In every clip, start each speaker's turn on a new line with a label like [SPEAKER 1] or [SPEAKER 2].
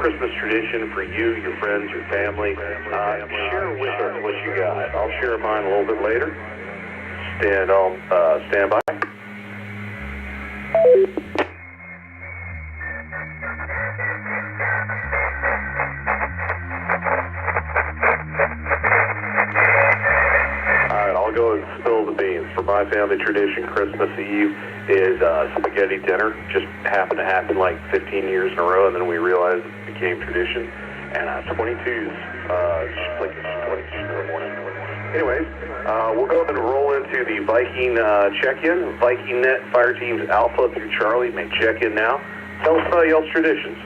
[SPEAKER 1] Christmas tradition for you, your friends, your family. Share with us what you got. I'll share mine a little bit later. Stand by. I'll go and spill the beans. For my family tradition, Christmas Eve is spaghetti dinner. Just happened to happen like 15 years in a row, and then we realized it became tradition. And 22s, like 22 in the morning. Anyways, we'll go ahead and roll into the Viking check-in. Viking Net Fire Teams Alpha through Charlie may check in now. Tell us about y'all's traditions.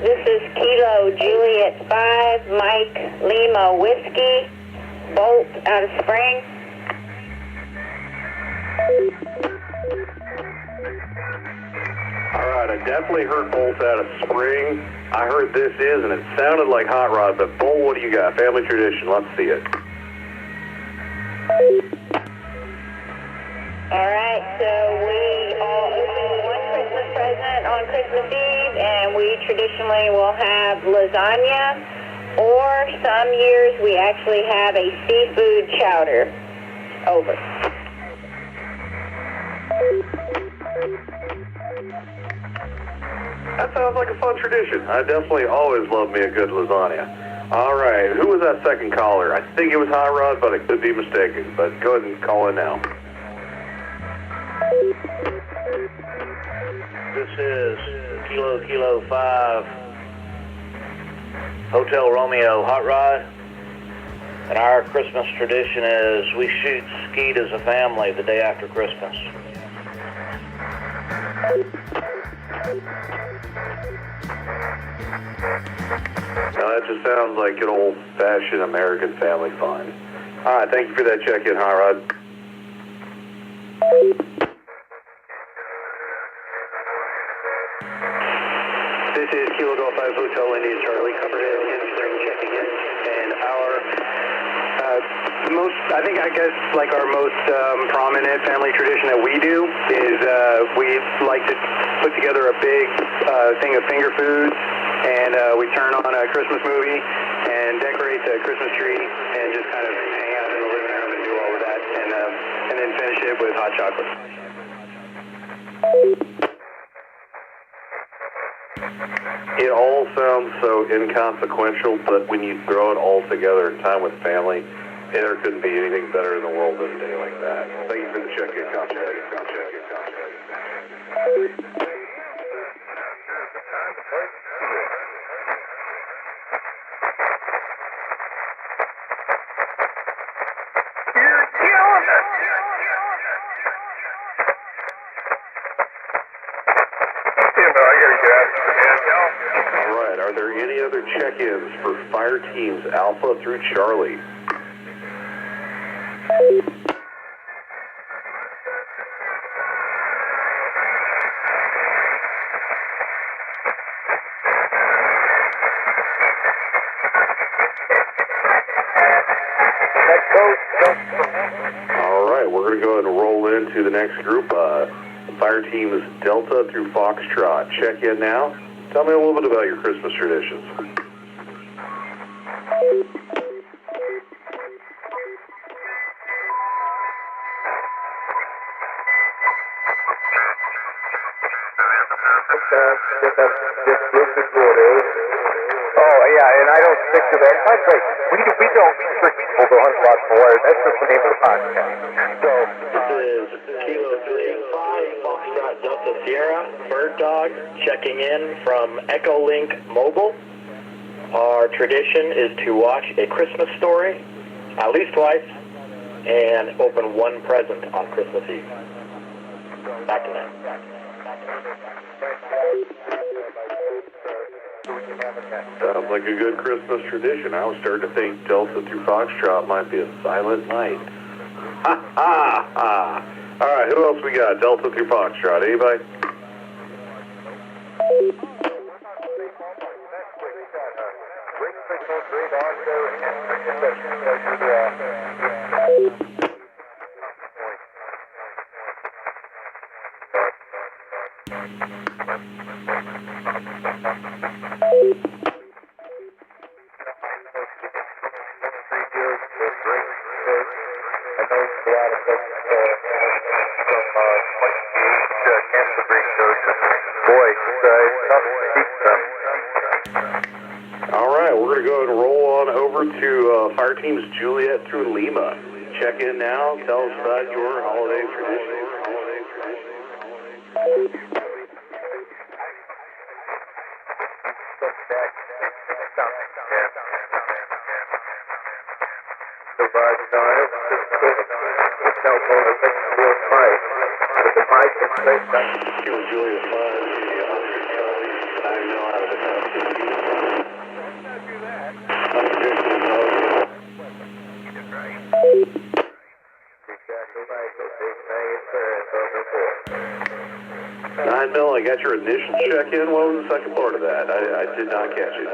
[SPEAKER 2] This is Kilo Juliet 5, Mike Lima Whiskey, Bolt out of Spring.
[SPEAKER 1] Alright, I definitely heard Bolt out of Spring. I heard this is, and it sounded like Hot Rod, but Bolt, what do you got? Family tradition, let's see it.
[SPEAKER 2] Alright, so we all open one Christmas present on Christmas Eve, and we traditionally will have lasagna, or some years we actually have a seafood chowder. Over.
[SPEAKER 1] That sounds like a fun tradition. I definitely always love me a good lasagna. Alright, who was that second caller? I think it was Hot Rod, but I could be mistaken. But go ahead and call in now.
[SPEAKER 3] This is Kilo 5, Hotel Romeo Hot Rod, and our Christmas tradition is we shoot skeet as a family the day after Christmas.
[SPEAKER 1] Now that just sounds like an old-fashioned American family fun. Alright, thank you for that check-in, Hot Rod.
[SPEAKER 4] This is Kilo Golf 5 Hotel India Charlie, covered in spring checking in. And I guess like our most prominent family tradition that we do is we like to put together a big thing of finger foods, and we turn on a Christmas movie and decorate the Christmas tree and just kind of hang out in the living room and do all of that, and then finish it with hot chocolate.
[SPEAKER 1] It all sounds so inconsequential, but when you throw it all together in time with family, there couldn't be anything better in the world than a day like that. Thank you for the check-in, Alright, are there any other check-ins for Fire Teams Alpha through Charlie? Alright, we're going to go ahead and roll into the next group. Fire Teams Delta through Foxtrot. Check in now. Tell me a little bit about your Christmas traditions.
[SPEAKER 5] Oh, yeah, and I don't stick to that. By the way, we don't trick people to hunt lots of wires. That's just the name of the podcast. So,
[SPEAKER 4] This is Kilo 385, Foxtrot Delta Sierra, Bird Dog, checking in from Echo Link Mobile. Our tradition is to watch A Christmas Story at least twice and open one present on Christmas Eve. Back to that.
[SPEAKER 1] Sounds like a good Christmas tradition. I was starting to think Delta through Foxtrot might be a silent night. Ha ha ha. All right, who else we got? Delta through Foxtrot. Anybody? All right, we're going to go ahead and roll on over to Fire Teams Juliet through Lima. Check in now. Tell us about your holiday tradition. Juliet 5, I know how to Nine Mill, I got your initial check-in. What was the second part of that? I did not catch it.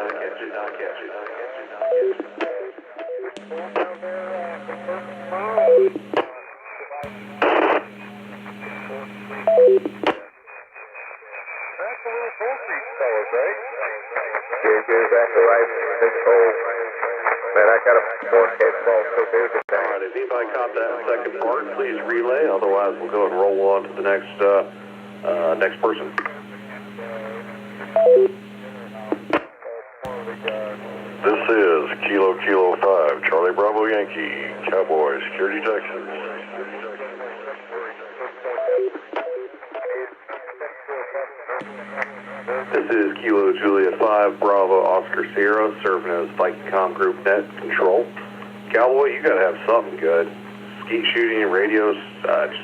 [SPEAKER 1] Alright, if anybody caught that second part, please relay. Otherwise, we'll go and roll on to the next person.
[SPEAKER 6] This is Kilo 5, Charlie Bravo Yankee, Cowboy, Security, Texas.
[SPEAKER 1] This is Kilo Juliet 5, Bravo Oscar Sierra, serving as Viacom Group Net Control. Cowboy, you gotta have something good. Skeet shooting, radios, just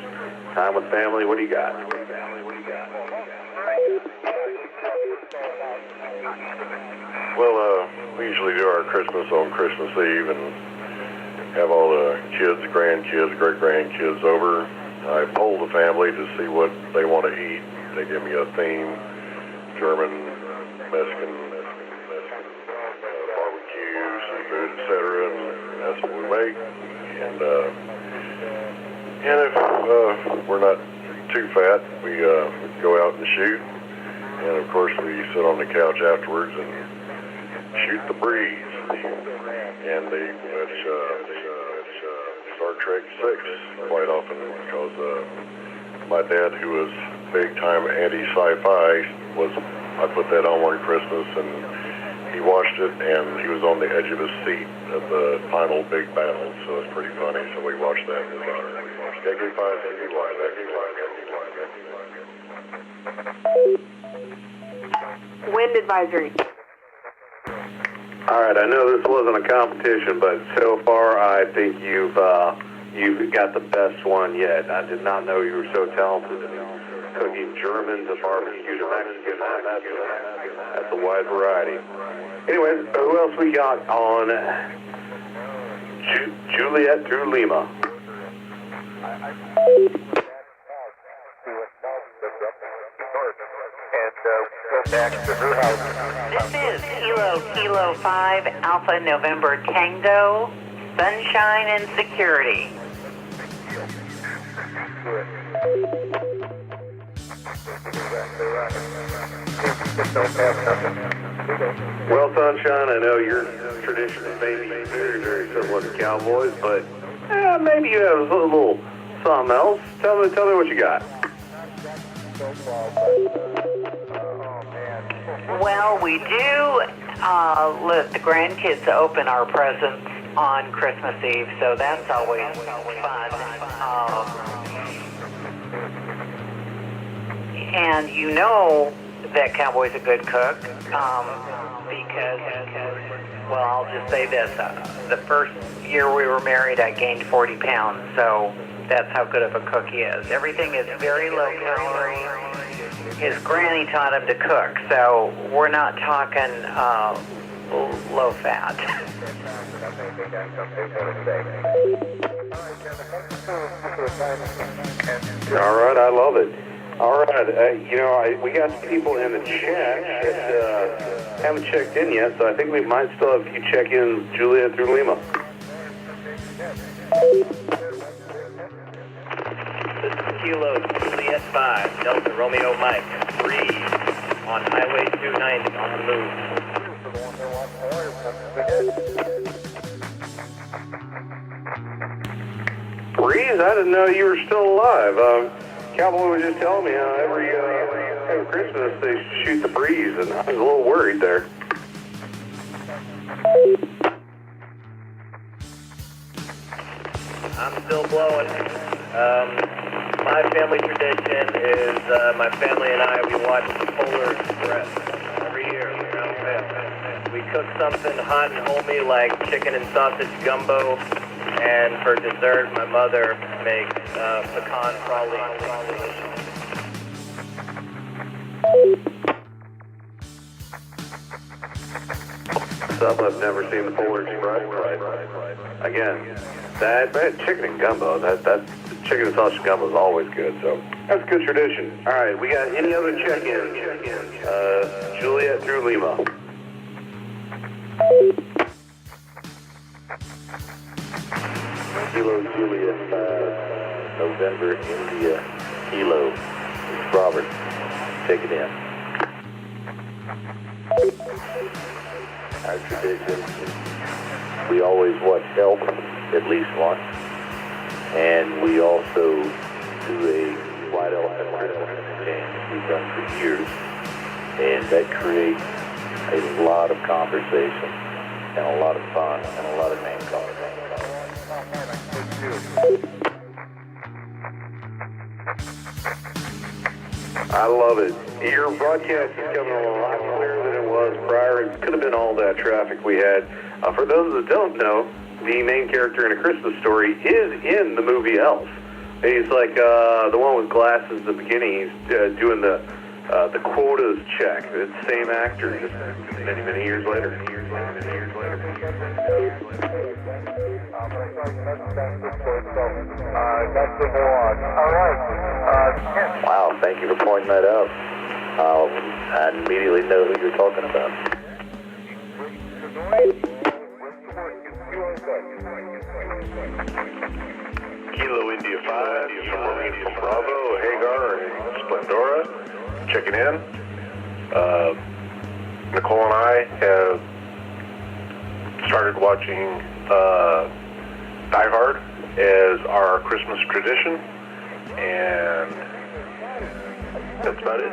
[SPEAKER 1] time with family, what do you got?
[SPEAKER 6] Well, we usually do our Christmas on Christmas Eve and have all the kids, grandkids, great-grandkids over. I poll the family to see what they want to eat. They give me a theme, German, Mexican, barbecue, seafood, etc., and that's what we make. And if we're not too fat, we go out and shoot. And of course, we sit on the couch afterwards and shoot the breeze. And it's Star Trek 6 quite often, because my dad, who was big time anti-sci-fi, I put that on one Christmas, and he watched it, and he was on the edge of his seat at the final big battle, so it's pretty funny. So we watched that.
[SPEAKER 7] Wind advisory.
[SPEAKER 1] All right, I know this wasn't a competition, but so far I think you've got the best one yet. I did not know you were so talented in cooking German to barbecue to Mexican. That's a wide variety. Anyways, who else we got on Juliet through Lima?
[SPEAKER 7] This is Kilo 5 Alpha November Tango, Sunshine and Security.
[SPEAKER 1] Well, Sunshine, I know your tradition may be very, very similar to Cowboys, but maybe you have a little something else. Tell me what you got.
[SPEAKER 7] Well, we do let the grandkids open our presents on Christmas Eve, so that's always fun. And you know that Cowboy's a good cook because, well, I'll just say this. The first year we were married, I gained 40 pounds, so that's how good of a cook he is. Everything is very low calorie. His granny taught him to cook, so we're not talking low fat.
[SPEAKER 1] All right, I love it. All right, we got some people in the chat that haven't checked in yet, so I think we might still have a few check-ins, Julia through Lima.
[SPEAKER 8] This is Kilo Juliet 5, Delta Romeo Mike, Breeze, on Highway 290, on the move.
[SPEAKER 1] Breeze, I didn't know you were still alive. Cowboy was just telling me how every Christmas they shoot the breeze, and I was a little worried there.
[SPEAKER 8] I'm still blowing. My family tradition is my family and I, we watch the Polar Express every year. We cook something hot and homey like chicken and sausage gumbo, and for dessert, my mother makes pecan praline.
[SPEAKER 1] Some I've never seen the Polar Express. Again, that chicken and gumbo, that chicken and sausage gumbo is always good. So that's a good tradition. All right, we got any other check-ins? Juliet through Lima.
[SPEAKER 3] Kilo Juliet 5, November India Kilo. It's Robert. Take it in. Our tradition, we always watch Help at least once, and we also do a white elephant game we've done for years, and that creates a lot of conversation and a lot of fun and a lot of name calling.
[SPEAKER 1] I love it. Your broadcast is coming a lot clearer than it was prior. It could have been all that traffic we had. For those that don't know, the main character in A Christmas Story is in the movie Elf. He's like the one with glasses at the beginning. He's doing the quotas check. It's the same actor, just many, many years later.
[SPEAKER 3] Wow, thank you for pointing that out. I immediately know who you're talking about.
[SPEAKER 6] Kilo India 5, Marine from Bravo, Hagar, and Splendora, checking in. Nicole and I have started watching Die Hard as our Christmas tradition, and that's about it.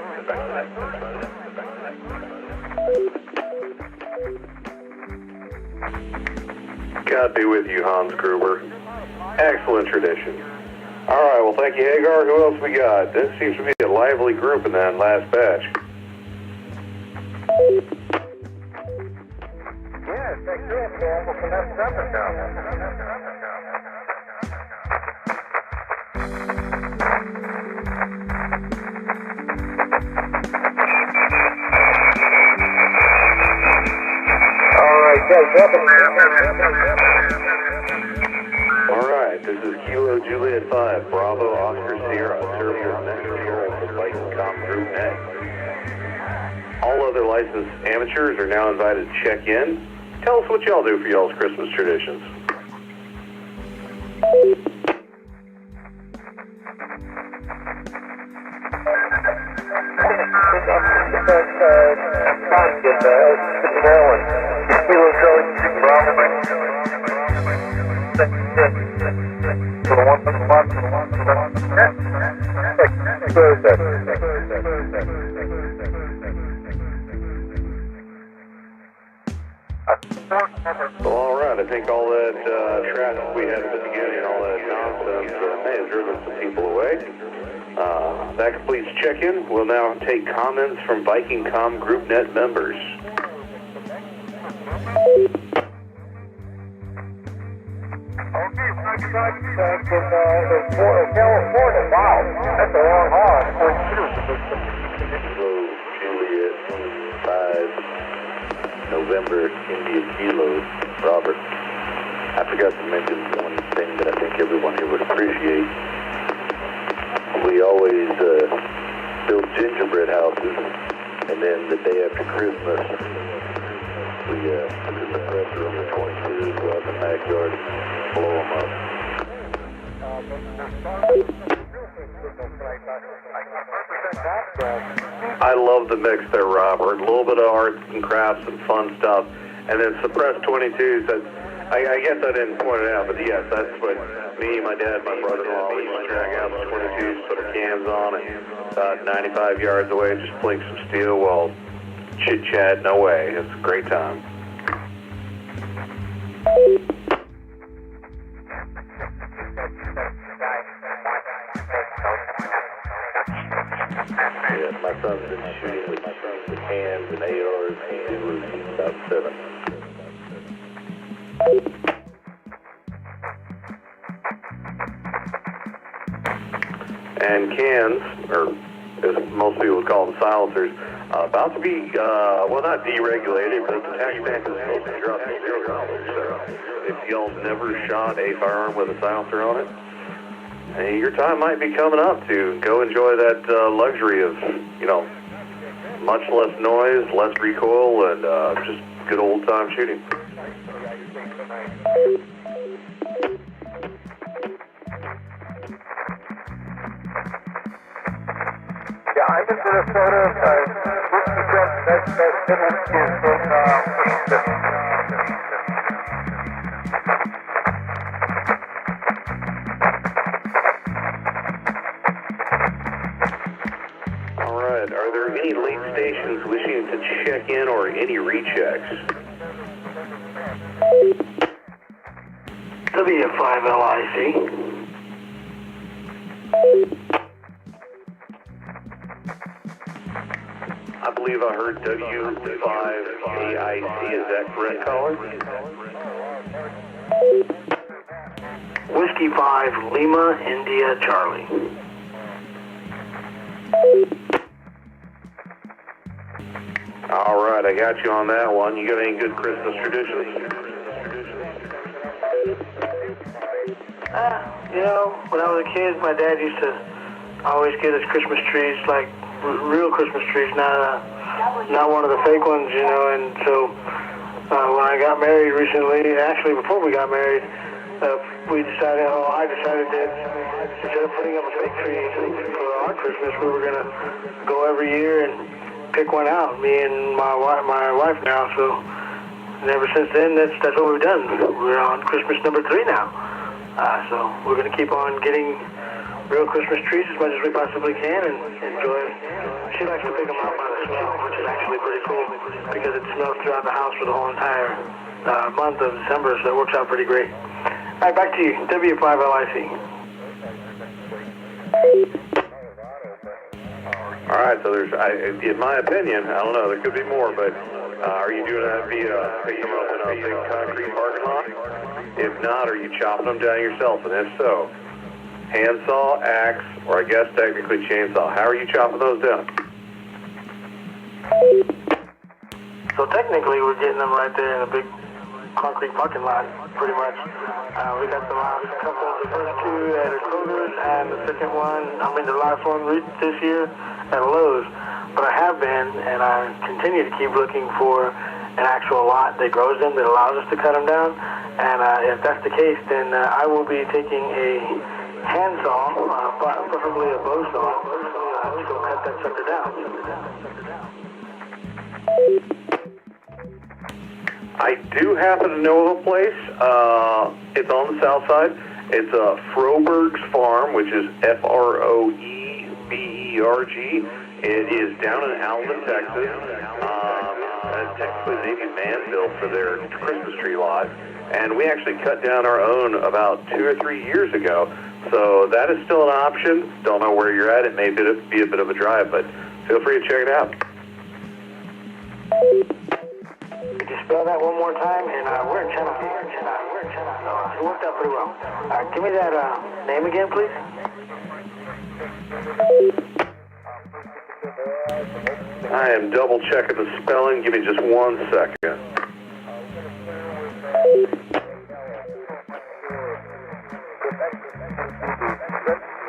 [SPEAKER 1] God be with you, Hans Gruber. Excellent tradition. All right, well, thank you, Hagar. Who else we got? This seems to be a lively group in that last batch.
[SPEAKER 5] Yeah, take care of them from that number down.
[SPEAKER 1] All right, this is Kilo Juliet 5, Bravo, Oscar Sierra, serve your next control for VALT'S Group Net. All other licensed amateurs are now invited to check in. Tell us what y'all do for y'all's Christmas traditions. Well, all right. I think all that traffic we had at the beginning, all that nonsense, may have driven some people away. That completes check-in. We'll now take comments from Viking Com Group Net members.
[SPEAKER 5] California, wow, that's a long haul.
[SPEAKER 3] Juliet 5, November India Kilo, Robert. I forgot to mention one thing that I think everyone here would appreciate. We always build gingerbread houses, and then the day after Christmas, we put the suppressor on the 22s, go out in the backyard, blow them up.
[SPEAKER 1] I love the mix there, Robert. A little bit of arts and crafts and fun stuff, and then suppressed 22s. I guess I didn't point it out, but yes, that's what me, my dad, my brother-in-law, we used to drag out the 22s, put our cans on, and about 95 yards away, just blink some steel while chit-chat. No way. It's a great time.
[SPEAKER 3] Yeah, my son's been shooting with cans and ARs, and he's about 7.
[SPEAKER 1] And cans, or as most people would call them, silencers, about to be, well, not deregulated, but the tax stamp is supposed to drop to $0. So if y'all never shot a firearm with a silencer on it, hey, your time might be coming up to go enjoy that luxury of, you know, much less noise, less recoil, and just good old time shooting.
[SPEAKER 5] Yeah, I'm in Minnesota. That middle is from
[SPEAKER 1] All right, are there any late stations wishing to check in or any rechecks?
[SPEAKER 9] W5LIC.
[SPEAKER 1] I believe I heard W5AIC, is that correct, caller?
[SPEAKER 9] Whiskey 5 Lima India Charlie.
[SPEAKER 1] All right, I got you on that one. You got any good Christmas traditions?
[SPEAKER 9] You know, when I was a kid, my dad used to always get us Christmas trees, like real Christmas trees, not one of the fake ones, you know. And so when I got married recently, actually before we got married, I decided that instead of putting up a fake tree for our Christmas, we were gonna go every year and pick one out. Me and my wife now. So and ever since then, that's what we've done. We're on Christmas number 3 now. So we're going to keep on getting real Christmas trees as much as we possibly can and enjoy. She likes to pick them out by the smell, which is actually pretty cool because it smells throughout the house for the whole entire month of December, so it works out pretty great. All right, back to you, W5LIC.
[SPEAKER 1] All right, so there's, in my opinion, I don't know, there could be more, but are you doing that via picking them up in a big concrete parking lot? If not, are you chopping them down yourself? And if so, handsaw, axe, or I guess technically chainsaw. How are you chopping those down?
[SPEAKER 9] So technically, we're getting them right there in a big concrete parking lot, pretty much. We got the last couple, the first 2 at Kroger's, and the last one this year at Lowe's. But I have been, and I continue to keep looking for an actual lot that grows them, that allows us to cut them down. And if that's the case, then I will be taking a handsaw, preferably a bow saw, to go cut that sucker down.
[SPEAKER 1] I do happen to know of a place. It's on the south side. It's Froberg's Farm, which is Froeberg. It is down in Alvin, Texas. Technically, they need Manville for their Christmas tree lot. And we actually cut down our own about 2 or 3 years ago. So that is still an option. Don't know where you're at. It may be a bit of a drive, but feel free to check it out.
[SPEAKER 9] Could you spell that one more time? And we're in Cherokee. It worked out pretty well. Give me that name again, please.
[SPEAKER 1] I am double checking the spelling. Give me just 1 second.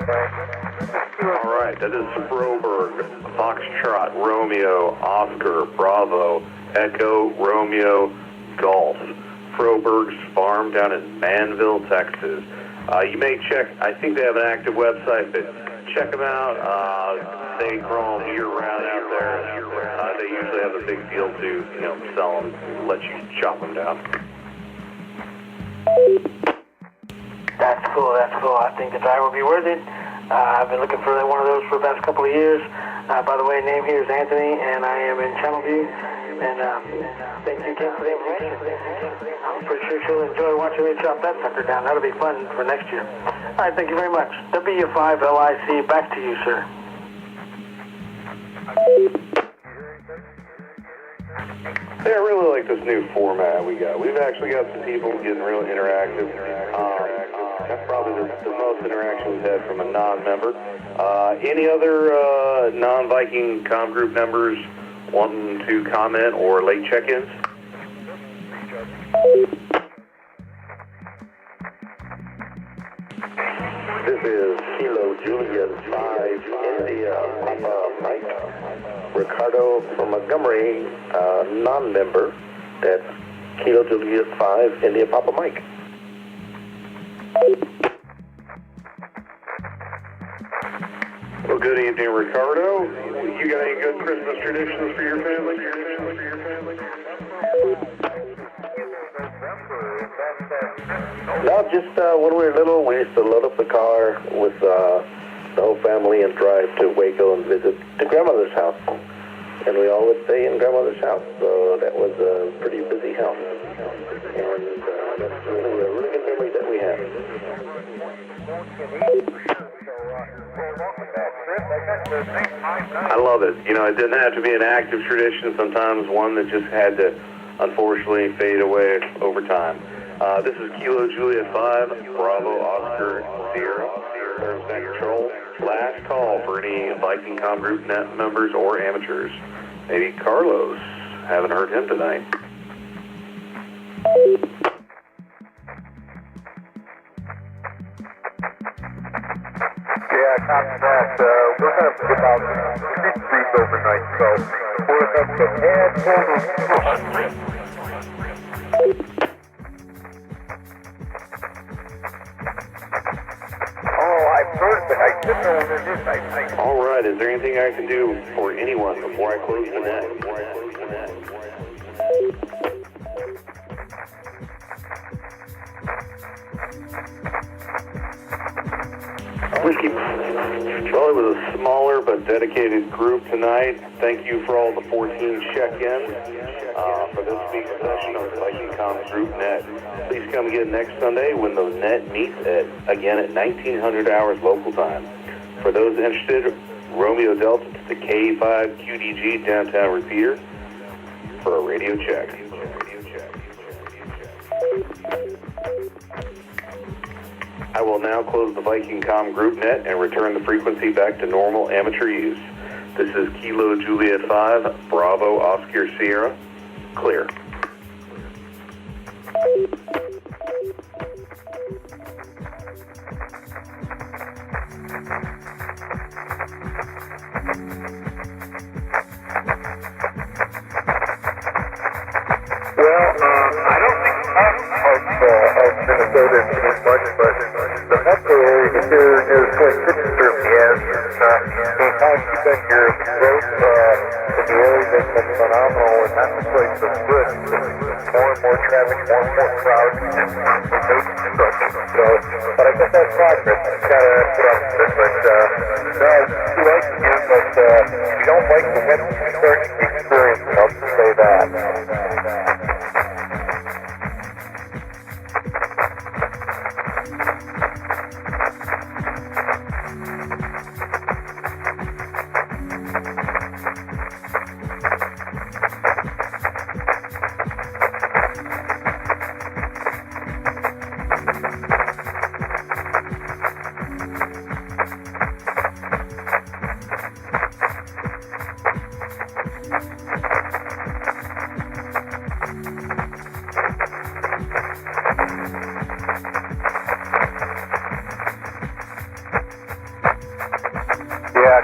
[SPEAKER 1] All right, that is Froberg, Foxtrot, Romeo, Oscar, Bravo, Echo, Romeo, Golf. Froberg's farm down in Manville, Texas. You may check, I think they have an active website, but check them out. They grow them year-round out there. They usually have a big field to, sell them, let you chop them down.
[SPEAKER 9] That's cool. I think the drive will be worth it. I've been looking for one of those for the past couple of years. By the way, name here is Anthony, and I am in Channelview. And thank you again for the information. I'm pretty sure she'll enjoy watching me chop that sucker down. That'll be fun for next year. All right, thank you very much. W5LIC, back to you, sir.
[SPEAKER 1] Yeah, I really like this new format we got. We've actually got some people getting real interactive. That's probably the most interaction we've had from a non-member. Any other non-Viking comm group members wanting to comment or late check-ins?
[SPEAKER 3] This is Kilo Juliet 5 India Papa Mike. Ricardo from Montgomery, non-member. That's Kilo Juliet 5 India Papa Mike.
[SPEAKER 1] Well, good evening, Ricardo. You got any good Christmas traditions for your family?
[SPEAKER 3] No, just when we were little, we used to load up the car with the whole family and drive to Waco and visit the grandmother's house. And we all would stay in grandmother's house, so that was a pretty busy house. And that's really a really good memory that we have.
[SPEAKER 1] I love it. It didn't have to be an active tradition, sometimes one that just had to, unfortunately, fade away over time. This is Kilo Juliet 5, Bravo, Oscar, Sierra, Service Net Control. Last call for any Viking comm group net members or amateurs. Maybe Carlos. Haven't heard him tonight.
[SPEAKER 5] Yeah, copy that. We're going to put about 3 trees overnight, so we're going to add I've heard, but I didn't know what it is.
[SPEAKER 1] All right, is there anything I can do for anyone before I close the net? Whiskey. Well, it was a smaller but dedicated group tonight. Thank you for all the 14 check-ins for this week's session of Viking Comm Group Net. Please come again next Sunday when the net meets again at 1900 hours local time. For those interested, Romeo Delta to the K5 QDG downtown repeater for a radio check. I will now close the Viking Comm Group Net and return the frequency back to normal amateur use. This is Kilo Juliet 5, Bravo, Oscar, Sierra. Clear.
[SPEAKER 5] I don't think half of Minnesota is too much, but the metro area here is quite picture yes. Sometimes you think your growth in the area has been phenomenal, and that's the place that's good. More and more traffic, more and more crowd, and construction. So, but I guess that's progress. It's got to put up with it, but no, we like it here, but we don't like the wet experience, I'll just say that.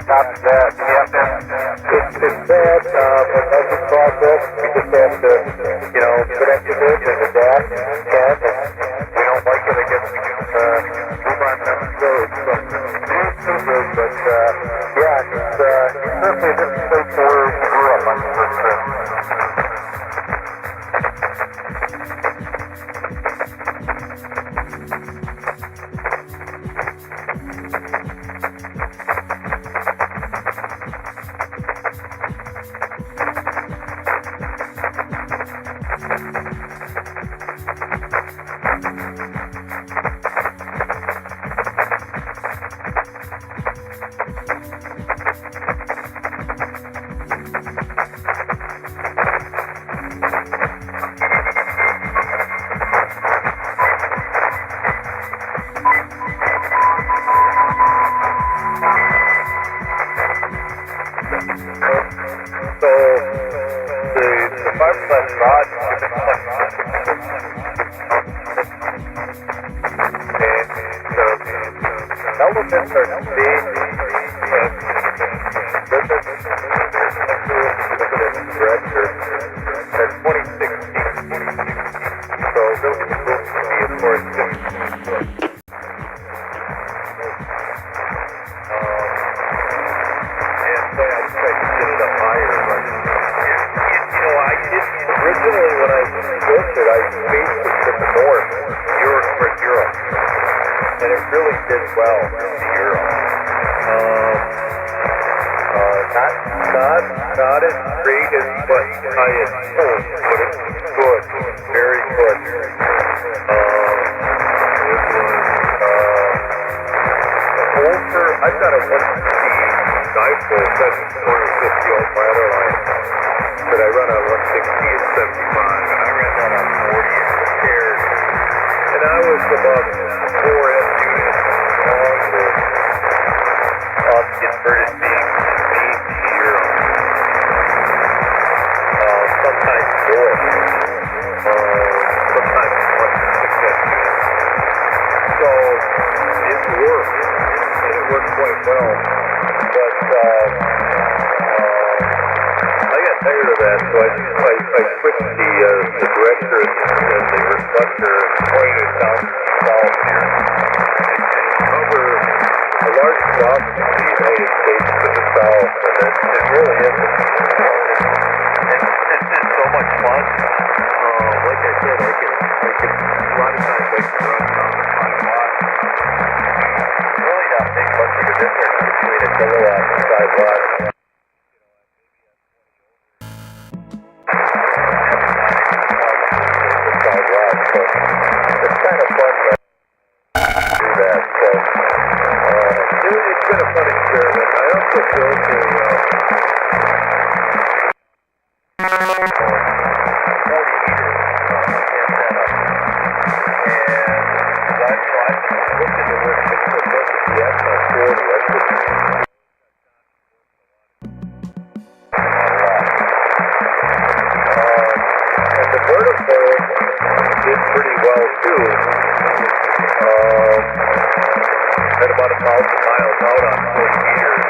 [SPEAKER 5] copy that. It's bad, but that's the process. We just have to, you know, put up with it and adapt and can, and we don't like it, I guess we can move on down the road. So, but yeah, it's certainly a different place from where we grew up on the first trip. Elements are big director at 2016. So those will be, of course, and so I tried to get it up higher, but you know, I didn't originally when I built it, I spaced it to the north, Europe. And it really did well in Europe. Not as great as what I had hoped, but it's good, very good. I've got a 160 dipole, that's 250 ohm ladder line, but I run on 160 at 75, and I ran that on 40 and compared, and I was above 4 units along with inverted being mean to Europe. Sometimes more. Sometimes 160 units. So it worked, and it worked quite well. But I got tired of that, so I switched the director and the reflector and pointed it down south here. Cover a large swath of the United States to the south, and it really is. It's so much fun. Like I said, I can a lot of times I can run down to 5 watts. Really not make much of a difference between a kilowatt and 5 watts. It's kind of fun to do that. So it's been a fun experiment. I also built a 40 meter antenna, and I'm looking to work with the XL40. And the vertical did pretty well too. At about 1,000 miles out on 40 meters.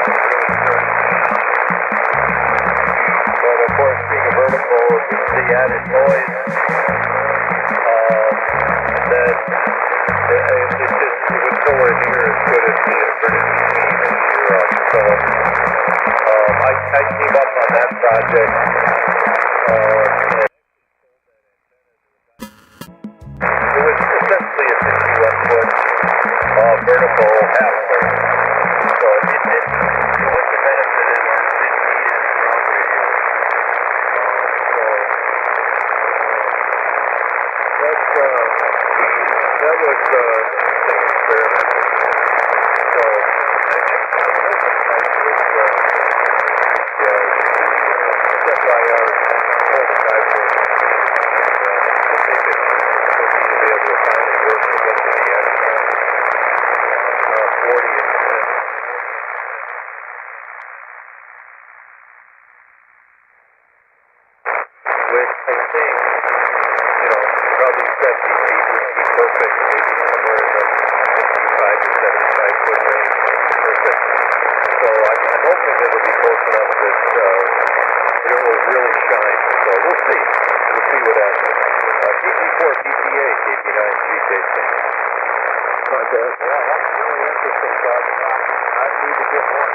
[SPEAKER 5] But of course, being a vertical, the added noise, and then it was nowhere near as good as the inverted beam in Europe. So I came up on that project. It was essentially a 61-foot vertical half plane. So it wasn't benefited or didn't need any ground radio. That was an experiment. So hoping it'll be close enough that it will really shine. So we'll see. We'll see what happens. KP4, PTA, KP9, 3 Jason. Contact. Yeah, that's really interesting, Doug. I need to get more.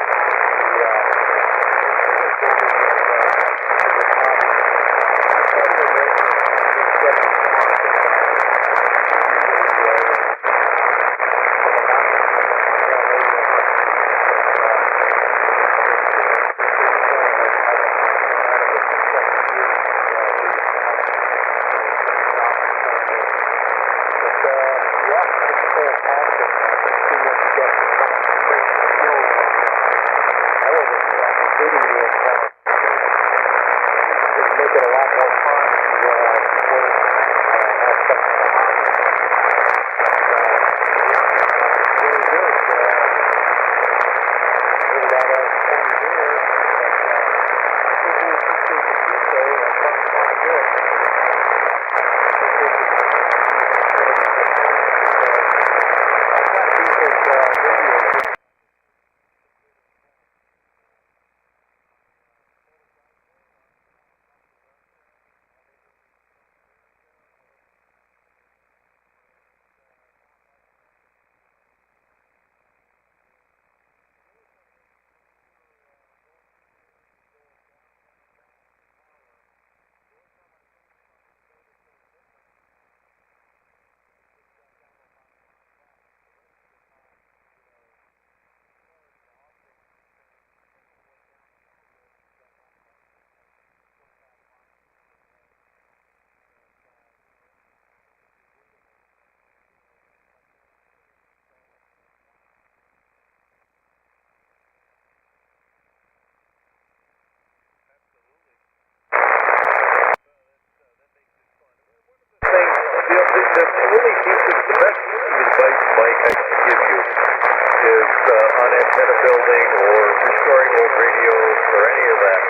[SPEAKER 5] The really decent, the best advice Mike I can give you is on antenna building or restoring old radios or any of that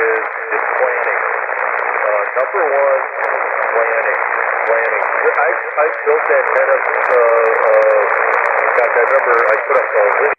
[SPEAKER 5] is planning. Number one, planning. I've built antennas, gosh, I remember I put up a linear.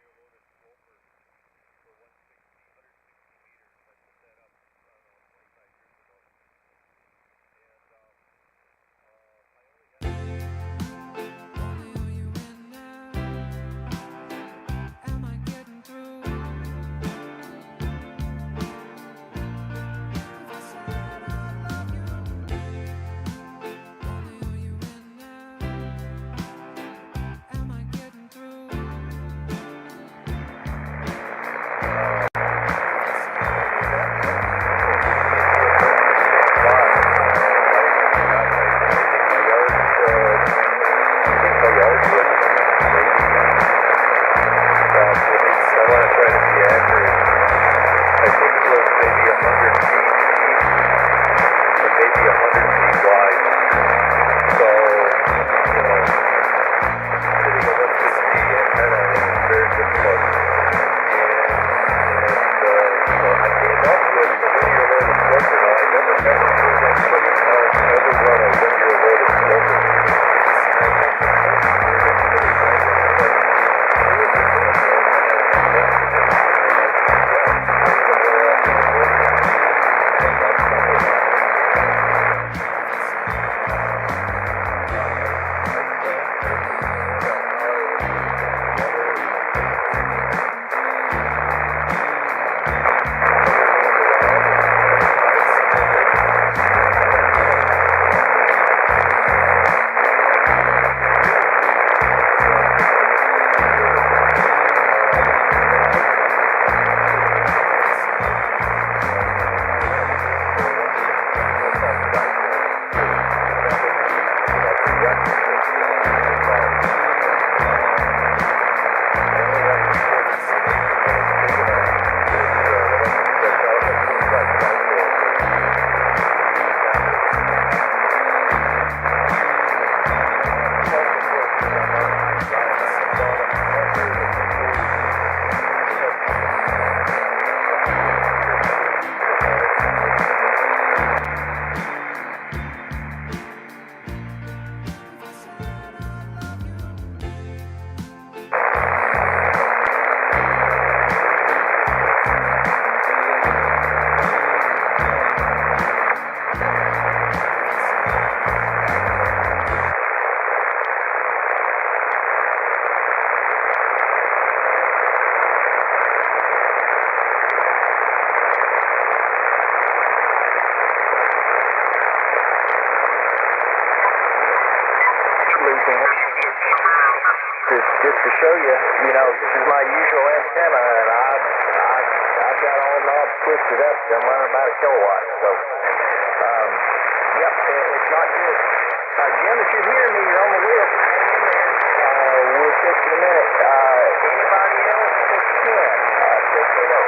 [SPEAKER 5] you know, this is my usual antenna, and I've got all knobs twisted up. I'm running about a kilowatt, so, yep, it's not good. Jim, if you're hearing me, you're on the list. Hang in there. We'll fix it in a minute. Anybody else that can, say hello.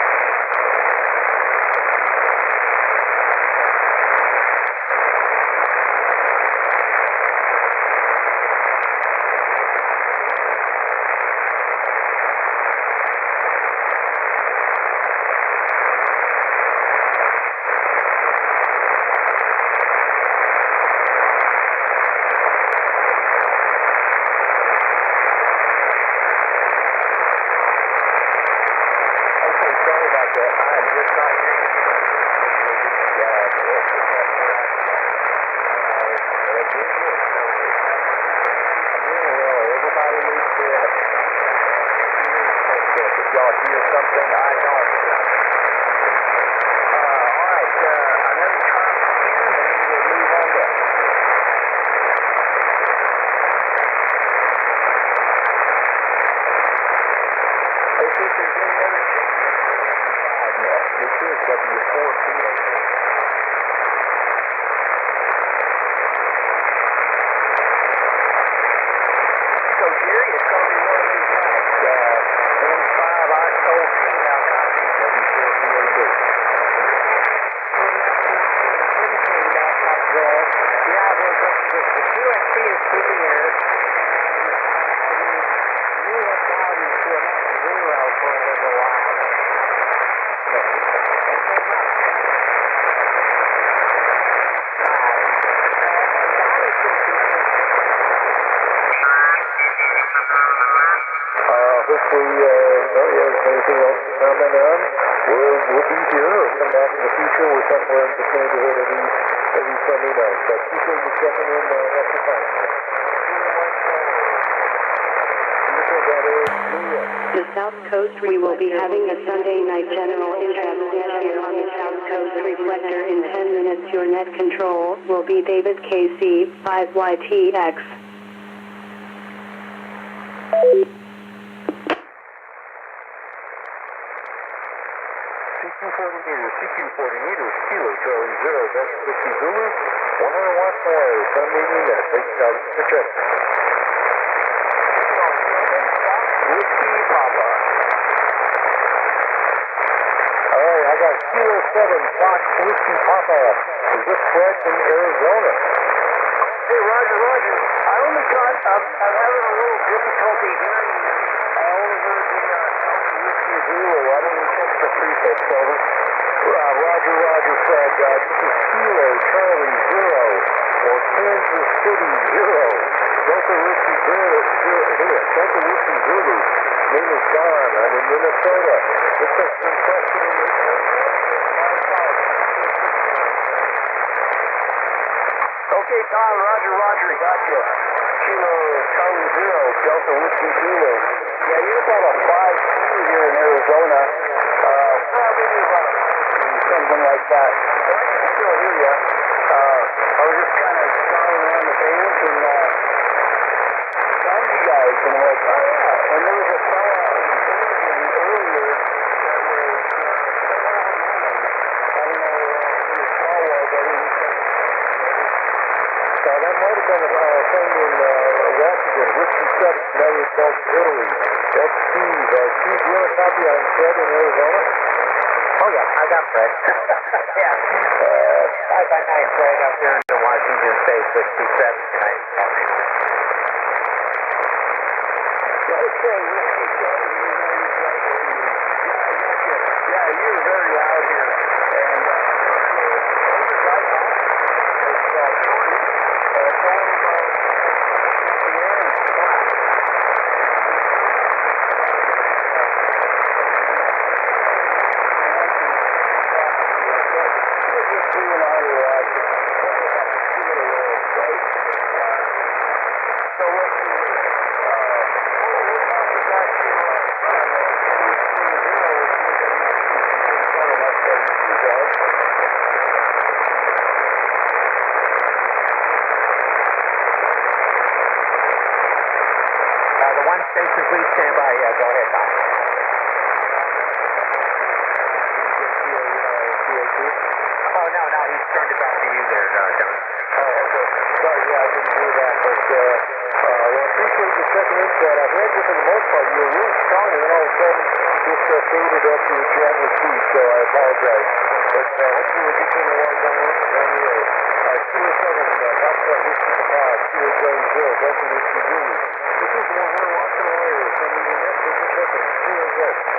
[SPEAKER 10] The South Coast, we will be having a Sunday night general intercept here on the South Coast reflector in 10 minutes. Your net control will be David KC 5YTX. CQ 40 meters, Kilo Charlie 0, that's 50 Zulu, 100 watts away, sun meeting at Big Scout Interception. Whiskey Papa. Alright, I got Kilo 7, Fox Whiskey Papa. Is this Fred in Arizona? Hey, Roger. I only got, I'm having a little difficulty hearing you. I only heard the Whiskey Zulu. I didn't check the prefix over. Roger, Fred. This is Kilo Charlie 0 or Kansas City 0. Delta Whiskey Zulu. Delta Whiskey Zulu. Name is Don. I'm in Minnesota. Looks like some question in the Okay, Don. Roger. Gotcha. Kilo Charlie 0. Delta Whiskey Zulu. Yeah, you're about a 5-2 here in Arizona. Maybe about something like that. But I can still hear you. I was just kind of flying around the band and found you guys, and I'm like, oh yeah. And there was a fellow out in Oregon earlier that was I don't know who his call was. I didn't check. So that might have been a thing in Washington. Whiskey 7, United States, Italy. That's Steve. Steve, do you have a copy on Fred in Arizona? Oh yeah, I got Fred. Yeah. 5x9 Fred up there in Washington State, 67 tonight. Okay, Whiskey 7, yeah, you're very loud here. And So let's see. We'll talk about you
[SPEAKER 5] I appreciate you checking into that. I heard you for the most part. You were really strong, and then all of a sudden, just faded up to a chat with Keith, so I apologize. But hopefully we'll get you in the water down the road. 207, Foxtrot Whiskey Papa, 280, Delta Whiskey Julie. This is the one we're watching away. Sending the next interception, 280.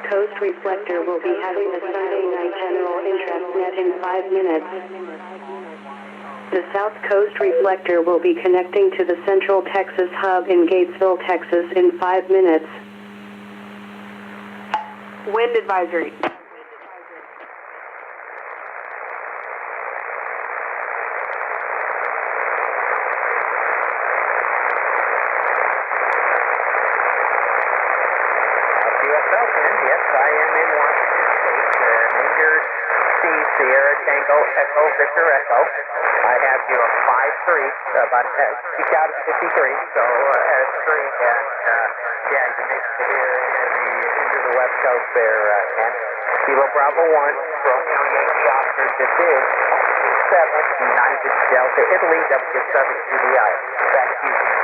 [SPEAKER 11] Coast reflector will be having a Sunday night general interest net in 5 minutes. The South Coast reflector will be connecting to the Central Texas hub in Gatesville, Texas in 5 minutes. Wind advisory.
[SPEAKER 12] Tango, Echo, Victor, Echo. I have you at 5-3, about peak out of 53, so as 3, and yeah, you make it here into the west coast there, Ken. Kilo Bravo 1, Romeo Yankee Oscar, this is 7, United Delta, Italy, W7 GDI. Back to you, Ken.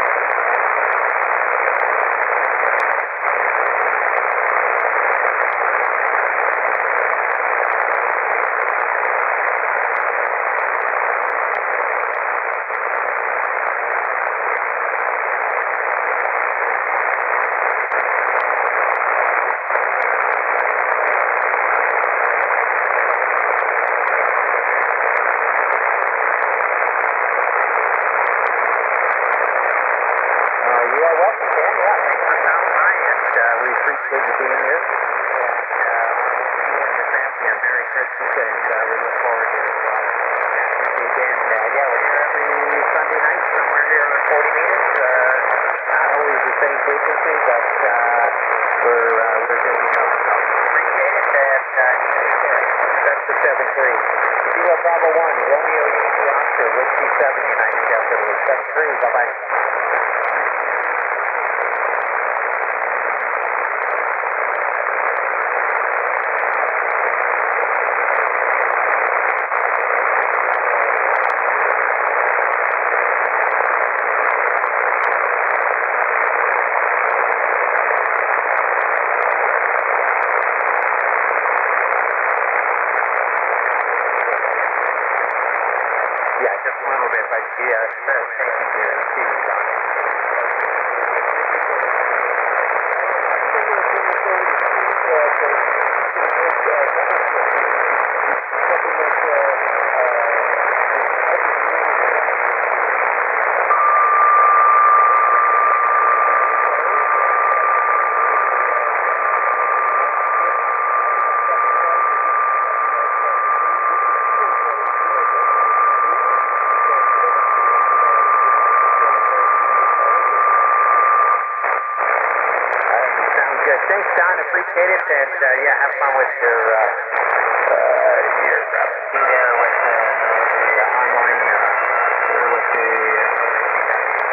[SPEAKER 12] John, appreciate it, and yeah, have fun with your be there with the online with the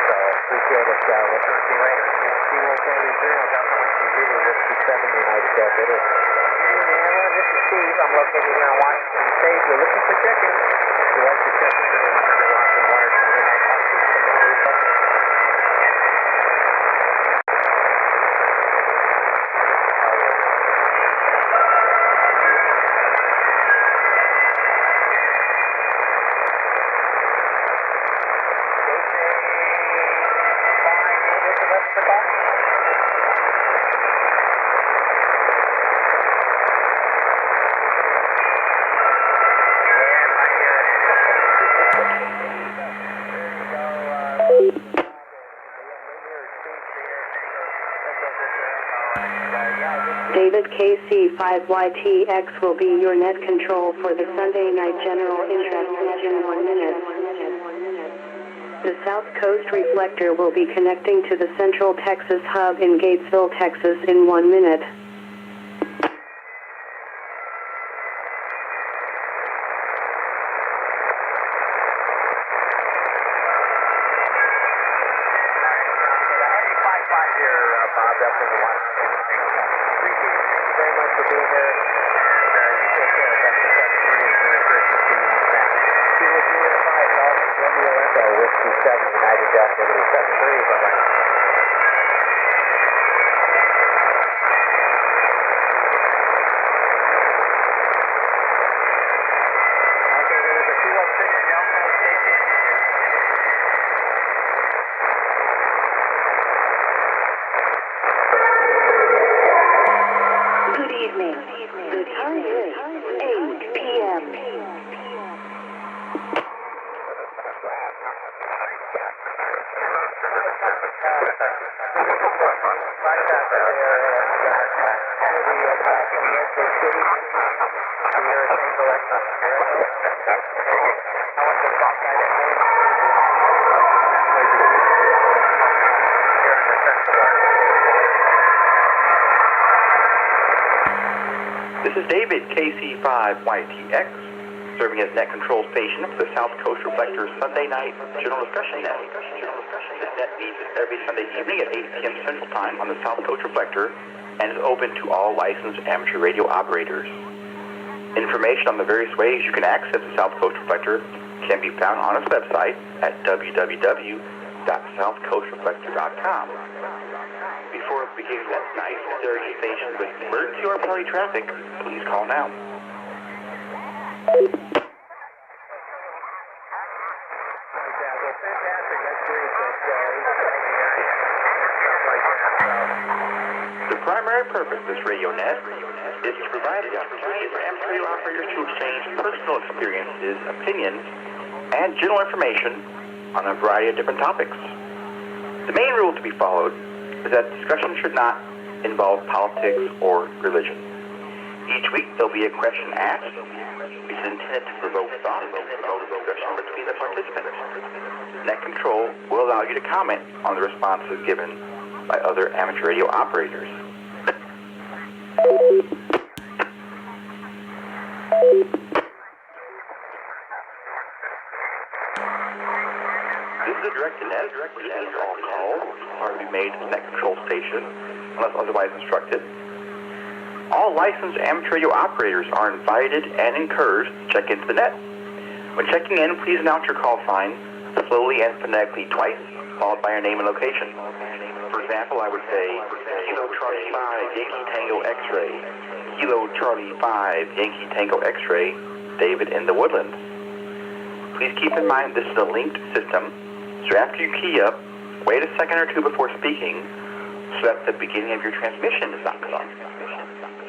[SPEAKER 12] so appreciate it. We'll talk to you later. Kilo 30, Delta Whiskey Zulu, Whiskey 7, United Delta. This is Steve. I'm located here in Washington State. We're looking for check-ins. If you'd like to check in to the 100 watts and wire Sunday night talk to somebody reflection.
[SPEAKER 11] David KC5YTX will be your net control for the Sunday night general interest in 1 minute. The South Coast reflector will be connecting to the Central Texas hub in Gatesville, Texas in 1 minute.
[SPEAKER 13] This is David, KC5YTX, serving as net control station for the South Coast Reflector Sunday night general discussion net. This net meets every Sunday evening at 8 p.m. Central Time on the South Coast Reflector and is open to all licensed amateur radio operators. Information on the various ways you can access the South Coast Reflector can be found on its website at www.southcoastreflector.com. Before beginning that night, if there is a station with emergency or party traffic, please call now. The primary purpose of this radio net is to provide the opportunity for amateur radio operators to exchange personal experiences, opinions, and general information on a variety of different topics. The main rule to be followed is that discussion should not involve politics or religion. Each week there'll be a question asked, which is intended to provoke thought and promote discussion between the participants. Net control will allow you to comment on the responses given by other amateur radio operators. This is a directed net, which means all calls are to be made to the net control station unless otherwise instructed. All licensed amateur radio operators are invited and encouraged to check into the net. When checking in, please announce your call sign slowly and phonetically twice, followed by your name and location. For example, I would say, Kilo Charlie 5, Yankee Tango X-ray. Kilo Charlie 5, Yankee Tango X-ray, David in the Woodlands. Please keep in mind this is a linked system, so after you key up, wait a second or two before speaking, so that the beginning of your transmission is not cut off.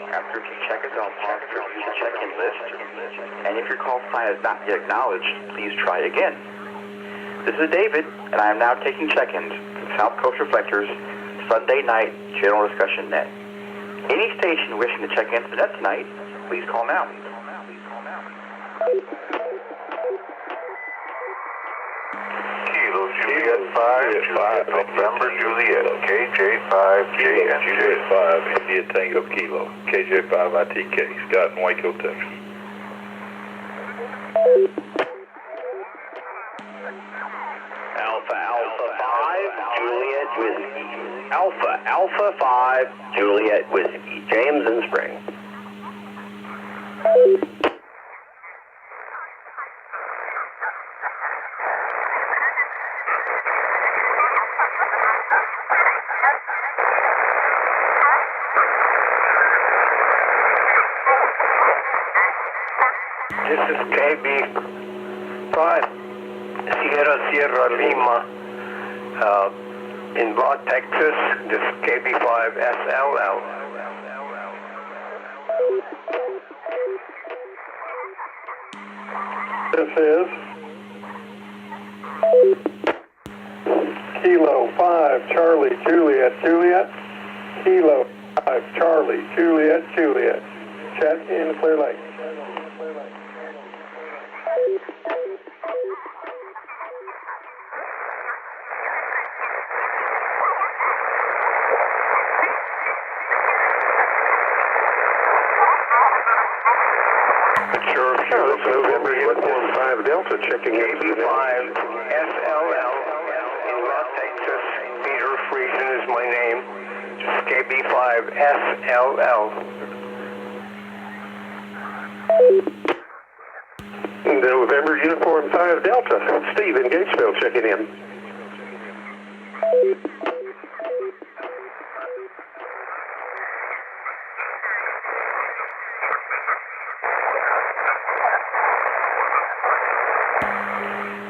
[SPEAKER 13] After a few seconds, I'll pause to review the check-in list, and if your call sign is not yet acknowledged, please try again. This is David, and I am now taking check-ins from South Coast Reflector's Sunday night general discussion net. Any station wishing to check into the net tonight, please call now.
[SPEAKER 5] Kilo
[SPEAKER 6] Juliet 5, November Juliet, KJ5, JNJ.
[SPEAKER 14] KJ5, India Tango Kilo, KJ5 ITK, Scott in Waco, Texas.
[SPEAKER 15] Alpha 5, Juliet Whiskey, James in Spring.
[SPEAKER 10] This is KB5, Sierra Lima, in Valt, Texas. This is KB5 SLL.
[SPEAKER 5] This is Kilo 5, Charlie, Juliet, Juliet. Kilo 5, Charlie, Juliet, Juliet. Chat in Clear Lake.
[SPEAKER 10] November Uniform 5 Delta checking in. KB5 SLL in Valt, Texas. Peter Friesen is my name. Just KB5 SLL. November Uniform 5 Delta. Steve in Gatesville checking in.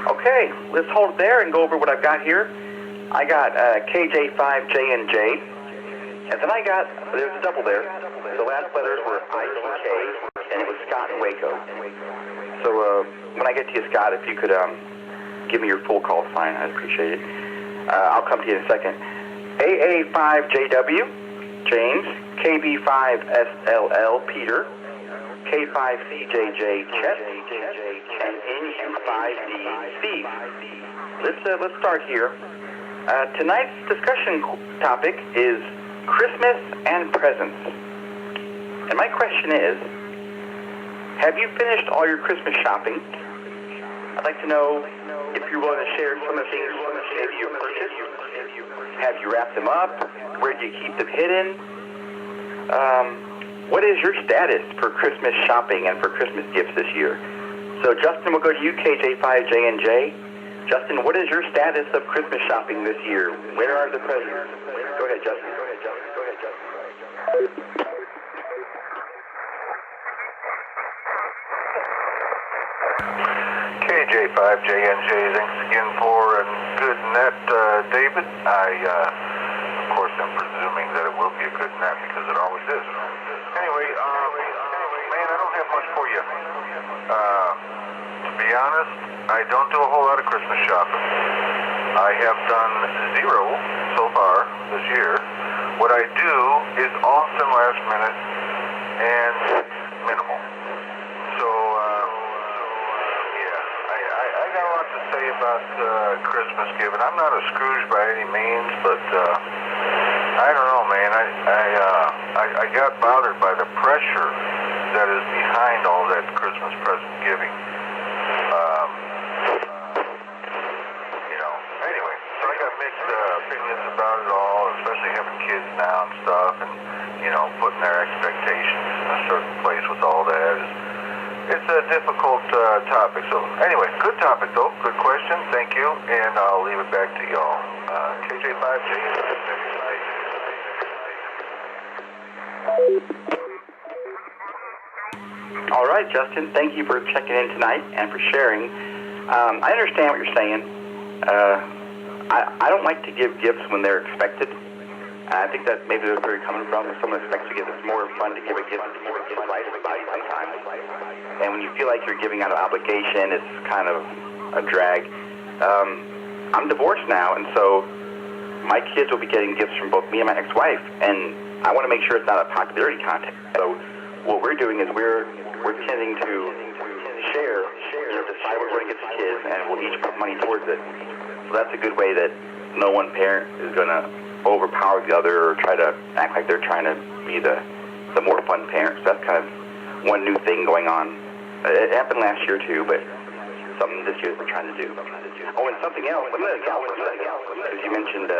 [SPEAKER 13] Okay, let's hold it there and go over what I've got here. I got KJ5JNJ, and then there's a double there. The last letters were ITK, and it was Scott and Waco. So when I get to you, Scott, if you could give me your full call sign, I'd appreciate it. I'll come to you in a second. AA5JW, James, KB5SLL, Peter, K5CJJ, Chet, and NU5D, Steve. Let's start here. Tonight's discussion topic is Christmas and presents. And my question is, have you finished all your Christmas shopping? I'd like to know if you're willing to share some of the things maybe you purchased. Have you wrapped them up? Where do you keep them hidden? What is your status for Christmas shopping and for Christmas gifts this year? So Justin, we'll go to you, KJ5JNJ. Justin, what is your status of Christmas shopping this year? Where are the presents? Go ahead, Justin.
[SPEAKER 6] KJ5JNJ, thanks again for a good net, David. Of course, I'm presuming that it will be a good net because it always is. Anyway, man, I don't have much for you. To be honest, I don't do a whole lot of Christmas shopping. I have done zero so far this year. What I do is often last minute and minimal. So, I got a lot to say about Christmas giving. I'm not a Scrooge by any means, but I don't know, man. I got bothered by the pressure that is behind all that Christmas present giving. Anyway, so I got mixed opinions about it all, especially having kids now and stuff, and, putting their expectations in a certain place with all that. It's a difficult topic. So anyway, good topic though, good question, thank you, and I'll leave it back to y'all. KJ5J.
[SPEAKER 13] All right, Justin, thank you for checking in tonight and for sharing. I understand what you're saying. I don't like to give gifts when they're expected. I think that maybe that's where you're coming from. If someone expects to give, it's more fun to give a gift right sometimes. And when you feel like you're giving out an obligation, it's kind of a drag. I'm divorced now, and so my kids will be getting gifts from both me and my ex-wife, and I want to make sure it's not a popularity contest. So what we're doing is we're tending to share, decide what we're going to get the kids, and we'll each put money towards it. So that's a good way that no one parent is going to overpower the other or try to act like they're trying to be the more fun parent. So that's kind of one new thing going on. It happened last year too, but something this year we're trying to do. Oh, and something else. Let me let it drop for a second. Because you mentioned,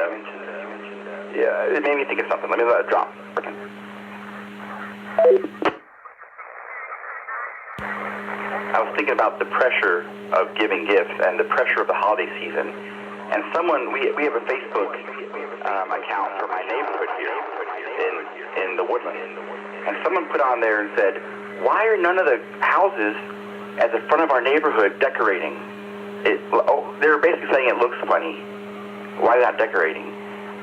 [SPEAKER 13] yeah, it made me think of something. Let me let it drop. I was thinking about the pressure of giving gifts and the pressure of the holiday season. And someone, we have a Facebook account for my neighborhood here in the Woodlands. And someone put on there and said, why are none of the houses at the front of our neighborhood decorating? They're basically saying it looks funny. Why are they not decorating?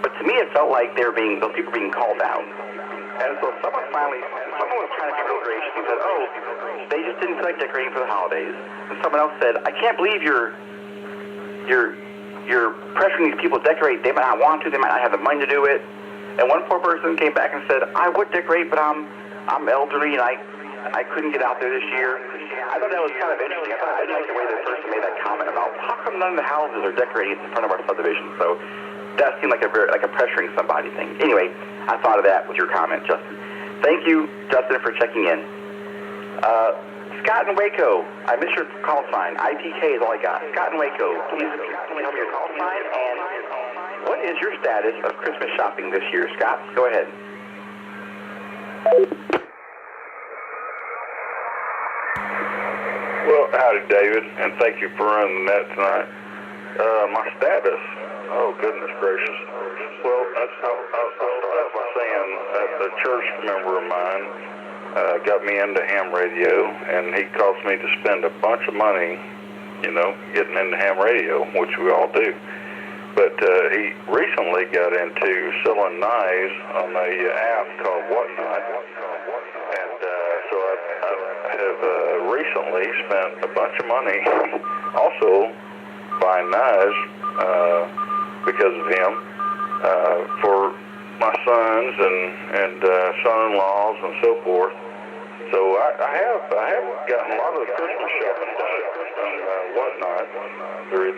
[SPEAKER 13] But to me, it felt like those people being called out. And so someone was trying to be real gracious and said, oh, they just didn't feel like decorating for the holidays. And someone else said, I can't believe you're pressuring these people to decorate. They might not want to. They might not have the money to do it. And one poor person came back and said, I would decorate, but I'm elderly and I couldn't get out there this year. I thought that was kind of interesting. I didn't like the way the person made that comment about how come none of the houses are decorating in front of our subdivision. So that seemed like a pressuring somebody thing. Anyway, I thought of that with your comment, Justin. Thank you, Justin, for checking in. Scott in Waco, I missed your call sign. ITK is all I got. Scott in Waco, please tell me your call sign and what is your status of Christmas shopping this year? Scott, go ahead.
[SPEAKER 14] Well, howdy, David, and thank you for running that tonight. My status, oh, goodness gracious. Well, I'll start off by saying that a church member of mine got me into ham radio, and he caused me to spend a bunch of money, getting into ham radio, which we all do. But he recently got into selling knives on a app called Whatnot, and so I have recently spent a bunch of money also buying knives because of him for my sons and son-in-laws and so forth. So I have gotten a lot of the Christmas shopping done from Whatnot through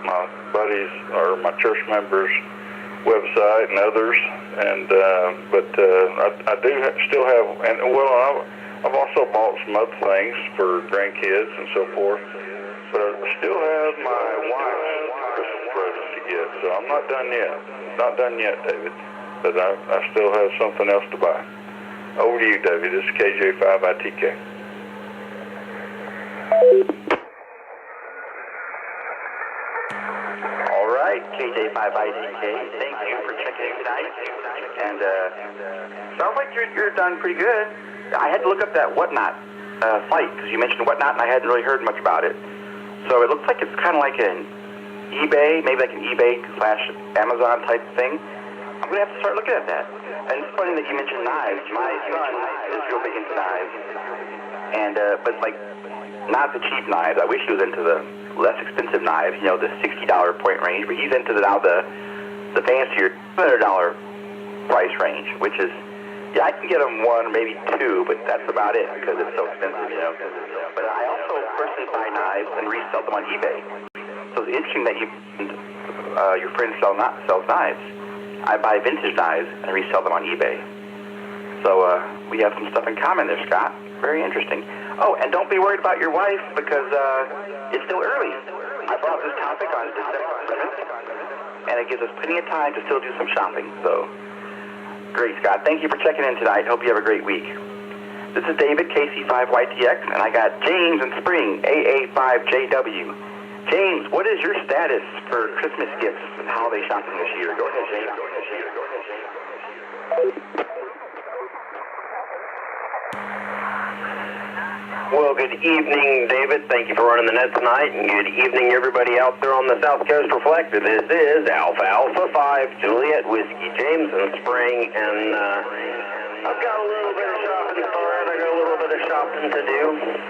[SPEAKER 14] my buddies or my church members' website and others, and but I do still have, and well, I've also bought some other things for grandkids and so forth, but I still have my wife's Christmas present to get, so I'm not done yet. Not done yet, David, but I still have something else to buy. Over to you, David. This is KJ5ITK.
[SPEAKER 13] All right, KJ5ITK, thank you for checking in tonight. And sounds like you're done pretty good. I had to look up that Whatnot site because you mentioned Whatnot and I hadn't really heard much about it. So it looks like it's kind of like an eBay, maybe like an eBay/Amazon type thing. I'm going to have to start looking at that. And it's funny that you mentioned knives. My son is real big into knives. And, but like, not the cheap knives. I wish he was into the less expensive knives, the $60 point range. But he's into now the fancier $200 price range, which is, I can get him one, maybe two, but that's about it because it's so expensive, But I also personally buy knives and resell them on eBay. So it's interesting that your friend sells knives. I buy vintage knives and resell them on eBay. So we have some stuff in common there, Scott. Very interesting. Oh, and don't be worried about your wife because it's still early. I brought this topic on December 7th, and it gives us plenty of time to still do some shopping. So, great, Scott. Thank you for checking in tonight. Hope you have a great week. This is David, KC5YTX, and I got James in Spring, AA5JW. James, what is your status for Christmas gifts and holiday shopping this year? Go ahead, James.
[SPEAKER 15] Well, good evening, David. Thank you for running the net tonight, and good evening, everybody out there on the South Coast Reflector. This is Alpha 5 Juliet Whiskey James in Spring, and I've got a little bit of shopping started. I got a little bit of shopping to do.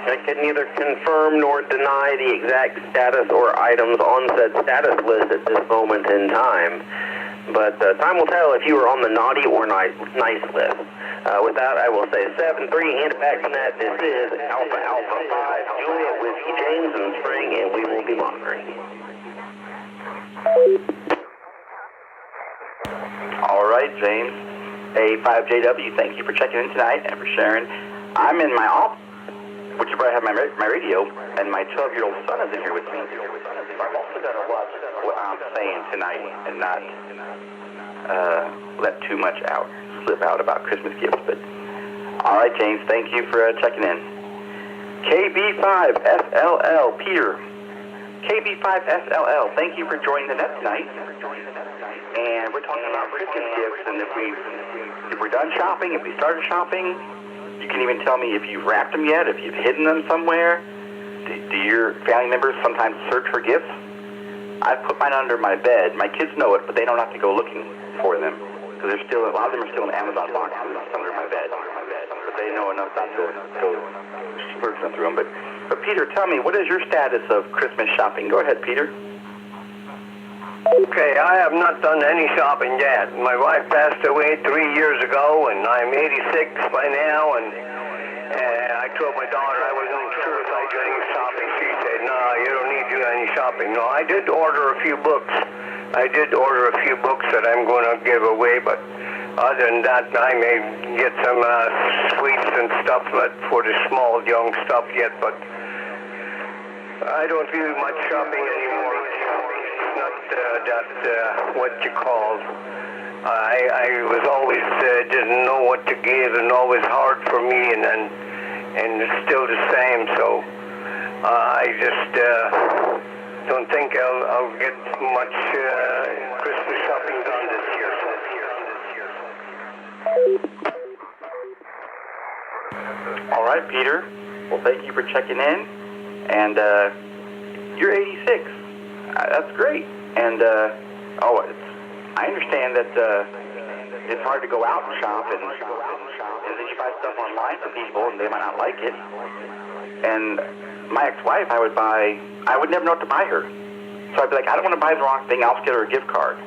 [SPEAKER 15] I can neither confirm nor deny the exact status or items on said status list at this moment in time. But time will tell if you are on the naughty or nice list. With that, I will say 7-3, hand it back from that. This is Alpha 5 Juliet Whiskey James in Spring, and we will be monitoring.
[SPEAKER 13] All right, James. A5JW, thank you for checking in tonight and for sharing. I'm in my office, which is where I have my radio, and my 12-year-old son is in here with me. I'm also going to watch what I'm saying tonight and not let too much slip out about Christmas gifts. But all right, James, thank you for checking in. KB5SLL, Peter. KB5SLL, thank you for joining the net tonight. And we're talking about Christmas gifts, and if we're done shopping, if we started shopping, you can even tell me if you've wrapped them yet, if you've hidden them somewhere. Do your family members sometimes search for gifts? I put mine under my bed. My kids know it, but they don't have to go looking for them, because a lot of them are still in Amazon boxes under my bed. But they know enough not to go searching through them. But Peter, tell me, what is your status of Christmas shopping? Go ahead, Peter.
[SPEAKER 10] Okay, I have not done any shopping yet. My wife passed away 3 years ago, and I'm 86 by now, and I told my daughter I wasn't sure if I'd do any shopping. She said, no, you don't need to do any shopping. No, I did order a few books. That I'm going to give away, but other than that, I may get some sweets and stuff for the small young stuff yet, but I don't do much shopping anymore. What you call. I was always didn't know what to give, and always hard for me, and it's still the same. So I just don't think I'll get much Christmas shopping done this year.
[SPEAKER 13] All right, Peter. Well, thank you for checking in, and you're 86. That's great. And, I understand that it's hard to go out and shop, and then you buy stuff online for people, and they might not like it. And my ex-wife, I would never know what to buy her. So I'd be like, I don't want to buy the wrong thing, I'll just get her a gift card.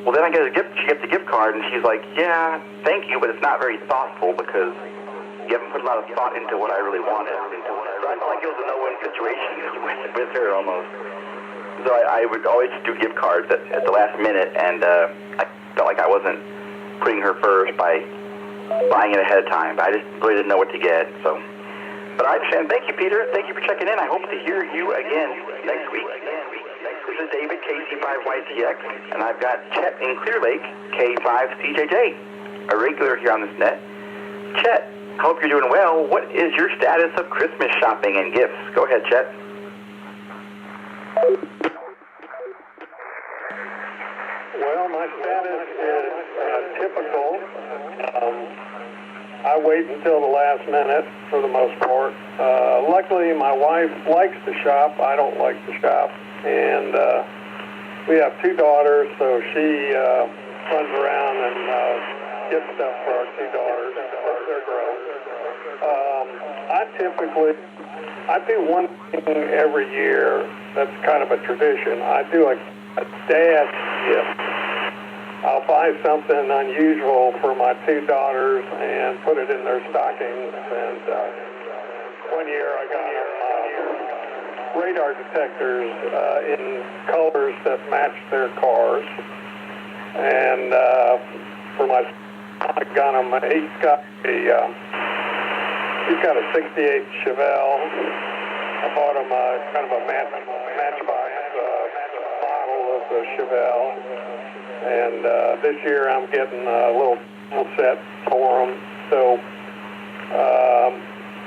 [SPEAKER 13] Well, then she gets a gift card, and she's like, yeah, thank you, but it's not very thoughtful, because you haven't put a lot of thought into what I really wanted. So I felt like it was a no-win situation with her, almost. So I would always do gift cards at the last minute, and I felt like I wasn't putting her first by buying it ahead of time. But I just really didn't know what to get. So, but I understand. Thank you, Peter. Thank you for checking in. I hope to hear you again next week. This is David, KC5YTX, and I've got Chet in Clear Lake, K5CJJ, a regular here on this net. Chet, I hope you're doing well. What is your status of Christmas shopping and gifts? Go ahead, Chet.
[SPEAKER 16] Well, my status is typical. I wait until the last minute for the most part. Luckily, my wife likes to shop. I don't like to shop. And we have two daughters, so she runs around and gets stuff for our two daughters. They're grown. I do one thing every year that's kind of a tradition. I do a dad gift. I'll buy something unusual for my two daughters and put it in their stockings. And one year I got radar detectors in colors that match their cars. And for my son, I got him. He's got a '68 Chevelle. I bought him kind of a matchbox model of the Chevelle. And this year I'm getting a little set for him. So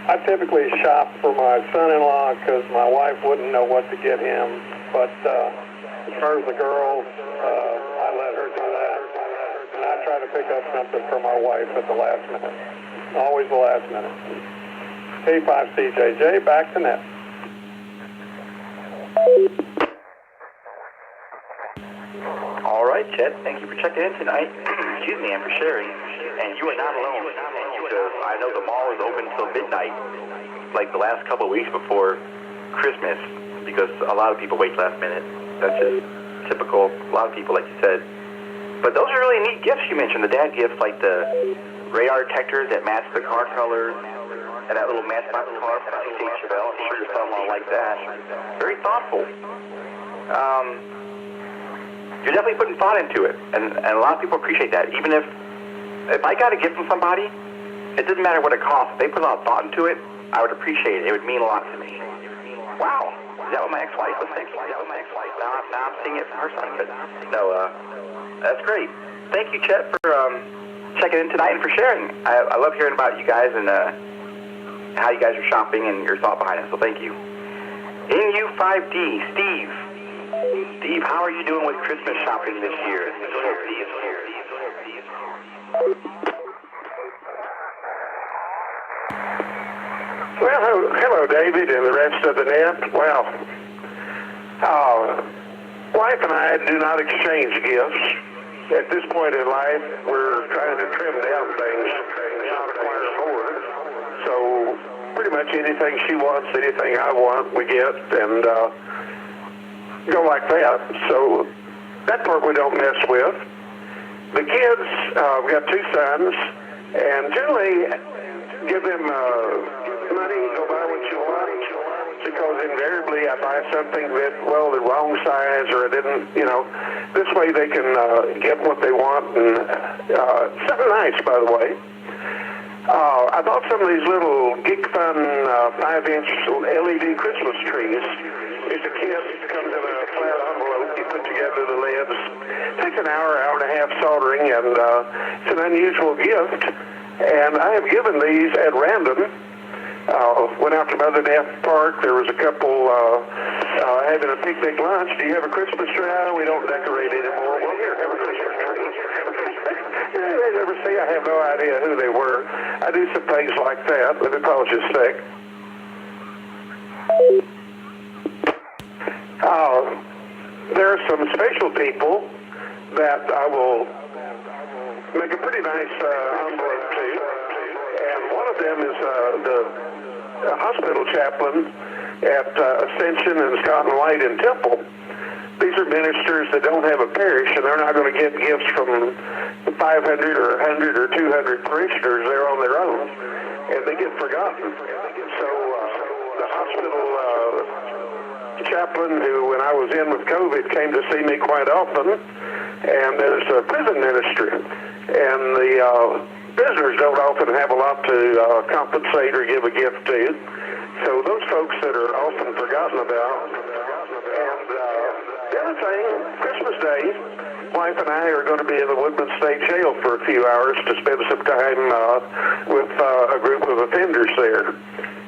[SPEAKER 16] I typically shop for my son-in-law because my wife wouldn't know what to get him. But as far as the girls, I let her do that. And I try to pick up something for my wife at the last minute. Always the last minute. K5CJJ, back to net.
[SPEAKER 13] All right, Chet, thank you for checking in tonight. Excuse me, and for sharing. And you are not alone, because I know the mall is open till midnight, like the last couple of weeks before Christmas, because a lot of people wait last minute. That's just typical. A lot of people, like you said. But those are really neat gifts you mentioned. The dad gifts, like the radar detectors that match the car colors, and that little matchbox car from the '68 Chevelle. I'm sure your son will like that. Very thoughtful. you're definitely putting thought into it, and a lot of people appreciate that. Even if I got a gift from somebody, it doesn't matter what it costs. If they put a lot of thought into it, I would appreciate it. It would mean a lot to me. Wow, is that what my ex-wife was thinking? Now I'm seeing it from her side. But no, that's great. Thank you, Chet, for checking in tonight and for sharing. I love hearing about you guys and how you guys are shopping and your thought behind it. So thank you. NU5D, Steve. Steve, how are you doing with Christmas shopping this year?
[SPEAKER 16] Well, hello, David, and the rest of the net. Well, wife and I do not exchange gifts. At this point in life, we're trying to trim down things, not acquire more. So pretty much anything she wants, anything I want, we get, and go like that. So that part we don't mess with. The kids, we got 2 sons, and generally give them money, go buy what you want, because invariably I buy something that, well, the wrong size, or it didn't, this way they can get what they want, and something nice, by the way. I bought some of these little Geek Fun 5-inch LED Christmas trees. It's a kit, it comes in a flat envelope, you put together the lids. It takes an hour and a half soldering, and it's an unusual gift. And I have given these at random. Went out to Mother Neff Park. There was a couple having a picnic lunch. Do you have a Christmas tree? Oh, we don't decorate anymore. Well, here, have a Christmas tree. They never see. I have no idea who they were. I do some things like that. Let me pause just a sec. There are some special people that I will make a pretty nice envelope to. And one of them is the hospital chaplain at Ascension and Scott and White in Temple. These are ministers that don't have a parish, and they're not going to get gifts from 500 or 100 or 200 parishioners. They're on their own, and they get forgotten. So the hospital chaplain, who when I was in with COVID came to see me quite often, and there's a prison ministry, and the prisoners don't often have a lot to compensate or give a gift to. So those folks that are often forgotten about. And the other thing, Christmas Day, wife and I are going to be in the Woodman State Jail for a few hours to spend some time with a group of offenders there.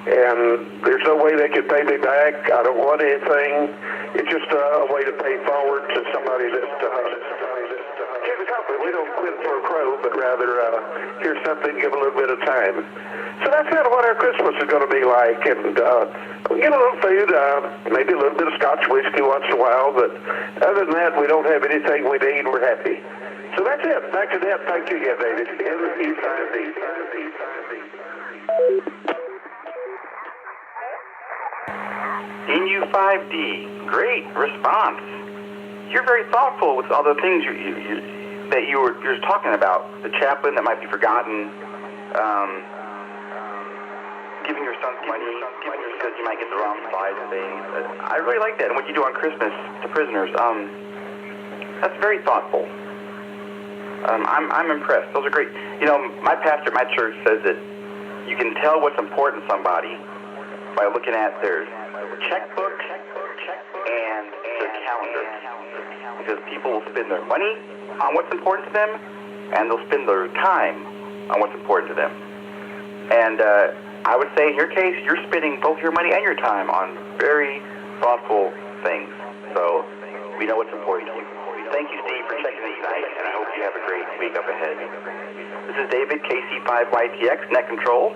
[SPEAKER 16] And there's no way they could pay me back. I don't want anything. It's just a way to pay forward to somebody that gives a company. We don't quit for a crow, but rather here's something, give a little bit of time. So that's kind of what our Christmas is going to be like. And we get a little food, maybe a little bit of Scotch whiskey once in a while, but other than that, we don't have anything we need. We're happy. So that's it. Back to that. Thank you again, David.
[SPEAKER 13] NU5D, great response. You're very thoughtful with all the things that you're talking about. The chaplain that might be forgotten, giving your son money because you might get the wrong size of things. I really like that. And what you do on Christmas to prisoners, that's very thoughtful. I'm impressed. Those are great. My pastor at my church says that you can tell what's important to somebody by looking at their checkbook and their calendar, because people will spend their money on what's important to them, and they'll spend their time on what's important to them. And I would say in your case, you're spending both your money and your time on very thoughtful things. So we know what's important to you. Thank you, Steve, for checking in tonight, and I hope you have a great week up ahead. This is David, KC5YTX, Net Control,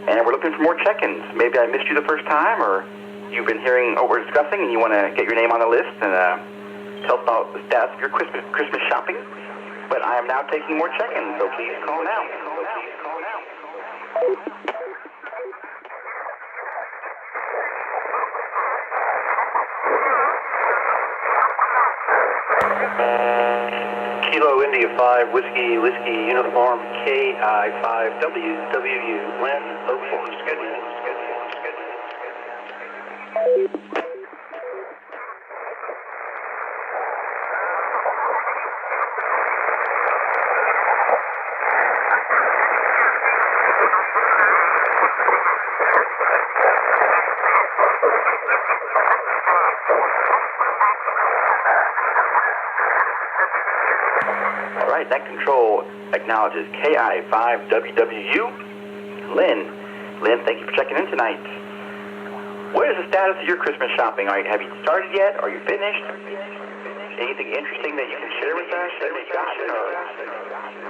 [SPEAKER 13] and we're looking for more check-ins. Maybe I missed you the first time, or you've been hearing what we're discussing and you want to get your name on the list and tell us about the stats of your Christmas shopping. But I am now taking more check-ins, so please call now.
[SPEAKER 17] Kilo India 5, Whiskey Uniform, KI5WWU, Lynn 04, schedule.
[SPEAKER 13] right, net control acknowledges KI5WWU. Lynn, thank you for checking in tonight. What is the status of your Christmas shopping? Have you started yet? Are you finished? Anything interesting that you can share with us that you've gotten? Or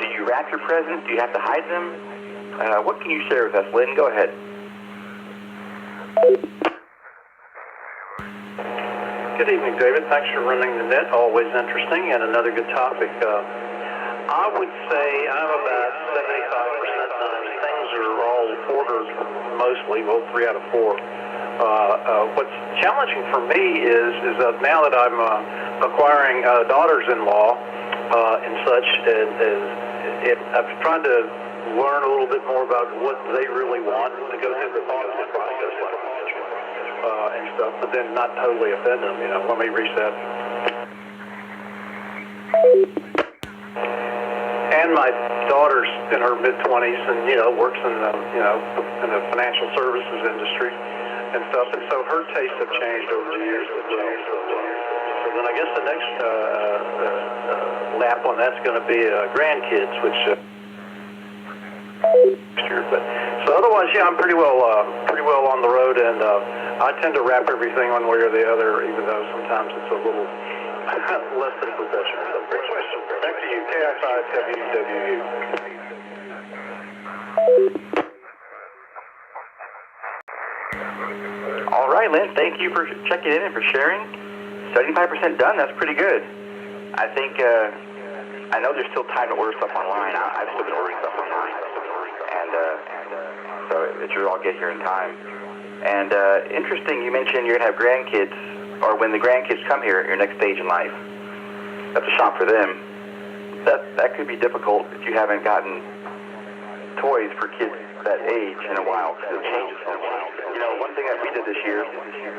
[SPEAKER 13] do you wrap your presents? Do you have to hide them? What can you share with us, Lynn? Go ahead.
[SPEAKER 17] Good evening, David. Thanks for running the net. Always interesting and another good topic. I would say I'm about 75% done. Things are all ordered mostly, well, 3 out of 4. What's challenging for me is that now that I'm acquiring daughters-in-law and such, I've tried to learn a little bit more about what they really want to go through the process and stuff, but then not totally offend them. Let me reset. And my daughter's in her mid-20s and works in the in the financial services industry and stuff, and so her tastes have changed over the years. So then I guess the next lap on that's going to be grandkids, which but so otherwise, I'm pretty well on the road, and I tend to wrap everything one way or the other, even though sometimes it's a little less than professional. So, great question. Back to you, KI5WWU.
[SPEAKER 13] All right, Lynn, thank you for checking in and for sharing. 75% done, that's pretty good. I think, I know there's still time to order stuff online. I've still been ordering stuff online. And so it should all get here in time. And interesting, you mentioned you're going to have grandkids, or when the grandkids come here, your next stage in life. That's a shop for them. That could be difficult if you haven't gotten toys for kids that age in a while, because it changes so much. One thing that we did this year,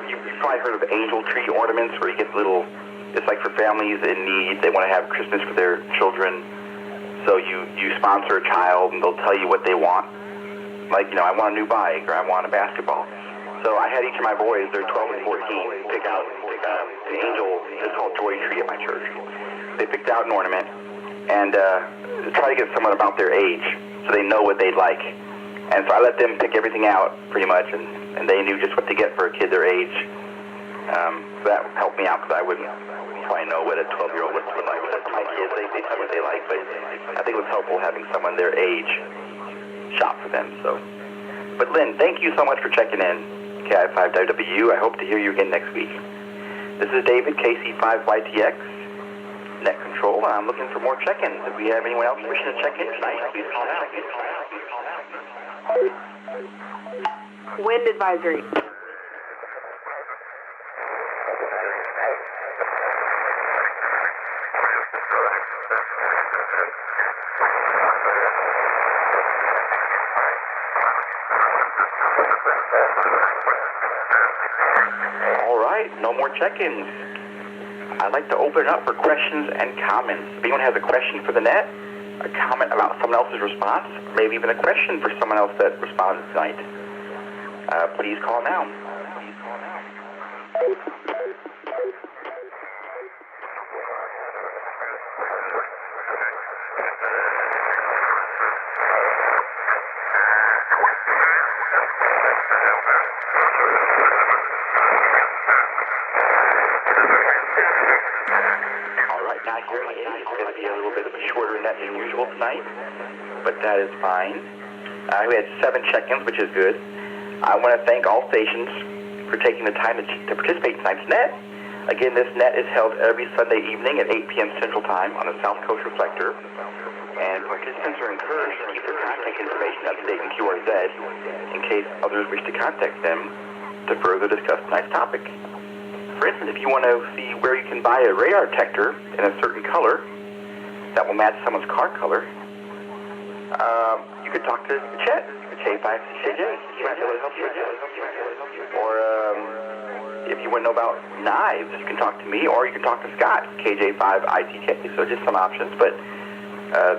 [SPEAKER 13] you've probably heard of angel tree ornaments, where you get little, it's like for families in need. They want to have Christmas for their children. So you sponsor a child, and they'll tell you what they want. Like, I want a new bike, or I want a basketball. So I had each of my boys, they're 12 and 14, pick out an angel, it's called Joy Tree at my church. They picked out an ornament, and try to get someone about their age, so they know what they'd like. And so I let them pick everything out, pretty much, and they knew just what to get for a kid their age. So that helped me out, because I wouldn't probably know what a 12-year-old would like. But my kids, they tell what they like, but I think it was helpful having someone their age shop for them. So, but Lynn, thank you so much for checking in. KI5WW, I hope to hear you again next week. This is David, KC5YTX, Net Control, and I'm looking for more check-ins. If we have anyone else wishing to check in tonight, please call out.
[SPEAKER 11] Wind advisory.
[SPEAKER 13] All right, no more check-ins. I'd like to open it up for questions and comments. If anyone has a question for the net, a comment about someone else's response, maybe even a question for someone else that responded tonight, please call now. Than usual tonight, but that is fine. We had 7 check-ins, which is good. I want to thank all stations for taking the time to participate in tonight's net. Again, this net is held every Sunday evening at 8 p.m. Central Time on the South Coast Reflector, and participants are encouraged to keep their contact information up to date in QRZ in case others wish to contact them to further discuss tonight's topic. For instance, if you want to see where you can buy a radar detector in a certain color that will match someone's car color, you could talk to Chet, K5CJ. He might be able to help you. Or if you want to know about knives, you can talk to me, or you can talk to Scott, KJ5ITK. So just some options, but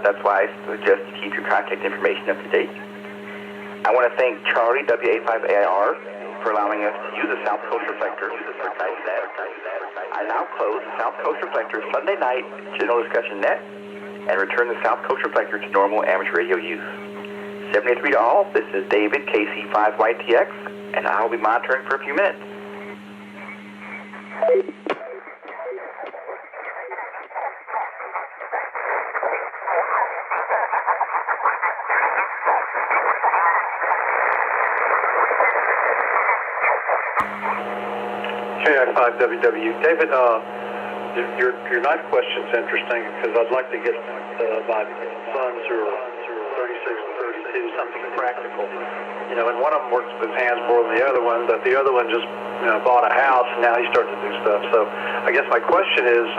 [SPEAKER 13] that's why I suggest you keep your contact information up to date. I want to thank Charlie, WA5AR, for allowing us to use the South Coast Reflector for tonight's net. I now close the South Coast Reflector Sunday night general discussion net and return the South Coast reflector to normal amateur radio use. 73 to all, this is David, KC5YTX, and I'll be monitoring for a few minutes.
[SPEAKER 17] KI5WW. David, your knife question's interesting because I'd like to get my sons who are 36 and 32 something practical. You know, and one of them works with his hands more than the other one, but the other one just bought a house and now he's starting to do stuff. So I guess my question is,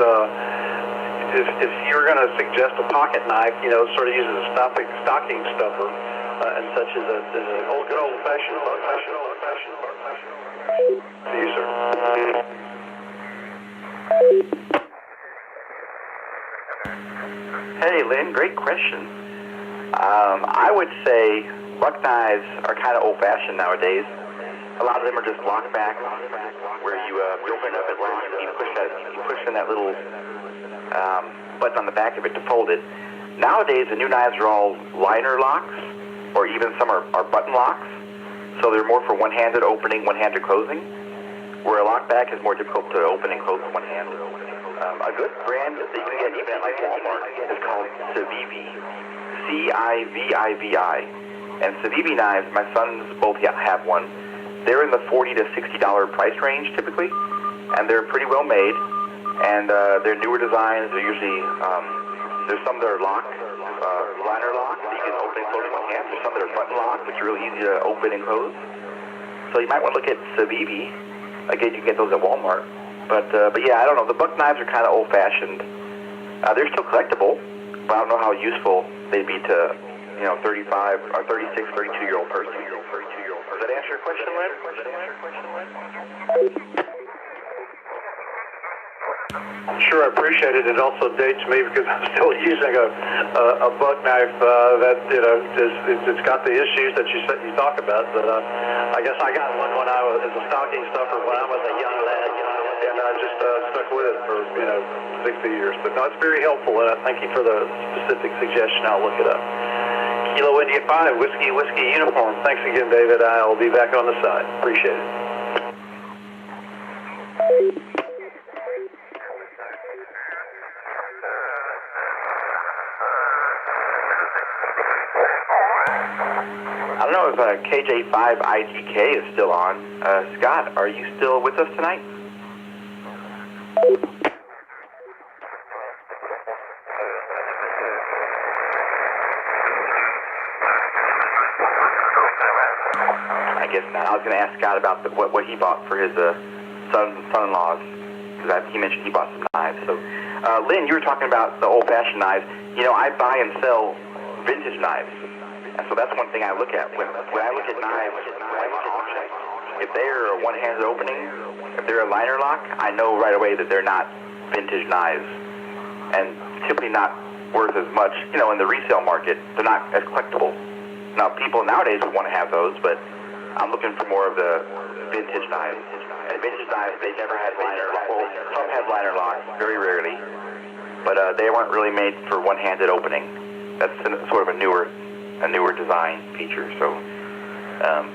[SPEAKER 17] if you're going to suggest a pocket knife, sort of uses a stocking stuffer and such as a good old-fashioned to you, sir.
[SPEAKER 13] Hey, Lynn, great question. I would say buck knives are kind of old-fashioned nowadays. A lot of them are just lock back, where you open up at lock and you push in that little button on the back of it to fold it. Nowadays, the new knives are all liner locks, or even some are button locks. So they're more for one-handed opening, one-handed closing, where a lock back is more difficult to open and close with one hand. A good brand that you can get even at like Walmart is called Civivi. C-I-V-I-V-I. And Civivi knives, my sons both have one. They're in the $40 to $60 price range typically, and they're pretty well made. And they're newer designs. They're usually, there's some that are locked, liner lock, so you can open and close with one hand. There's some that are button locked, which are really easy to open and close. So you might want to look at Civivi. Again, you can get those at Walmart. But yeah, I don't know. The buck knives are kind of old-fashioned. They're still collectible, but I don't know how useful they'd be to, 35 or 36, 32-year-old person. Does that answer your question, Lynn?
[SPEAKER 17] Sure, I appreciate it. It also dates me because I'm still using a buck knife that it's got the issues that you talk about. But I guess I got one when I was as a stocking stuffer when I was a young lad, and I just stuck with it for 60 years. But no, it's very helpful, and I thank you for the specific suggestion. I'll look it up. Kilo India 5, Whiskey Uniform. Thanks again, David. I'll be back on the side. Appreciate it.
[SPEAKER 13] I don't know if KJ5IGK is still on. Scott, are you still with us tonight? I guess not. I was going to ask Scott about what he bought for his son-in-laws, because he mentioned he bought some knives. So, Lynn, you were talking about the old-fashioned knives. I buy and sell vintage knives. And so that's one thing I look at. When I look at knives on auction, if they're a one-handed opening, if they're a liner lock, I know right away that they're not vintage knives. And typically not worth as much, in the resale market. They're not as collectible. Now, people nowadays would want to have those, but I'm looking for more of the vintage knives. And vintage knives, they never had liner locks. Well, some had liner locks, very rarely. But they weren't really made for one-handed opening. That's sort of a newer design feature. So,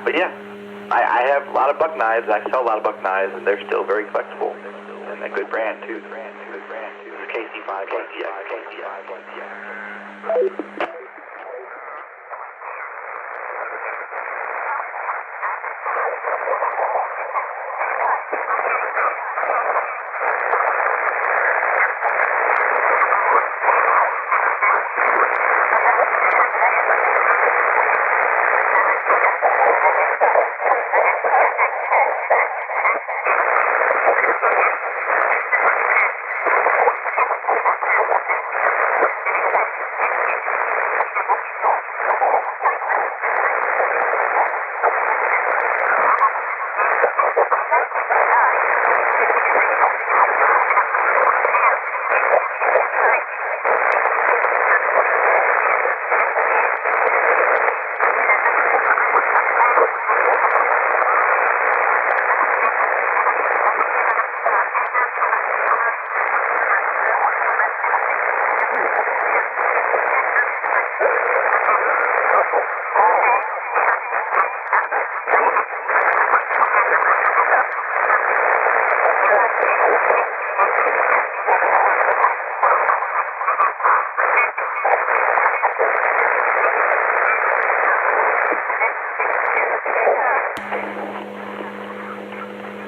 [SPEAKER 13] but yeah, I have a lot of buck knives. I sell a lot of buck knives, and they're still very collectible, and a good brand too. It's KC5, KCI.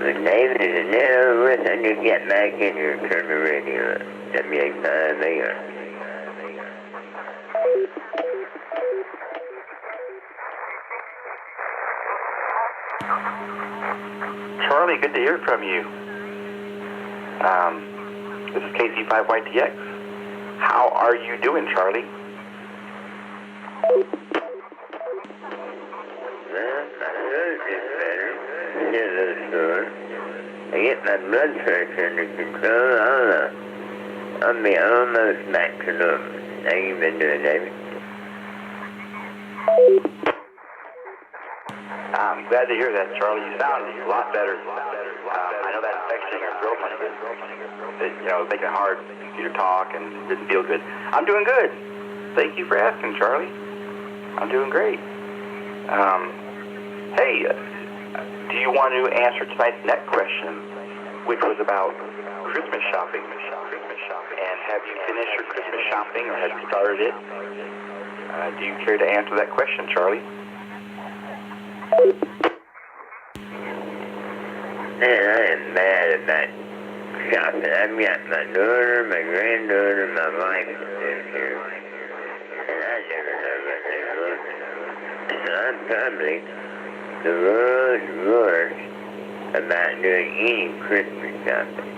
[SPEAKER 18] David, is it now with? I just get back in here and turn the radio up. WA5AR.
[SPEAKER 13] Charlie, good to hear from you. This is KC5YTX. How are you doing, Charlie?
[SPEAKER 18] Well, my throat is better. Still a little sore. I get my blood pressure under control. I'll be almost back to normal. How you been doing, David?
[SPEAKER 13] I'm glad to hear that, Charlie. You sound a lot better. I know that infection in your throat must have, making it hard for you to talk and didn't feel good. I'm doing good. Thank you for asking, Charlie. I'm doing great. Hey, do you want to answer tonight's net question, which was about Christmas shopping? And have you finished your Christmas shopping, or have you started it? Do you care to answer that question, Charlie?
[SPEAKER 18] Man, I am mad about shopping. I've got my daughter, my granddaughter, my wife lives here. And I never know what they look. So I'm probably the world's worst about doing any Christmas shopping.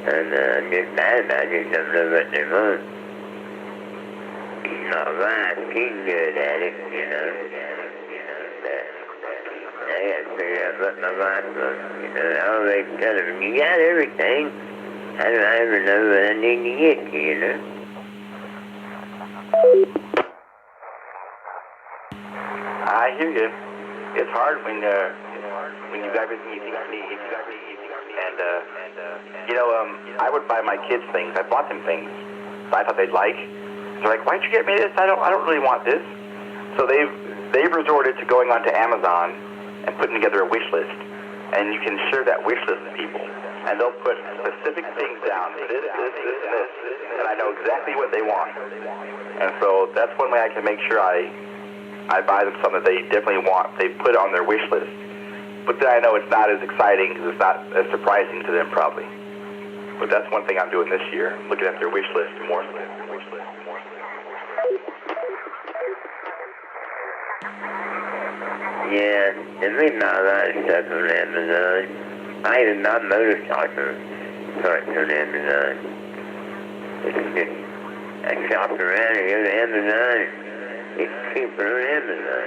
[SPEAKER 18] And I'm just mad about it. I don't know what they want. My wife, she's good at it, you know. I gotta figure out what my wife wants, you know. I always tell her, you got everything. How do I ever know what I need to get you, you know?
[SPEAKER 13] I hear you. It's hard when you got everything you think you need. And I would buy my kids things. I bought them things I thought they'd like. They're like, why'd you get me this? I don't really want this. So they've resorted to going onto Amazon and putting together a wish list. And you can share that wish list with people. And they'll put specific things down. This, and I know exactly what they want. And so that's one way I can make sure I buy them something that they definitely want. They put it on their wish list. But then I know it's not as exciting because it's not as surprising to them probably. But that's one thing I'm doing this year, looking at their wish list more.
[SPEAKER 18] Yeah, and we buy a lot of stuff on Amazon. I even buy motorcycle parts on Amazon. It's just, I shop around and go to Amazon. It's cheaper on Amazon.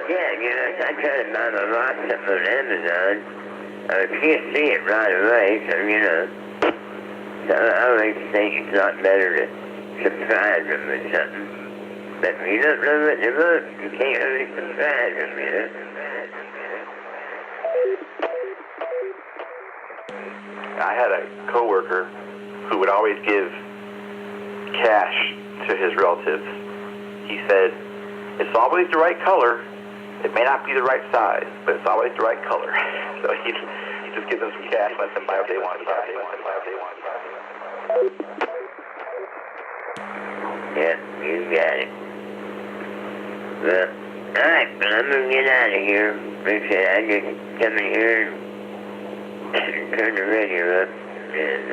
[SPEAKER 18] I try to buy my wife something on Amazon. She'll see it right away, so, So I always think it's a lot better to surprise them with something. But if you don't know what they want, you can't really surprise them,
[SPEAKER 13] I had a coworker who would always give cash to his relatives. He said, it's always the right color. It may not be the right size, but it's always the right color. So he just gives them some cash and let them buy what they want.
[SPEAKER 18] Yeah, you got it. Well, alright, but I'm gonna get out of here. Like I said, I just come in here and turn the radio up, and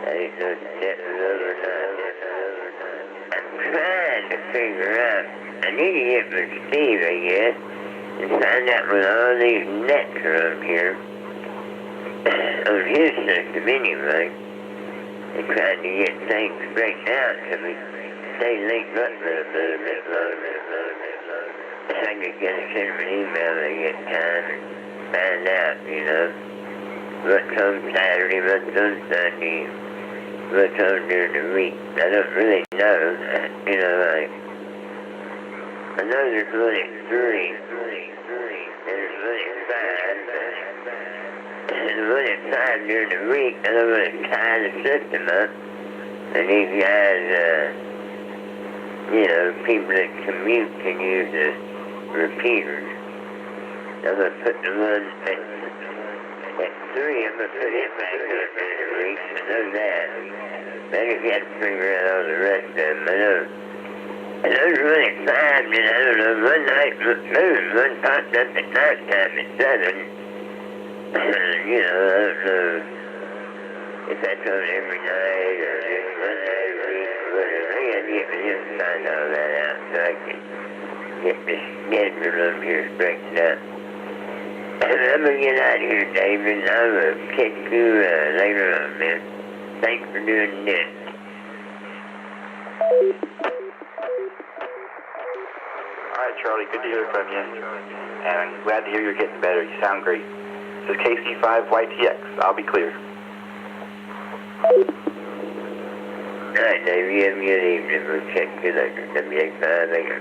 [SPEAKER 18] I didn't know the net was overtime. I'm trying to figure out, I need to get with Steve, I guess, and find out what all these nets are up here. On his system, anyway. And trying to get things straightened out so we stay linked up for a little bit longer. I just gotta send him an email when I get time and find out, what's on Saturday, what's on Sunday, what's on during the week. I don't really know, I know there's really three. There's really five, there's really five during the week. I don't want to tie the system up. And these guys, people that commute can use the repeaters. I'm going to put the ones at 3, I'm going to put it back up during the week. I know that. I just got to figure out all the rest of them. I know those really climbed, and I don't know, one night, one popped up at night time at 7. You know, I don't know if that's on every night or just one night a week or whatever. I gotta get with him and find all that out so I can get the schedule up here straightened out. I'm gonna get out of here, David. I'll catch you later on, man. Thanks for doing this.
[SPEAKER 13] Alright, Charlie, good to hear from you. And I'm glad to hear you're getting better. You sound great. This is KC5YTX. I'll be clear.
[SPEAKER 18] Alright, Dave, you have a good evening. We'll check you later. WA5 later.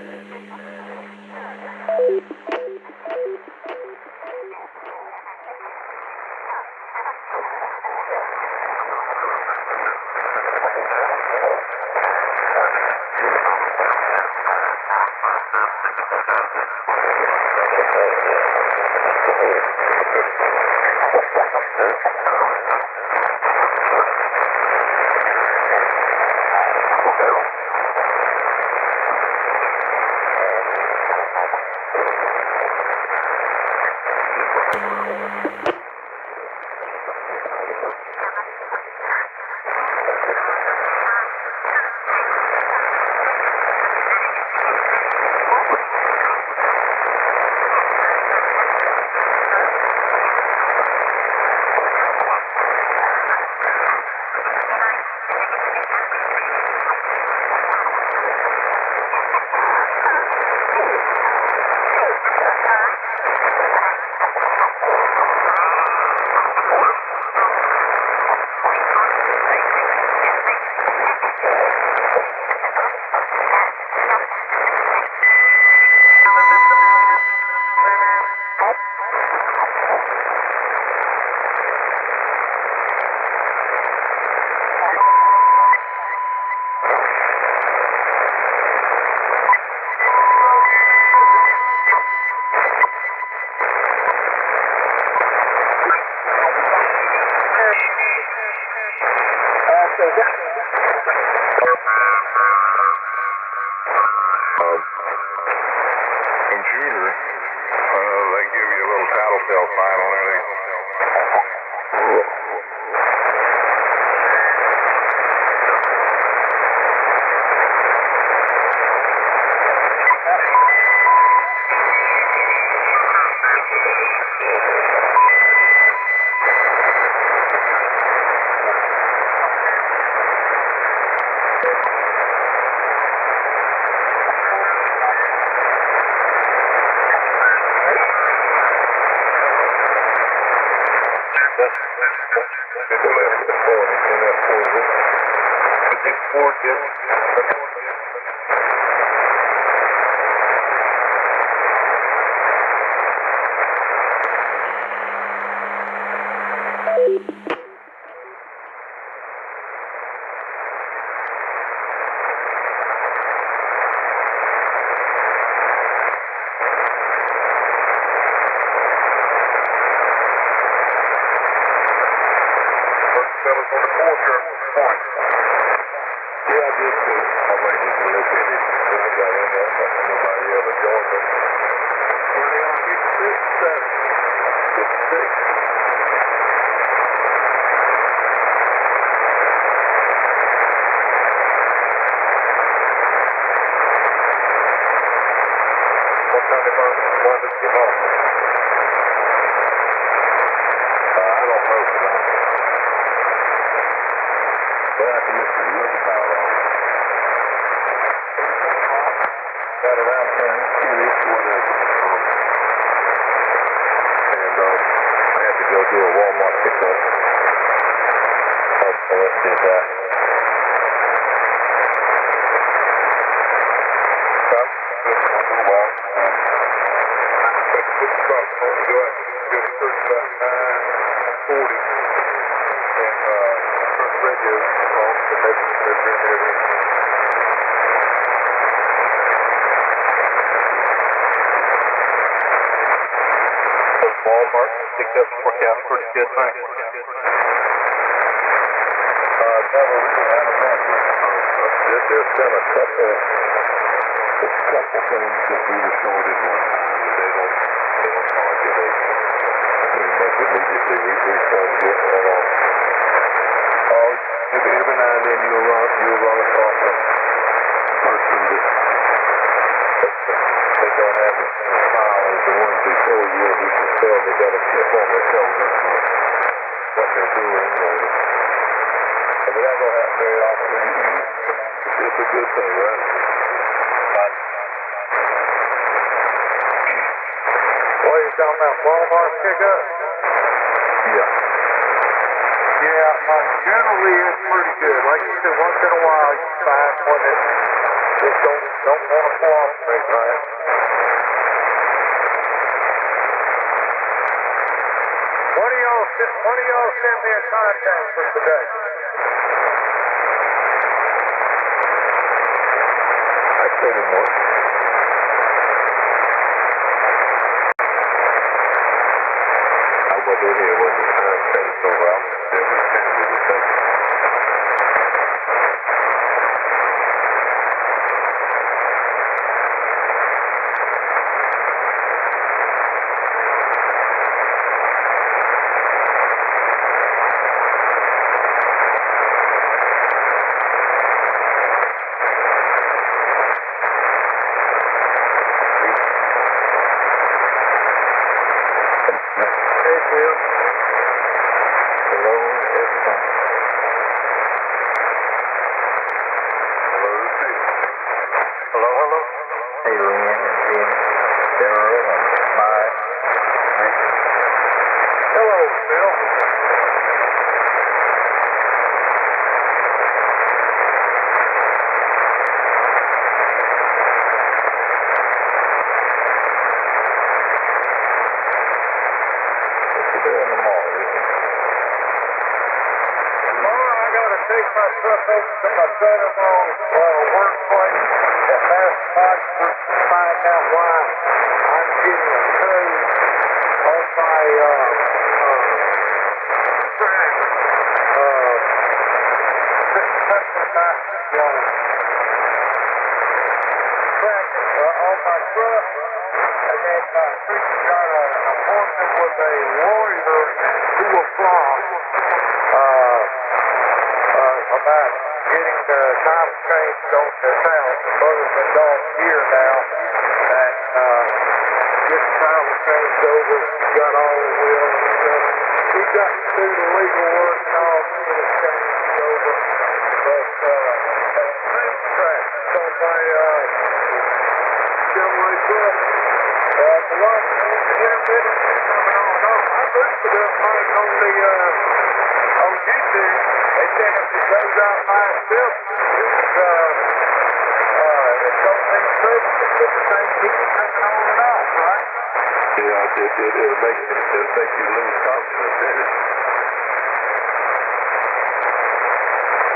[SPEAKER 5] Computer, they give you a little tattletale sign on it. There's been a couple Just a couple things that we were short at one time, and they don't argue. They pretty much immediately we try to get that off. Every now and then you'll run across a person that they don't have a smile as the ones before you, and you can tell they got a chip on their shoulder for what they're doing. But that don't happen very often. It's a good thing, right?
[SPEAKER 10] What are you talking about, Walmart pickup?
[SPEAKER 5] Yeah.
[SPEAKER 10] Yeah, generally it's pretty good. Like you said, once in a while you find one that just don't want to cooperate, right? One of y'all send me a contact for today.
[SPEAKER 5] I sent him one. I wasn't in here when the time changed over. I was there with Candy to take it. Hello, everybody.
[SPEAKER 10] Hello, hello.
[SPEAKER 5] Hey, Lynn and Jimmy, Daryl and Mike, Ricky.
[SPEAKER 10] Hello, Phil.
[SPEAKER 5] What you doing tomorrow, Ricky?
[SPEAKER 10] Tomorrow I gotta take my truck over to my son-in-law's workplace at Mathematics to find out why I'm getting a code on my track. Something about track on my truck, and then Creature got an appointment with a lawyer at 2 o'clock. About getting the time changed on this house. Mother's been gone here now, and get the time changed over. Got all the will and stuff. We got to do the legal work and all to get it changed over. But train track on my Chevrolet truck. The lot intermittent is coming on and off. I looked it up mine on YouTube. They said if it goes out by itself, it don't need service, but the thing keeps coming on and off, right?
[SPEAKER 5] Yeah, it'll make you lose confidence in it.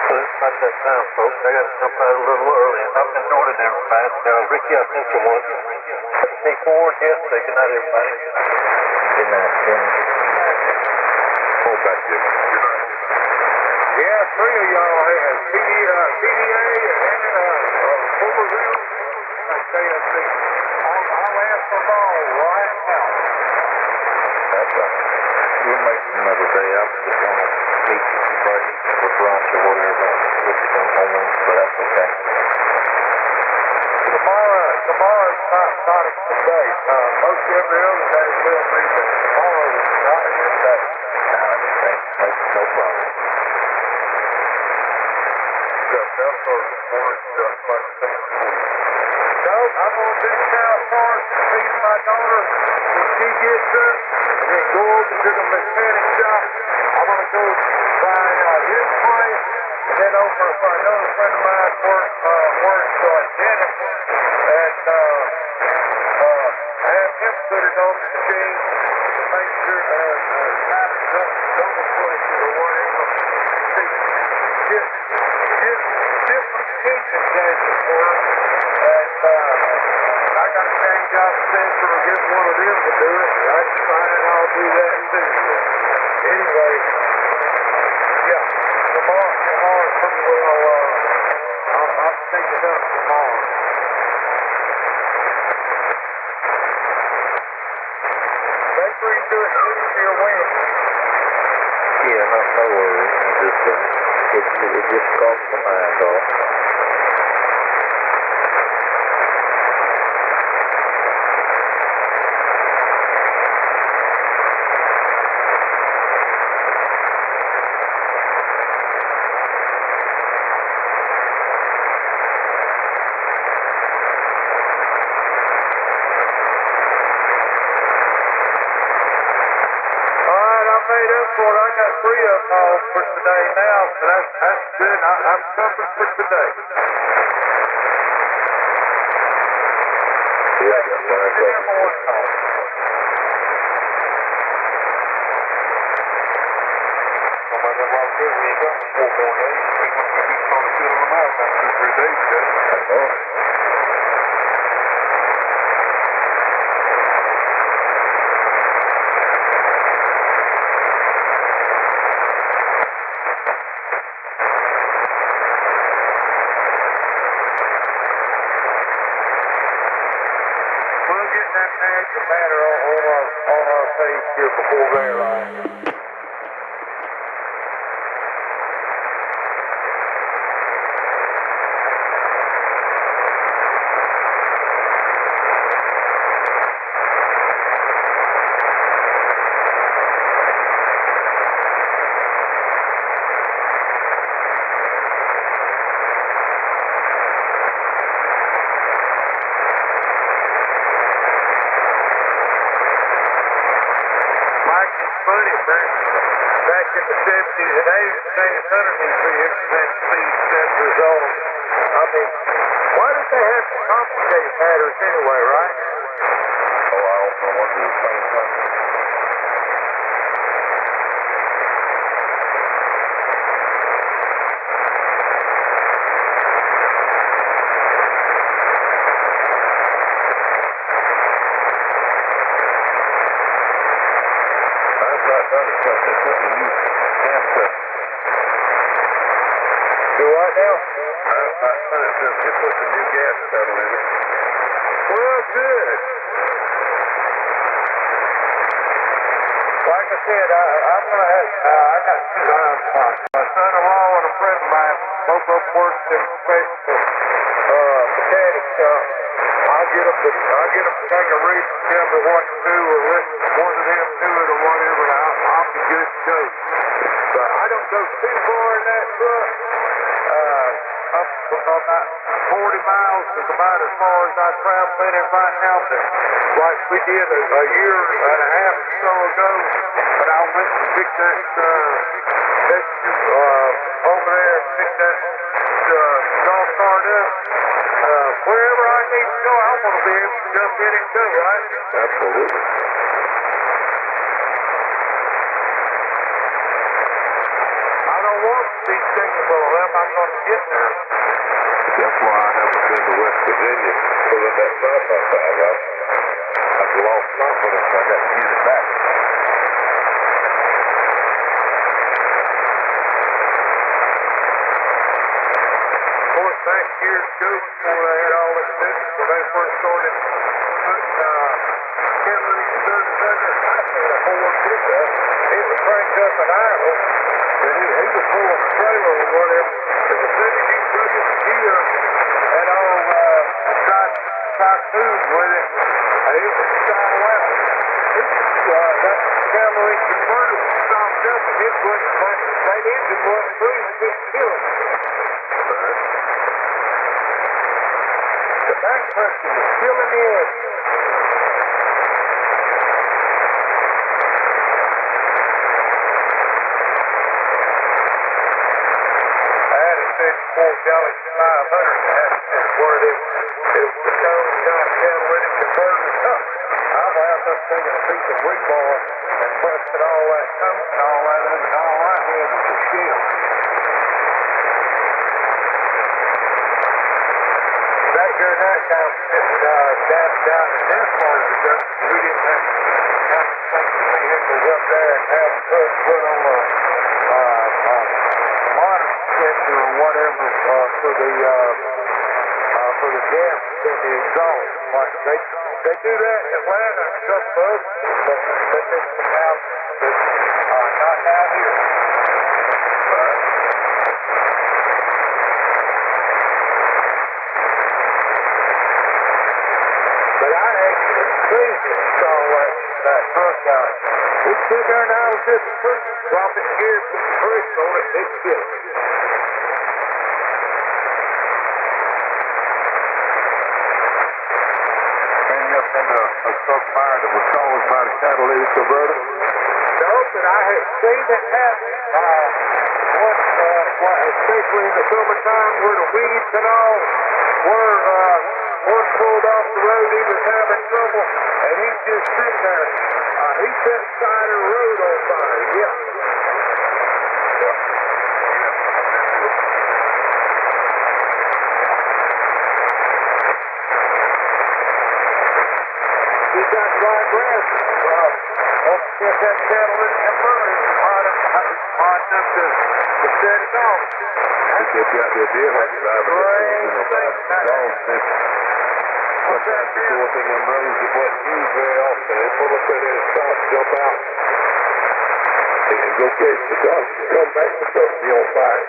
[SPEAKER 10] Let's cut that down, folks. I got to jump out a little early. I've been doing it every night. Ricky, I sent you one. Take forward yesterday. Good night, everybody.
[SPEAKER 5] Good night, Jimmy. Hold back, Jimmy. Good night.
[SPEAKER 10] Yeah, 3 of y'all had CDA and Fullerville. I tell you, I'll ask them all right now.
[SPEAKER 5] That's right. We'll make another day. I was just going to meet you for breakfast or brunch or whatever. If you don't hold on, but that's okay.
[SPEAKER 10] Tomorrow's not a good day. Most every other day will be, but tomorrow is not a good day.
[SPEAKER 5] I understand. No problem.
[SPEAKER 10] So, I'm going to do cow parts and feed my daughter when she gets up, and then go over to the mechanic shop. I'm going to go by his place, and then over for another friend of mine works at Dennis, and have him put it on the machine to make sure not double pressure or whatever. Just different engine gadgets for it. And I got to change out the sensor or get one of them to do it. That's fine, I'll do that too. Anyway, yeah, tomorrow pretty well, I'll take it up tomorrow.
[SPEAKER 5] your wind.
[SPEAKER 3] Yeah, no worries. It just crossed my mind off.
[SPEAKER 5] Made up for it. I got 3 of them all for today now, so that's good. I'm covered for today.
[SPEAKER 3] Yeah, I got mine covered.
[SPEAKER 5] Well, that's what I'm good. We ain't got 4 more days. We just started filling them out about 2 or 3 days ago.
[SPEAKER 3] I know.
[SPEAKER 5] The matter on our page here before very long. Back in the 70s and 80s, James Hunter vehicles had speed sensors on them. I mean, why did they have to complicate matters anyway, right?
[SPEAKER 3] Oh, I also wonder the same thing.
[SPEAKER 5] Do what now?
[SPEAKER 3] I said it since they put the new gas pedal in it.
[SPEAKER 5] Well, good. Like I said, I'm going to have, I got 2 my son-in-law and a friend of mine, both of them worked in professional mechanic shop. I'll get them to take a read and tell me what to do, or let one of them do it or whatever, and I'll be good to go. But I don't go too far in that truck. Up about 40 miles is about as far as I travel in it right now. But like we did a year and a half or so ago, when I went and picked that over there and picked that golf cart up, wherever I need to go, I want to be able to jump in and go, right?
[SPEAKER 3] Absolutely.
[SPEAKER 5] I don't want to be thinking, well, how am I going to get there?
[SPEAKER 3] That's why I haven't been to West Virginia pulling that side-by-side out. I've lost confidence. I got to get it back.
[SPEAKER 5] Of course, back years ago, before they had all this business, when they first started putting catalytic converters under, I had a Ford pickup. It was cranked up in Idaho, and he was pulling a trailer or whatever. And as soon as he put his gear and all tried to move with it, it was shot out. That catalytic converter was stopped up, and it wasn't, that engine wasn't free, it couldn't kill it. The back pressure was killing the engine. I had a 64-gallon 500 that had where it was the cone got catalytic converter. I wound up taking a piece of rebar and busted all that coke and all that up, and all I had was a shell. Back during that time, sitting down in this part of the dirt, we didn't have to take the vehicles up there and have them put on a monitor sensor or whatever for the gas in the exhaust. Like They do that in Atlanta and some folks, but they take some out, but not down here. But I actually seen him saw that truck out. He'd sit there and I was just drop it here, put the brakes on it, they'd kill it. Up into a truck fire that was caused by the catalytic converter? No, but I had seen it happen especially in the summertime where the weeds and all were one pulled off the road, he was having trouble, and he's just sitting there. He set the side of the road on fire, yep. He got the right breath. Don't get that catalytic converter hot enough to set it off. If you got the deer hunting driving, sometimes you go up in them roads that wasn't used very often. They pull up in there and stop, jump out, and go catch the truck. Come back, the truck be on fire.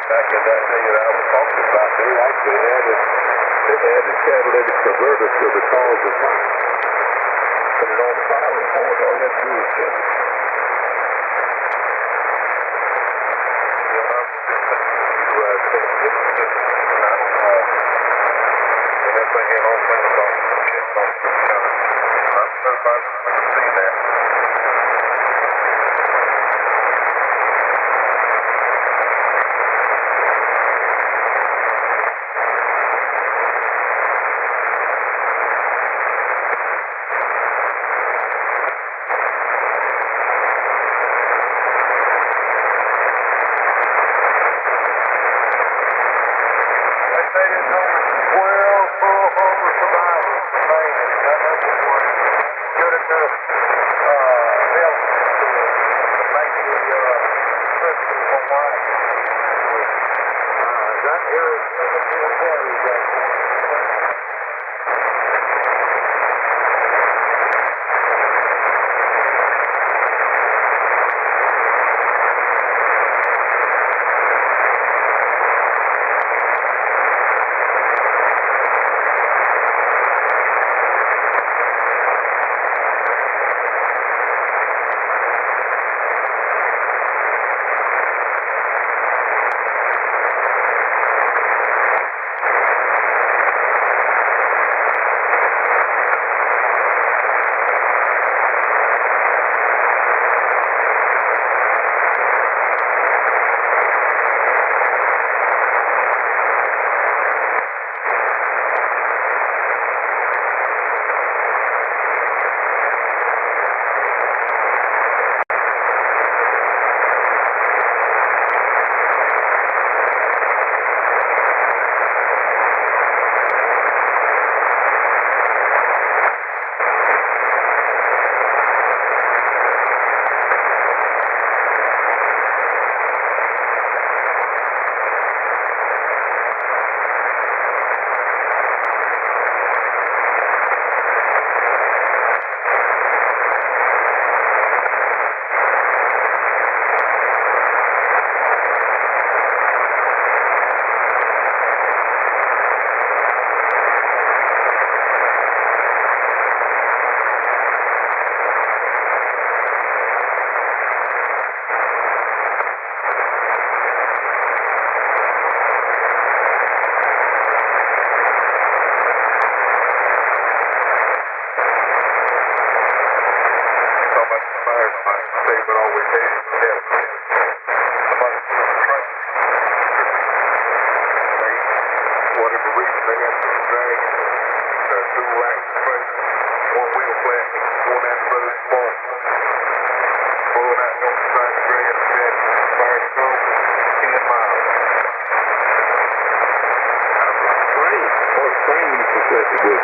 [SPEAKER 5] Back in that thing that I was talking about, they actually added catalytic converters to the cause of fire. Put it on the fire report, all you have to do is check it.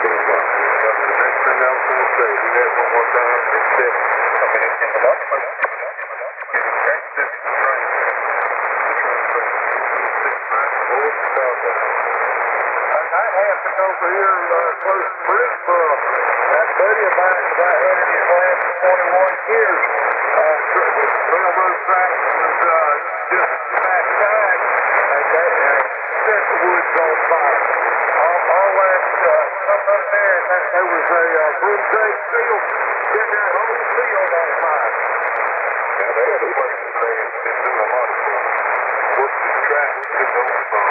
[SPEAKER 3] going to fly.
[SPEAKER 5] The next thing I was going to say, do that one more time. It said, okay, in the last place, you can catch this train. The train goes 6 north to southbound.
[SPEAKER 10] I happened over here close to Bridgeboro. That buddy of mine that I had in his land for 21 years. The railroad track was just backside, and set the woods on fire. All that stuff up there, and there was a broomcake field, set that whole field on fire.
[SPEAKER 5] Now, that other place today is doing a lot of work to the track to go from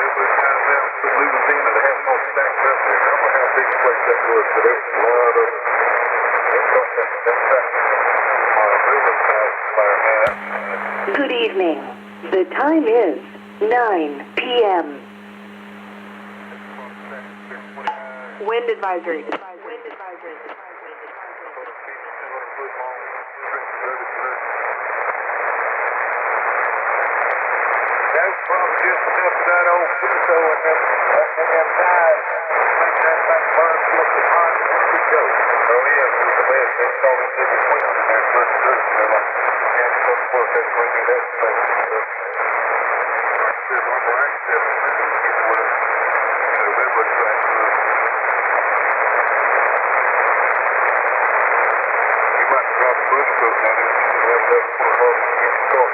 [SPEAKER 5] railroad kind of down to Louisiana. They have them all stacked up there. I don't know how big a place that was, but it was a lot of that track. Railroad ties fire now.
[SPEAKER 11] Good evening. The time is 9 p.m. Wind advisory. Wind advisory.
[SPEAKER 10] That's probably just enough of that old Piso and them guys make that thing burn just as hot as it goes.
[SPEAKER 5] Oh, yeah, it's the best. They call it the equipment in there first dirt. They're like, can't come forth, they bring it up. Like I said, one more accident, getting with the railroad track. You might drop a brush stroke down there, you should have that for a hard to get the car.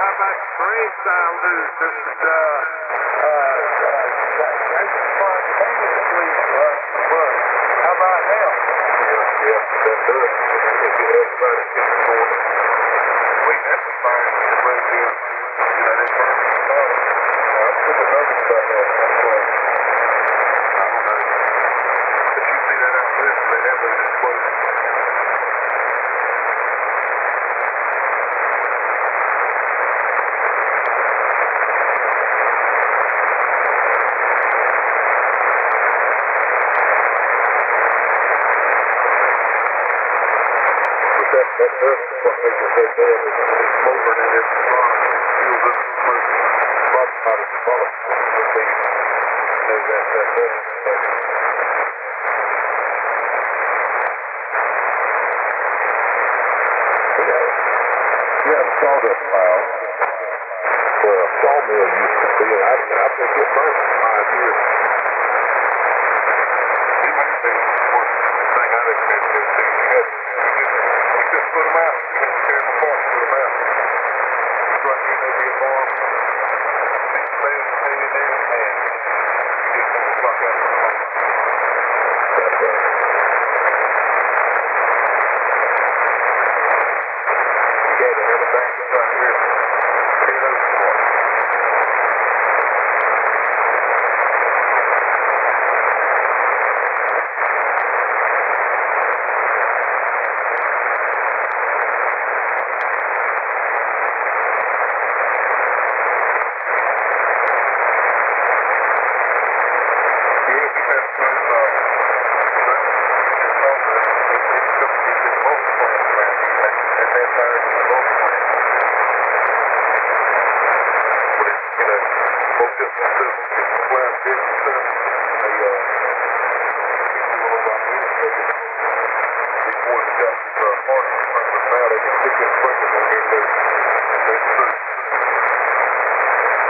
[SPEAKER 10] How about brain style news? This is spontaneously run. How about him?
[SPEAKER 5] Yeah, that does. If you have somebody in the corner, wait, that's a fire to bring in. You know, they burn the car. I took a notice about that. I don't know. But you see that out there, they have those explosions. That does what makes it so bad is it's smoldering in its front, fuels up the smoke, bottom part of the bullet. That does.
[SPEAKER 10] You have a sawdust pile where a sawmill used to be, and I think it burned for 5 years.
[SPEAKER 5] He might be the worst thing I'd ever had to do. You just put them out. You don't carry them apart, put them out. It's like you may be a farm. Big bales of hay in there, and you just pull the fuck out of them.
[SPEAKER 10] That's right.
[SPEAKER 5] You got to have a bank right here. Carry those apart.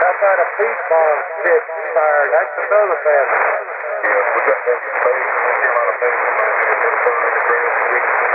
[SPEAKER 10] How about a peat bomb catch fire? That's another bad one.
[SPEAKER 5] we got that space, Carolina Bay, Pittsburgh, the Grand Street.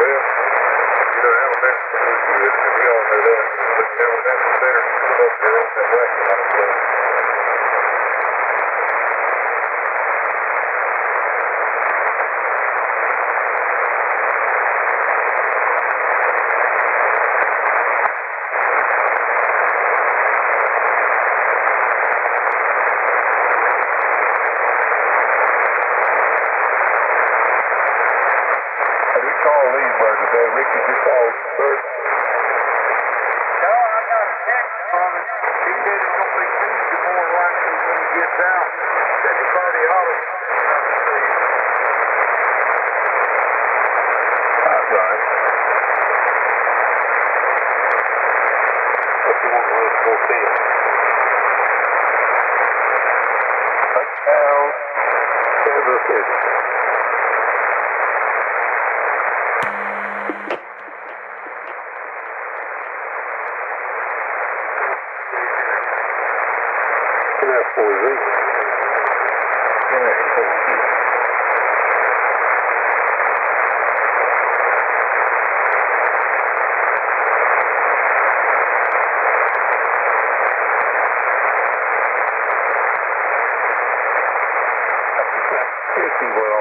[SPEAKER 5] Well, you know, Alabama's really good, and we all know that. But Alabama's better than Philadelphia on that record, I believe. Ricky just called first.
[SPEAKER 10] No, I got a text from him. He said it's going to be Tuesday more likely when he gets out. That the cardiologist is coming to see him.
[SPEAKER 5] That's right. What you want to run for this? Touchdown, Kansas City.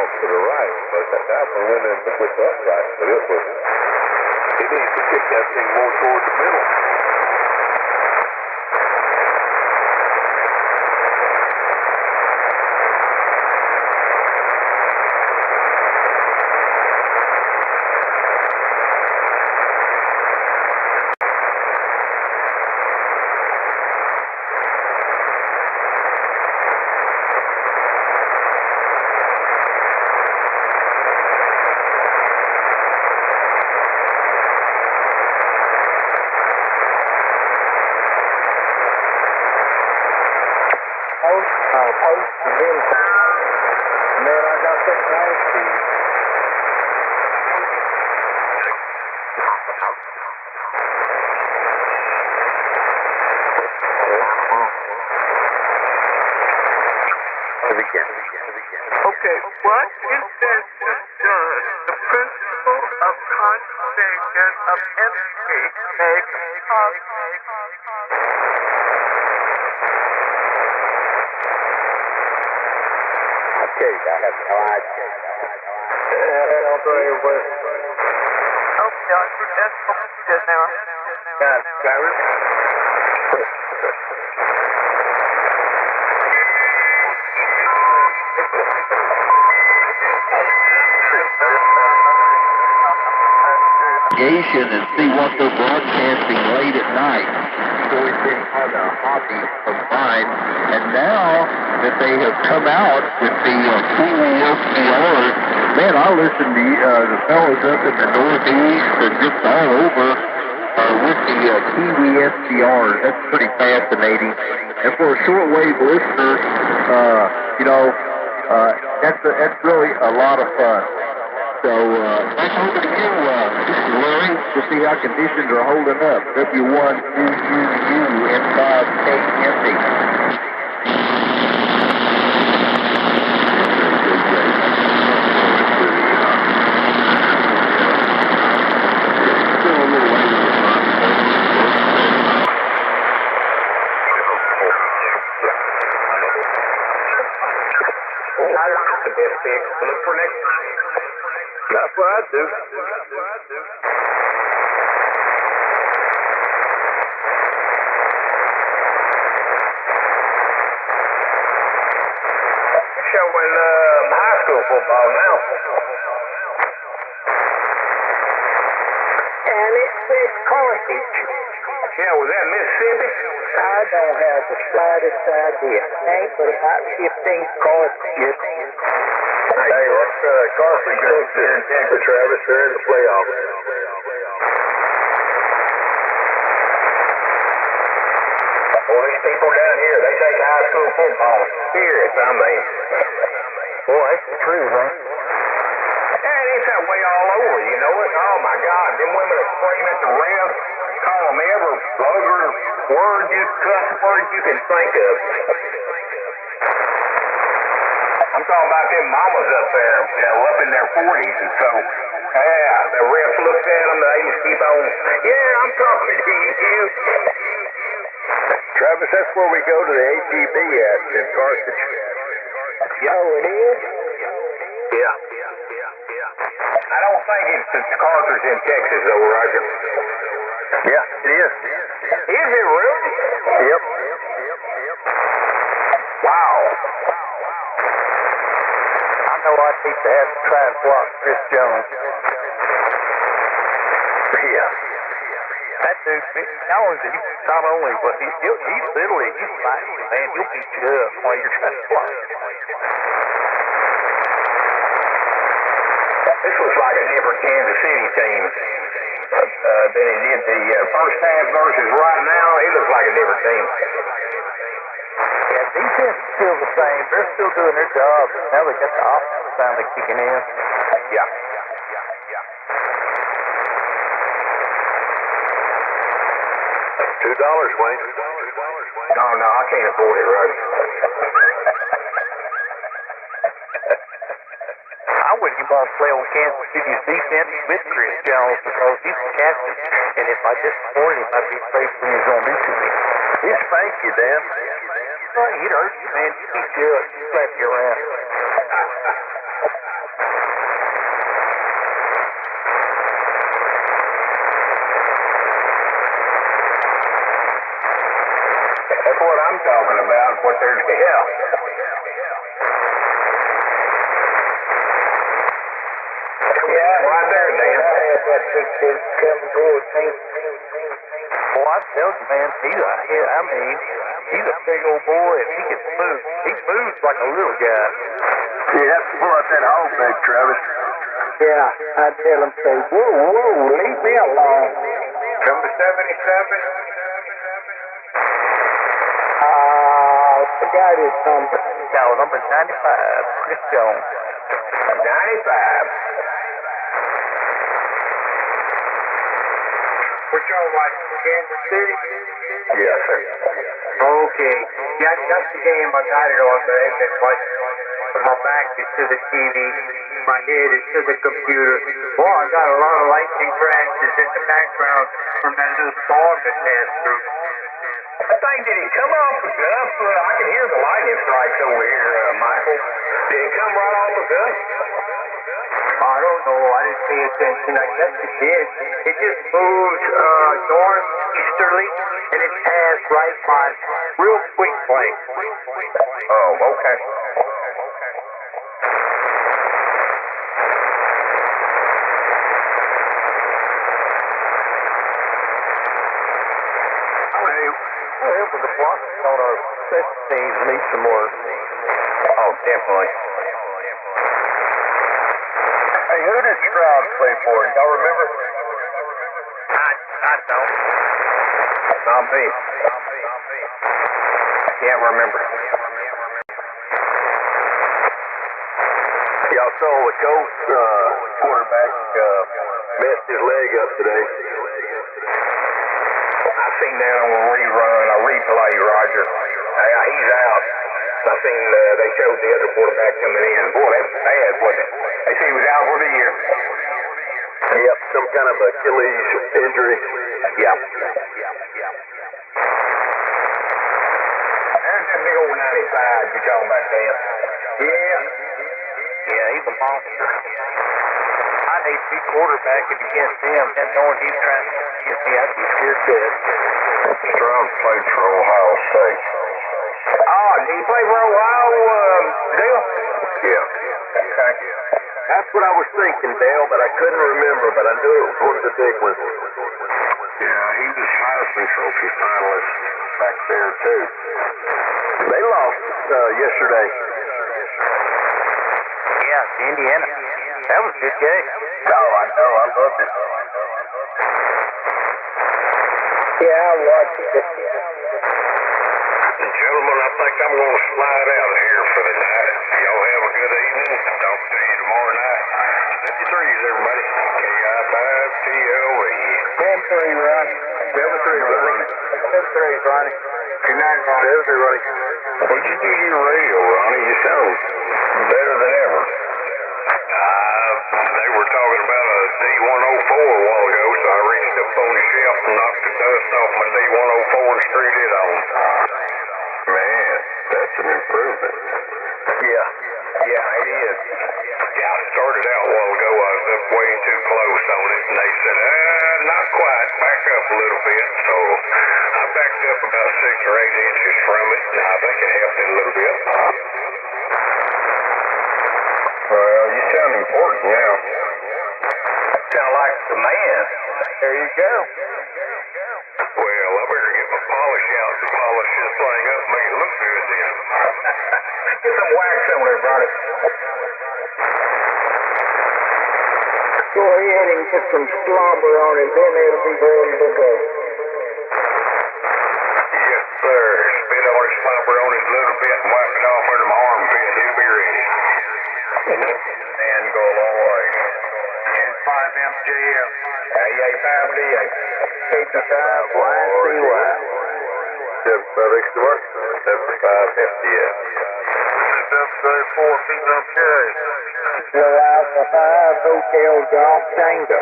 [SPEAKER 5] To the right, but that one went in with the upright, but it was, he needs to kick that thing more toward the middle.
[SPEAKER 10] Post and then I got that nice feed.
[SPEAKER 5] Okay, what Intercept does, the principle of conservation of energy makes possible.
[SPEAKER 10] Okay, I have no idea.
[SPEAKER 5] Okay, that's good now.
[SPEAKER 10] Got it, Cyrus.
[SPEAKER 19] And see what they're broadcasting late at night. So it's been kind of a hobby of mine. And now that they have come out with the QESDRs, man, I listen to the fellas up in the Northeast and just all over with the QESDRs. That's pretty fascinating. And for a shortwave listener, that's really a lot of fun. So, back over to you, Larry, to see how conditions are holding up. W1UUU N5KMD.
[SPEAKER 10] Look for next time.
[SPEAKER 5] That's what I do.
[SPEAKER 10] Showing high school football now. And it said Carthage. Yeah, was that Mississippi? I don't have the slightest idea. Ain't but about 15 Carthages.
[SPEAKER 5] Hey, what's Carthage up there in Tampa, Travis? They're in the playoffs.
[SPEAKER 10] Well, these people down here, they take high school football serious, I mean. Boy, that's the truth, huh? And it's that way all over, you know it? Oh, my God, them women are screaming at the refs, call them every vulgar cuss word you can think of. I'm talking about them mamas up there, up in their 40s, and so, yeah, the refs looked at them, they just keep on, yeah, I'm talking to you.
[SPEAKER 5] Travis, that's where we go to the ATB at in Carthage.
[SPEAKER 10] Oh, it is? Yeah. I don't think it's the Carthage in Texas, though, Roger.
[SPEAKER 5] Yeah, it is.
[SPEAKER 10] Is it really?
[SPEAKER 5] Yep.
[SPEAKER 10] Wow.
[SPEAKER 5] I know I'd hate to have to try and block Chris Jones.
[SPEAKER 10] Yeah.
[SPEAKER 5] That dude, not only was he's literally, he's fighting, man. He'll beat you up while you're trying to block.
[SPEAKER 10] This looks like a different Kansas City team than it did the first half versus right now. It looks like a different team.
[SPEAKER 5] Yeah, defense is still the same. They're still doing their job. Now they got the offense finally kicking in.
[SPEAKER 10] Yeah.
[SPEAKER 5] $2, Wayne.
[SPEAKER 10] No, I can't afford it, Roger.
[SPEAKER 5] I wouldn't even want to play on Kansas City's defense with Chris Jones because he's the captain. And if I disappoint him, I'd be afraid when he's going to do to me.
[SPEAKER 10] He'll spank you, Dan.
[SPEAKER 5] Well, he'd hurt you, man. He'd beat you up, slap you around.
[SPEAKER 10] That's what I'm talking about, what they're, yeah. Yeah, right there, Dan.
[SPEAKER 5] Well, I tell you, man, he's a big old boy, and he can move. He moves like a little guy.
[SPEAKER 10] You have to pull out that hog bag, Travis.
[SPEAKER 5] Yeah, I'd tell him, say, whoa, leave me alone.
[SPEAKER 10] Number 77?
[SPEAKER 5] Forgot his number. No, number 95, Chris Jones.
[SPEAKER 10] 95.
[SPEAKER 5] Which y'all like, Kansas City?
[SPEAKER 10] Yes, sir.
[SPEAKER 5] Okay. Yeah, that's the game. I got it on there. It's like my back is to the TV, my head is to the computer. Boy, I got a lot of lightning crashes in the background from that little storm that passed through.
[SPEAKER 10] That thing, did it come off the Gus? I can hear the lightning strikes over here, Michael. Did it come right off the Gus?
[SPEAKER 5] I don't know. I didn't pay attention. I guess it did. It just moves northeasterly, and it passed right by real quick like.
[SPEAKER 10] Oh, okay.
[SPEAKER 5] Whatever the blocking on our special teams need some more.
[SPEAKER 10] Oh, definitely.
[SPEAKER 5] Hey, who did Stroud play for? Y'all remember? I don't.
[SPEAKER 10] Not me. Can't remember.
[SPEAKER 5] Y'all saw the Colts quarterback messed his leg up today.
[SPEAKER 10] I seen that on a replay, Roger. He's out. I seen they showed the other quarterback coming in. Boy, that was bad, wasn't it? They said he was out for the year.
[SPEAKER 5] Yep, some kind of Achilles injury.
[SPEAKER 10] Yep. There's that big old 95 you're talking about, Dan.
[SPEAKER 5] Yeah. Yeah, he's a monster. I'd hate to be quarterbacking against him and knowing he's trying to get me. I'd be scared dead.
[SPEAKER 6] Stroud played for Ohio State.
[SPEAKER 10] Oh, did he play for Ohio, Dale?
[SPEAKER 6] Yeah.
[SPEAKER 10] Okay.
[SPEAKER 5] That's what I was thinking, Dale, but I couldn't remember, but I knew it was one of the big ones.
[SPEAKER 6] Yeah, he was Heisman Trophy finalist back there, too.
[SPEAKER 5] They lost yesterday. Yeah, Indiana. That was a good game.
[SPEAKER 10] Oh, I know. I loved it.
[SPEAKER 5] Yeah, I watched it.
[SPEAKER 6] Gentlemen, I think I'm going to slide out of here for the night. Y'all have a good evening. Talk to you tomorrow night. 53s, everybody. KI5TLE.
[SPEAKER 5] 10-3, Ron.
[SPEAKER 10] 7-3, Ronnie.
[SPEAKER 5] 7-3, Ronnie.
[SPEAKER 10] Good night, Ronnie.
[SPEAKER 5] 7-3, Ronnie.
[SPEAKER 6] What'd you do to your radio, Ronnie? You sound
[SPEAKER 5] Yeah, it is. Yeah, I started out a while ago. I was up way too close on it, and they said, not quite. Back up a little bit. So I backed up about 6 or 8 inches from it, and I think it helped it a little bit. Well, you sound important now. Sound like the man. There you go. Well, I better get my polish out and polish this thing up and make it look good then. Get some wax on there, Ronnie.
[SPEAKER 10] Go ahead and get some slobber on it, then it'll be ready to go.
[SPEAKER 5] Yes, sir. Spit on it, slobber on it a little bit, and wipe it off under my armpit. It'll be ready. And go a long way. And 5MJF. AA5DA.
[SPEAKER 10] KT5YCY.
[SPEAKER 5] 75XY. 75FDF. This is W4 Vietnam Cherry.
[SPEAKER 10] Kilo Alpha 5 Hotel Golf Tango.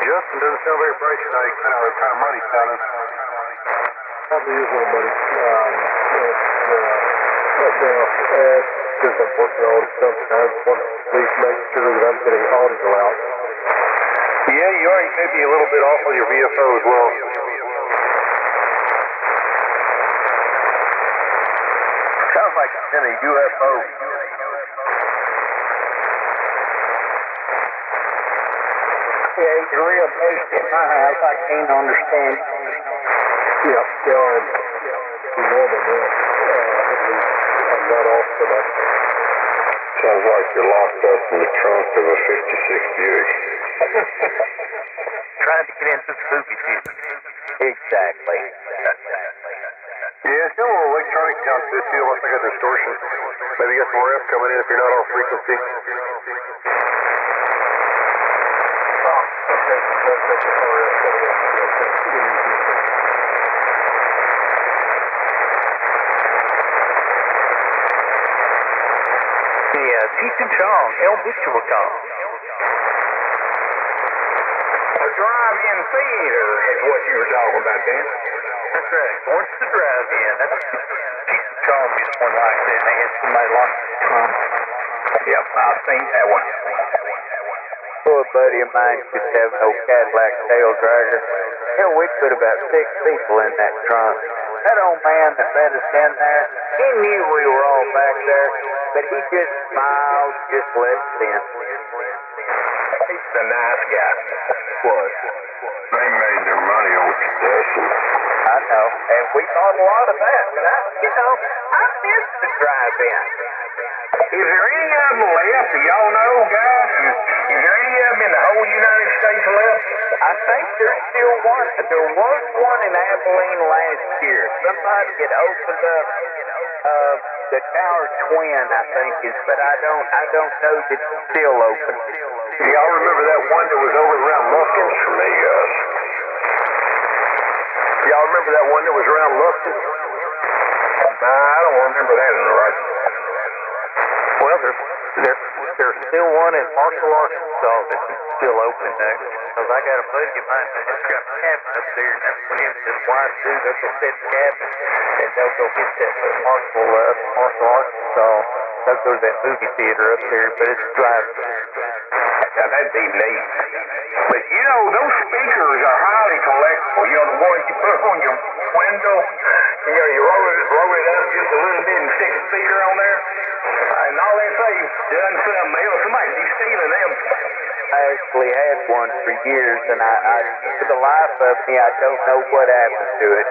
[SPEAKER 5] Justin doesn't sound very bright tonight. I know what kind of money sounding. Probably is a little buddy. Because I'm working on something. I just want to at least make sure that I'm getting audio out. Yeah, you already may be a little bit off on your VFO as well. Sounds like it's in a UFO.
[SPEAKER 10] Yeah, he's real based in my house. I can't understand.
[SPEAKER 5] Yeah, you know that. I'm not off for that. Sounds like you're locked up in the trunk of a 56 Buick.
[SPEAKER 12] Trying to get into the movie theater. Exactly.
[SPEAKER 5] Yeah, it's got a little electronic down to it too, unless I got distortion. Maybe you got some ref coming in if you're not on frequency.
[SPEAKER 12] Yeah, Cheech and Chong, El Bichuacon.
[SPEAKER 5] A drive-in theater is what you were talking about, Dan.
[SPEAKER 12] That's right. Once the drive-in. That's Cheech and Chong just one like that. And they had somebody locked in the trunk.
[SPEAKER 5] Yep, I've seen that one.
[SPEAKER 12] Poor buddy of mine used to have an old Cadillac tail dragger. Hell, we put about 6 people in that trunk. That old man that let us in there, he knew we were all back there, but he just smiled, just let us in.
[SPEAKER 5] He's a nice guy. What? They made their money on possession.
[SPEAKER 12] I know, and we thought a lot of that, but I missed the drive-in.
[SPEAKER 5] Is there any of them left? Do y'all know, guys? Is there any of them in the whole United States left?
[SPEAKER 12] I think there's still one. There was one in Abilene last year. Somebody had opened up the Tower Twin, I think is, but I don't know that it's still open.
[SPEAKER 5] Y'all remember that one that was over around Lufkin's? For me, guys. Y'all remember that one that was around Lufkin's? I don't remember that in the right.
[SPEAKER 12] Well, there's still one in Marshall, Arkansas that's still open there. Because I got a buddy of mine that just got a cabin up there, and that's when him and his wife do. They'll go set the cabin, and they'll go hit that Marshall, Arkansas. They'll go to that movie theater up there, but it's driving.
[SPEAKER 5] Now, that'd be neat. But, you know, those speakers are highly collectible. You know, the ones you put on your window, you know, you roll it up just a little bit and stick a speaker on there. And all they say, done something else. Somebody be stealing them.
[SPEAKER 12] I actually had one for years, and I for the life of me, I don't know what happened to it.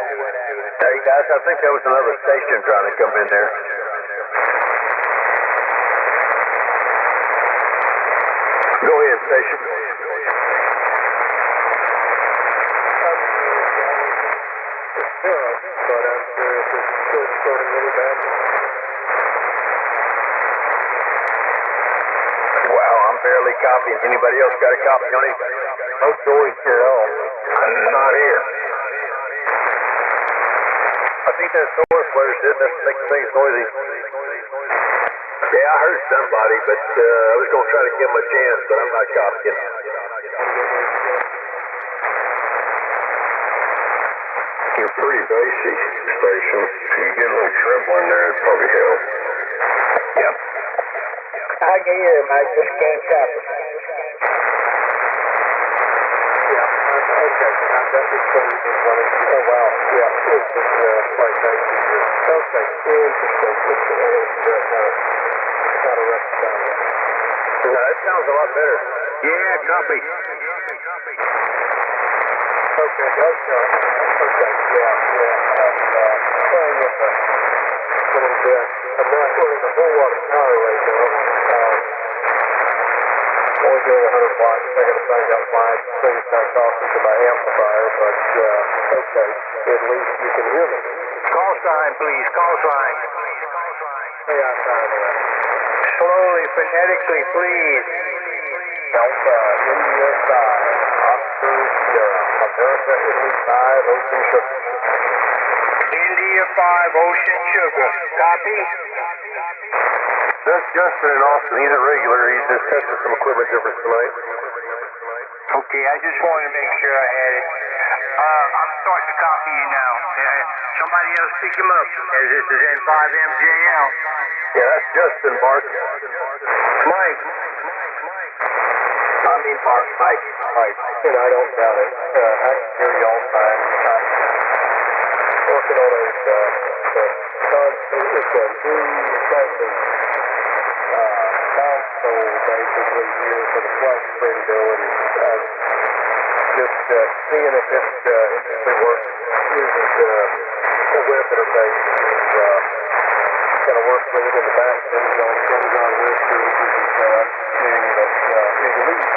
[SPEAKER 5] Hey, guys, I think there was another station trying to come in there. Go ahead, station. But I'm curious if it's still starting really bad. Wow, I'm barely copying. Anybody else got a copy on it? No noise here at all. Not here. I think that source players did this to make things noisy. Yeah, I heard somebody, but I was going to try to give him a chance, but I'm not copying. a pretty basic station. If you get a little treble in there, it'd probably help.
[SPEAKER 12] Yep. I can hear him, I just can't copy.
[SPEAKER 5] Yeah, okay. That was when he was running. Oh, wow. Yeah, this is quite basic. Okay, interesting. Got to rectify that. That sounds a lot better.
[SPEAKER 12] Yeah, copy.
[SPEAKER 5] Okay, that's okay, yeah. I'm playing with a little bit. I'm not running a whole lot of power right now. Only doing 100 watts. I got to find out why things not talking to my amplifier, but okay, at least you can hear me.
[SPEAKER 12] Call sign, please, call sign.
[SPEAKER 5] Hey, I found that.
[SPEAKER 12] Slowly, phonetically, please.
[SPEAKER 5] Delta, India 5, Oscar Sierra, America, Italy 5, Ocean Sugar.
[SPEAKER 12] India 5, Ocean Sugar. Copy?
[SPEAKER 5] That's Justin in Austin. He's a regular. He's just testing some equipment difference tonight.
[SPEAKER 12] Okay, I just wanted to make sure I had it. I'm starting to copy you now. Somebody else pick him up, as this is N5MJL.
[SPEAKER 5] Yeah, that's Justin, Mark.
[SPEAKER 12] Mike.
[SPEAKER 5] I mean, Mark, Mike. And I don't doubt it. I can hear you all the time. Working on a console basically here for the flex radio, and just seeing if it actually works. Uses a web interface and kind of work with it in the back. Things on web services and stuff. And at least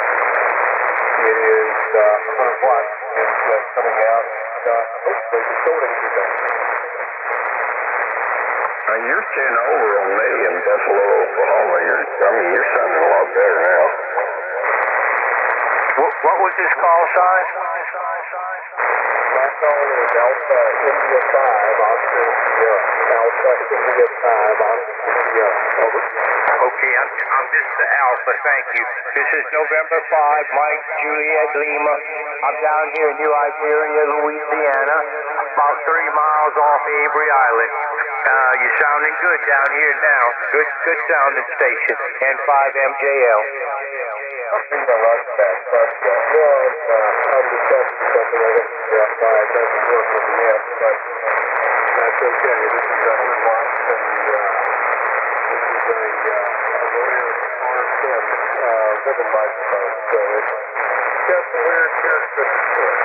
[SPEAKER 5] it is 100 watts is coming out. Hopefully recording today. You're 10 over on me in Buffalo, Oklahoma. You're sounding a lot better now.
[SPEAKER 12] What was this call sign?
[SPEAKER 5] My call is Alpha India 5, Oscar Sierra. Alpha India 5, Oscar Sierra. Over.
[SPEAKER 12] Okay, this is the Alpha, thank you. This is November 5, Mike, Juliet, Lima. I'm down here in New Iberia, Louisiana, about 30 miles off Avery Island. You're sounding good down here now. Good sounding station. N5MJL.
[SPEAKER 5] I think I like that, but I'm discussing something I got to figure out why it doesn't work with the amp, but that's okay. This is 100 watts, and this is a Royer RSM ribbon microphone, so it's got some weird characteristics.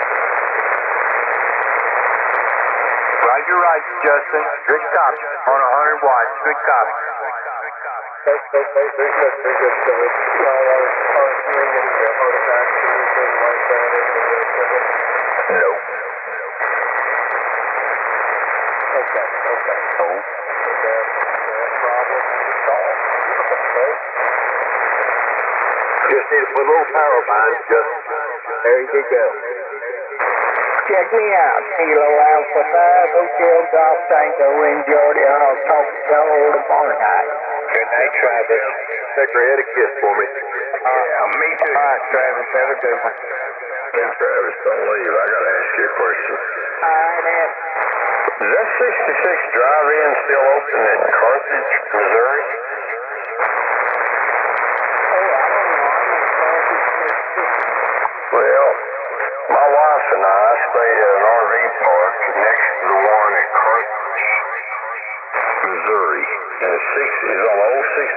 [SPEAKER 12] Roger, Justin. Good copy. On 100 watts. Good copy.
[SPEAKER 5] Very good. So it's y'all aren't hearing any artifacts or anything like that in the equipment?
[SPEAKER 12] No.
[SPEAKER 5] Okay. So that problem is solved. Okay. Just need to put a little power behind it. Just there you go.
[SPEAKER 12] Check me out. Kilo Alpha 5, Hotel Golf Tango in Georgia. I'll talk to y'all tomorrow night.
[SPEAKER 5] Good night, Travis. Secretary, had a kiss for me.
[SPEAKER 12] Yeah, me too. All right, Travis. Have a good one.
[SPEAKER 5] Hey, Travis, don't leave. I got to ask you a question.
[SPEAKER 12] All right, Ed.
[SPEAKER 5] Is that 66 drive-in still open at Carthage, Missouri? Well, my wife and I stayed at an RV park next to the one at Carthage, Missouri. And it's on old 66.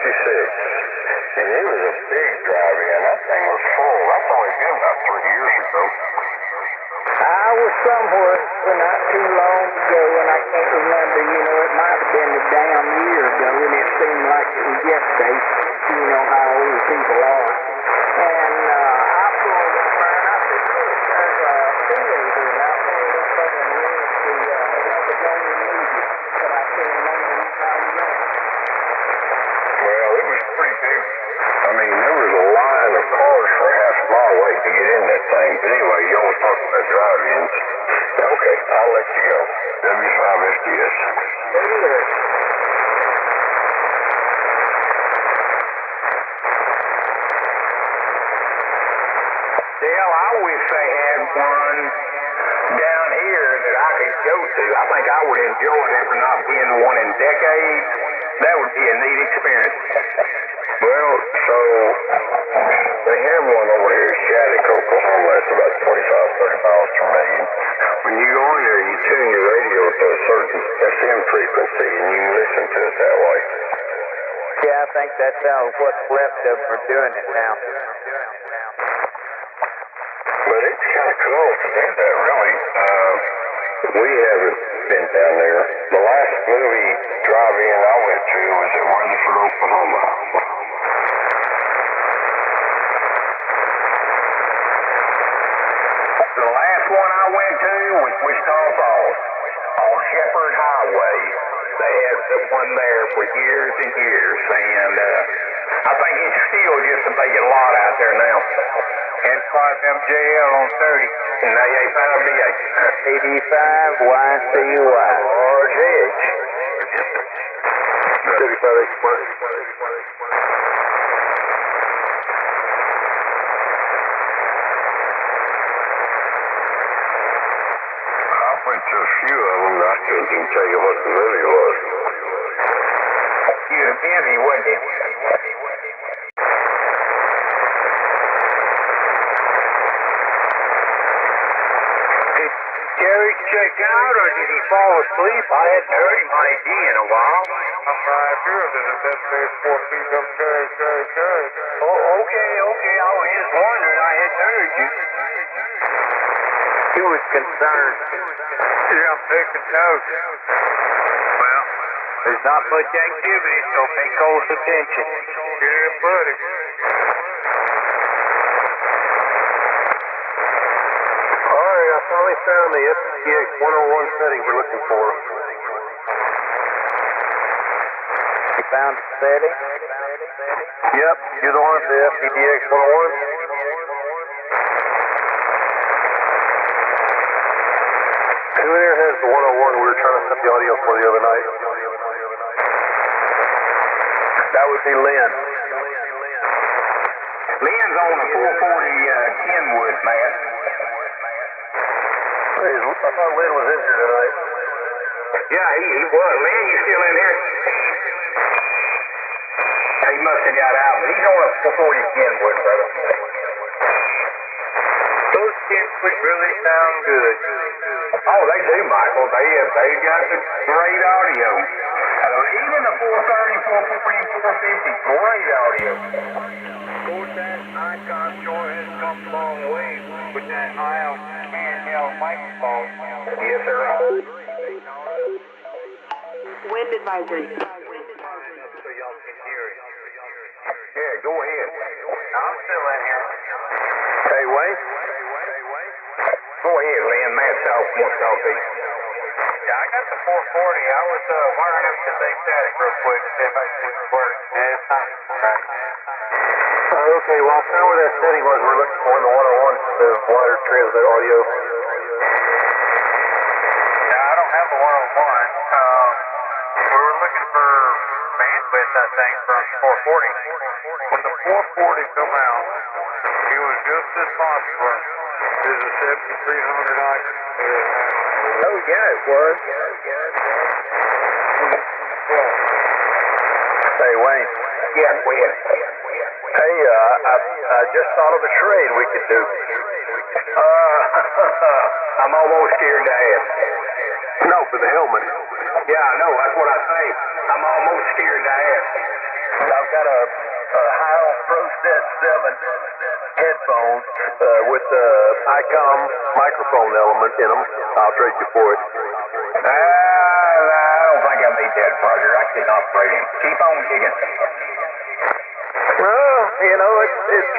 [SPEAKER 5] And it was a big drive-in. That thing was full. That's only been about 3 years ago.
[SPEAKER 12] I was somewhere not too long ago, and I can't remember. It might have been a damn year ago, and it seemed like it was yesterday. You know how old people are. And I pulled up there, and I said, look, there's a theater, and I pulled up there and read what was on the news, but I can't remember which time it was.
[SPEAKER 5] Well, it was pretty big. I mean, there was a line of cars for half a mile waiting to get in that thing. But anyway, y'all was talking about drive-ins. Okay, I'll let you go. W5SDS.
[SPEAKER 12] Dale, I wish they had one down here that I could go
[SPEAKER 10] ever not been one in decades, that would be a neat experience.
[SPEAKER 5] Well, so they have one over here in Shattuck, Oklahoma. It's about 25, 30 miles from me. When you go in there, you tune your radio to a certain FM frequency, and you can listen to it that way.
[SPEAKER 12] Yeah, I think that's what's left of them are doing it now.
[SPEAKER 5] But it's kind of cool to do that, really. We haven't been down there. The last movie drive-in I went to was at Weatherford, Oklahoma.
[SPEAKER 10] The last one I went to was Wichita Falls on Shepherd Highway. They had the one there for years and years, and I think it's still just a vacant lot out there now. And 5MJL on 30. And they ain't found a BA. 85 YCY. RGH. 35
[SPEAKER 5] I went to a few of them, and I couldn't even tell you what the movie was.
[SPEAKER 10] You were busy, wasn't you? Did Jerry check out, or did he fall asleep? I hadn't heard him on AD in a while. I'm right here. There's a dead space 4 feet up carry. Oh, okay. I was just wondering. I hadn't heard you. He was concerned. Yeah, I'm taking notes. Well, there's not much activity, so pay close attention. Yeah, buddy.
[SPEAKER 5] All right, I finally found the FT8 101 setting we're looking for.
[SPEAKER 12] You found the setting?
[SPEAKER 5] Yep, you're the one, the FTDX 101. Who there has the 101 we were trying to set the audio for the other night?
[SPEAKER 10] That would be Lynn. Lynn's on the 440 Kenwood, Matt.
[SPEAKER 5] I thought Lynn was injured tonight.
[SPEAKER 10] Yeah, he was. Lynn, you still in here? He must have got out, but he's on a 440 Kenwood, brother. Those Kenwood really sound good. Oh, they do, Michael. They got the great audio. Even the 430, 440, and 450, great audio.
[SPEAKER 5] That icon sure has come a long way with that IL handheld microphone.
[SPEAKER 10] Yes, sir.
[SPEAKER 11] Wind advisory.
[SPEAKER 5] So y'all can hear it.
[SPEAKER 10] Yeah, go ahead.
[SPEAKER 5] I'm still in here.
[SPEAKER 10] Hey, Wayne. Go ahead, Lynn. Matt wants to talk to you.
[SPEAKER 5] Yeah, I got the 440. I was wiring up the big static real quick, see if I can work. Yeah, it's not right. Okay, well, I found where that setting was we're looking for in the 101, the wired transmit audio. Yeah, I don't have the 101. We were looking for bandwidth, I think, from 440. When the 440 come out, it was just as phosphorus as a 7300 I.
[SPEAKER 10] Oh, yeah, it was.
[SPEAKER 5] Hey, Wayne.
[SPEAKER 10] Yeah, go ahead.
[SPEAKER 5] Hey, I just thought of a trade we could do.
[SPEAKER 10] I'm almost scared to ask.
[SPEAKER 5] No, for the helmet.
[SPEAKER 10] Yeah, I know. That's what I say. I'm almost scared to ask.
[SPEAKER 5] I've got a High Pro Set 7 headphones with the ICOM microphone element in them. I'll trade you for it.
[SPEAKER 10] I don't think I need that, Roger. I can operate him. Keep on digging.
[SPEAKER 5] Well, you know, it's.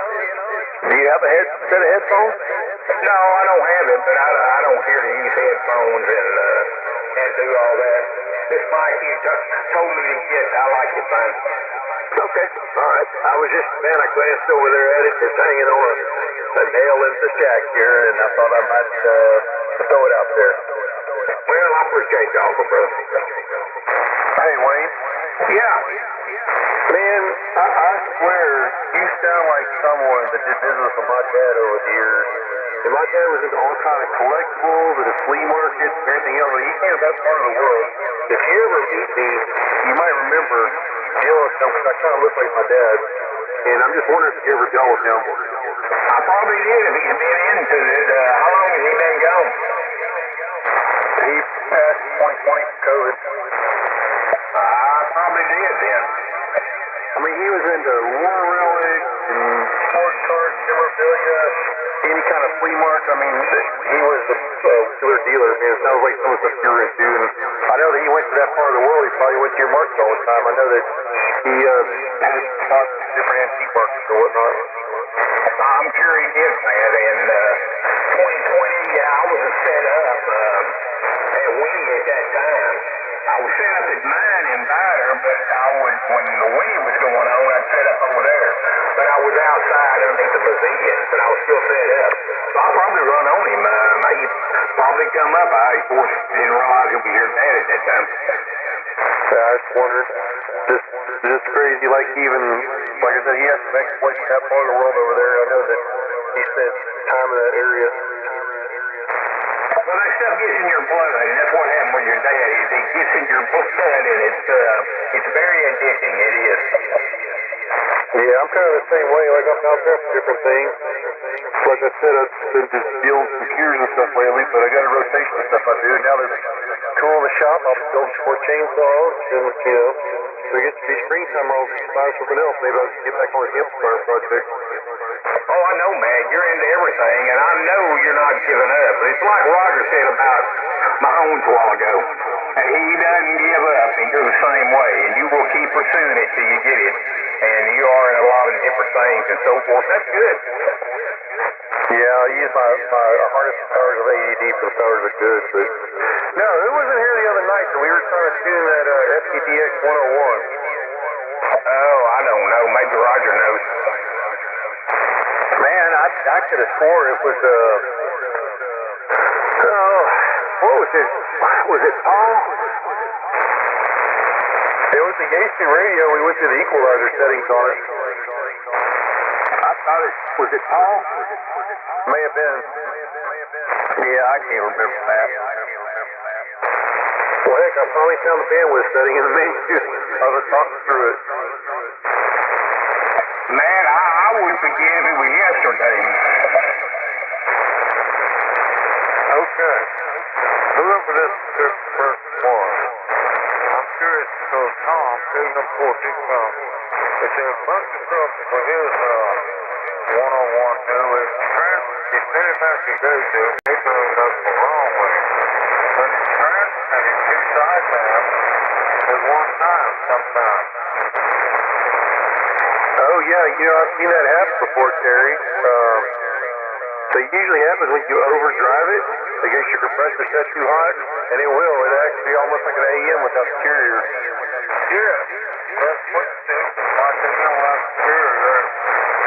[SPEAKER 5] Do you have a set of headphones?
[SPEAKER 10] No, I don't have it, but I don't care to use headphones and do all that. This mic you told me to get, I like it fine.
[SPEAKER 5] Okay, all right. I was just, man, I glanced over there at it. It's hanging on a nail in the shack here, and I thought I might throw it out there.
[SPEAKER 10] Well, I appreciate the offer, brother.
[SPEAKER 5] Hey, Wayne.
[SPEAKER 10] Yeah.
[SPEAKER 5] Man, I swear, you sound like someone that did business with my dad over the years. And my dad was into all kind of collectibles and flea market markets or anything else. When he came to that part of the world, if you ever meet me, you might remember dealing with him because I kind of look like my dad. And I'm just wondering if you ever dealt with him.
[SPEAKER 10] I probably did if he's been into it. How long has he been gone?
[SPEAKER 5] He passed 2020 COVID.
[SPEAKER 10] I probably did then.
[SPEAKER 5] I mean, he was into war relics and sports cars, memorabilia, any kind of flea market. I mean, he was a killer dealer. I mean, it sounds like some of the stuff you were into. And I know that he went to that part of the world. He probably went to your markets all the time. I know that he had lots of different antique markets or whatnot.
[SPEAKER 10] I'm sure he did, man. And 2020, yeah, I was set up at Winnie at that time. I was set up at mine in Batter, but when the Winnie was going on, I'd set up over there. But I was outside underneath the pavilion, but I was still set up. So I probably run on him. He'd probably come up. I, of course, didn't realize it was your dad at that time.
[SPEAKER 5] Yeah, I just wondered. Just crazy. Like even, like I said, he had some exploits in that part of the world over there. I know that he spent time in that area.
[SPEAKER 10] Well, that stuff gets in your blood, and that's what happened with your dad. It gets in your blood, and it's very addicting. It is.
[SPEAKER 5] Yeah, I'm kind of the same way. Like I'm out there for different things. Like I said, I've been just dealing with computers and stuff lately, but I got a rotation of stuff I do. Now there's tool in the shop. I'll build more chainsaws, and so it gets to be springtime. I'll find something else. Maybe I'll get back on the amplifier project.
[SPEAKER 10] Oh, I know, man. You're into everything, and I know you're not giving up. It's like Roger said about Mahomes a while ago. He doesn't give up, and you're the same way, and you will keep pursuing it till you get it. And you are in a lot of different things and so forth. That's good.
[SPEAKER 5] Yeah, I use my hardest powers of AED for the powers of good. But no, who was in here the other night that we were trying to tune that FT8 101?
[SPEAKER 10] Oh, I don't know. Maybe Roger knows.
[SPEAKER 5] Man, I could have swore it was what was it? Was it Paul? It was the Yasu radio. We went through the equalizer settings on it. I thought it was it Paul? May have been. Yeah, I can't remember that. Well, heck, I finally found the bandwidth setting in the menu. I was talking through it.
[SPEAKER 10] Man, I would forget if it was yesterday.
[SPEAKER 5] Okay. Whoever this person was, I'm curious because Tom, 2014 Tom, it said a bunch of stuff for his one-on-one who is he sent it back to go to, he turned up the wrong way. But he's transmitting two sidebands at one time sometimes. Oh yeah, I've seen that happen before, Terry. So it usually happens when you overdrive it. I guess your compressor set too hot, and it will. It actually almost like an AM without the carrier. Yeah, that's what it is. Like an AM without the carrier.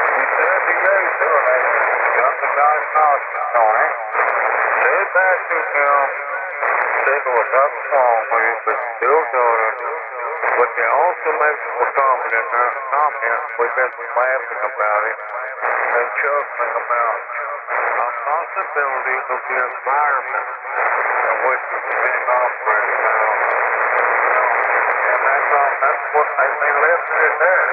[SPEAKER 5] He said he knows doing it. Got the diagnostics on it. Said back to him. Said it was up wrong with it, but still doing it. But the ultimate comment in that comment, we've been laughing about it and chuckling about a possibility of the environment in which it's being operated now. And that's what they left it there.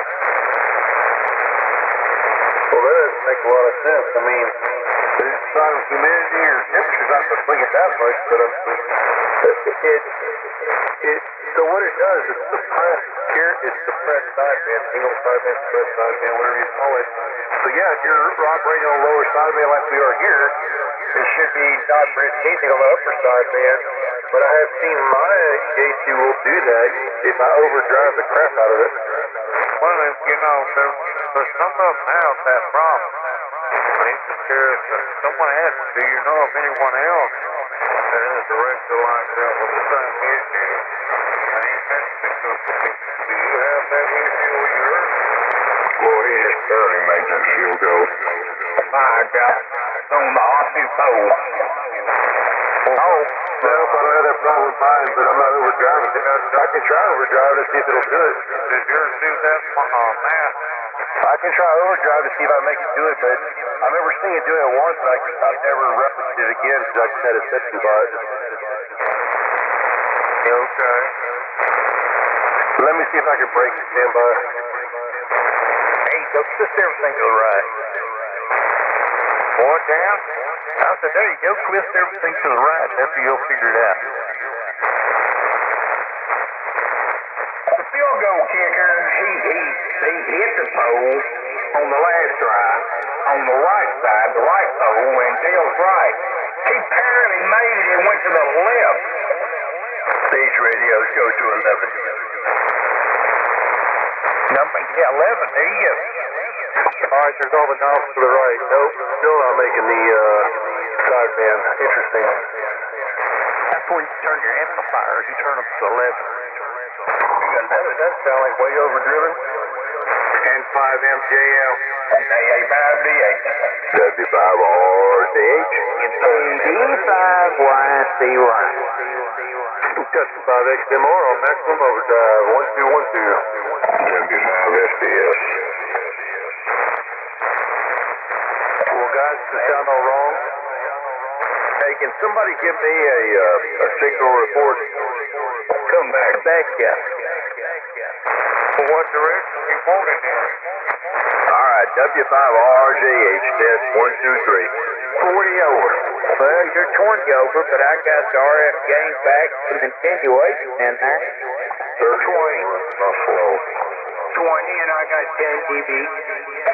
[SPEAKER 5] Well, that doesn't make a lot of sense. I mean, it's not humidity or temperature's not going to swing it that much, but so what it does is suppress sideband, single sideband, suppress sideband, whatever you call it. So yeah, if you're operating on lower sideband like we are here, it should be not producing anything on the upper sideband. But I have seen my AC will do that if I overdrive the crap out of it. Well, there's some of them have that problem. But he's just curious if someone asks, do you know of anyone else that has a director like that with the same issue? And he mentioned it to me. Do you have that issue with yours?
[SPEAKER 10] Boy, he just barely makes that shield go. My God, on the opposite pole.
[SPEAKER 5] Oh, no, I don't have that problem with mine, but I'm not overdriving it. I can try overdriving to see if it'll do it. Does yours do that, Matt? I can try overdrive to see if I make it do it, but I remember seeing it do it once, and I've never replicated it again because I just had it set too hot. Okay. Let me see if I can break it. Stand by. Hey, go twist everything to the right. Point down. I said, there you go. Twist everything to the right. That's how you'll figure it out.
[SPEAKER 10] The field goal kicker, he hit the pole on the last drive on the right side, the right pole, and Dale's right. He apparently made it and went to the left. Stage radios go to 11.
[SPEAKER 5] Number 11. There you go. All right, there's all the knobs to the right. Nope, still not making the sideband. Interesting. That's where you turn your amplifiers. You turn them to 11. That sound like way overdriven.
[SPEAKER 10] N5MJL. A5D8. W5RDH.
[SPEAKER 12] AD5YCY.
[SPEAKER 5] Touching 5XMR on maximum overdrive. 1212.
[SPEAKER 10] W5SDS.
[SPEAKER 5] Well, guys, does it sound all wrong? Hey, can somebody give me a signal report?
[SPEAKER 10] Come back.
[SPEAKER 5] Back, yeah. For what direction you want it in?
[SPEAKER 10] All right, W5RJH, test 123. 40 over.
[SPEAKER 12] Well, you're 20 over, but I got the RF gain back some attenuation in there.
[SPEAKER 10] 20. Not slow. 20, and I got 10 dB.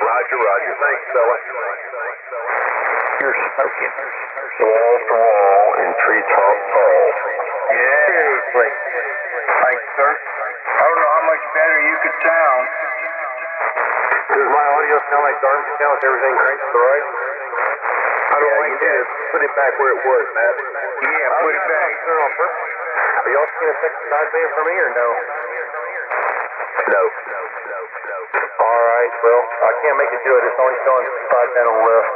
[SPEAKER 5] Roger, roger. Thanks, fella. You're smoking.
[SPEAKER 10] Wall to wall and treetop tall.
[SPEAKER 5] Yeah. Seriously.
[SPEAKER 10] Thanks, sir. I don't know how much better you could sound.
[SPEAKER 5] Does my audio sound like garbage now with everything cranked to the right? I don't like that. Put it back where it was, Matt.
[SPEAKER 10] Yeah, put it back.
[SPEAKER 5] Turn on purpose. Are y'all seeing a second sideband from me or no? No. All right, well, I can't make it do it. It's only showing sideband on the left.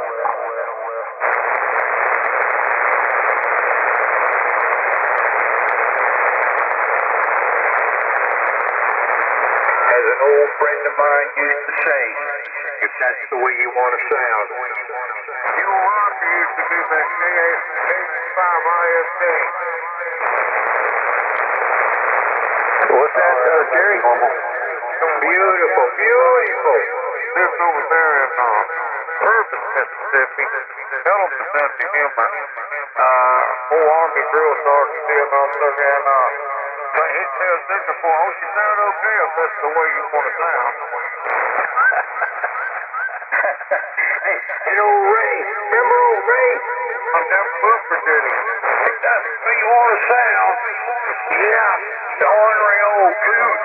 [SPEAKER 10] As an old friend of mine used to say, if that's the way you want to sound.
[SPEAKER 5] You Roger used to do that K85ISD. What's that, Jerry?
[SPEAKER 10] Beautiful, beautiful.
[SPEAKER 5] This over there in Urban, Mississippi. Tell them to send to him old Army drill sergeant still on there, and he tells signal for, oh, you sound okay if that's the way you want to sound.
[SPEAKER 10] Hey, old Ray. Remember old Ray?
[SPEAKER 5] I'm down Booker, did he?
[SPEAKER 10] If that's the way you want to sound. Yeah, the ornery old coot.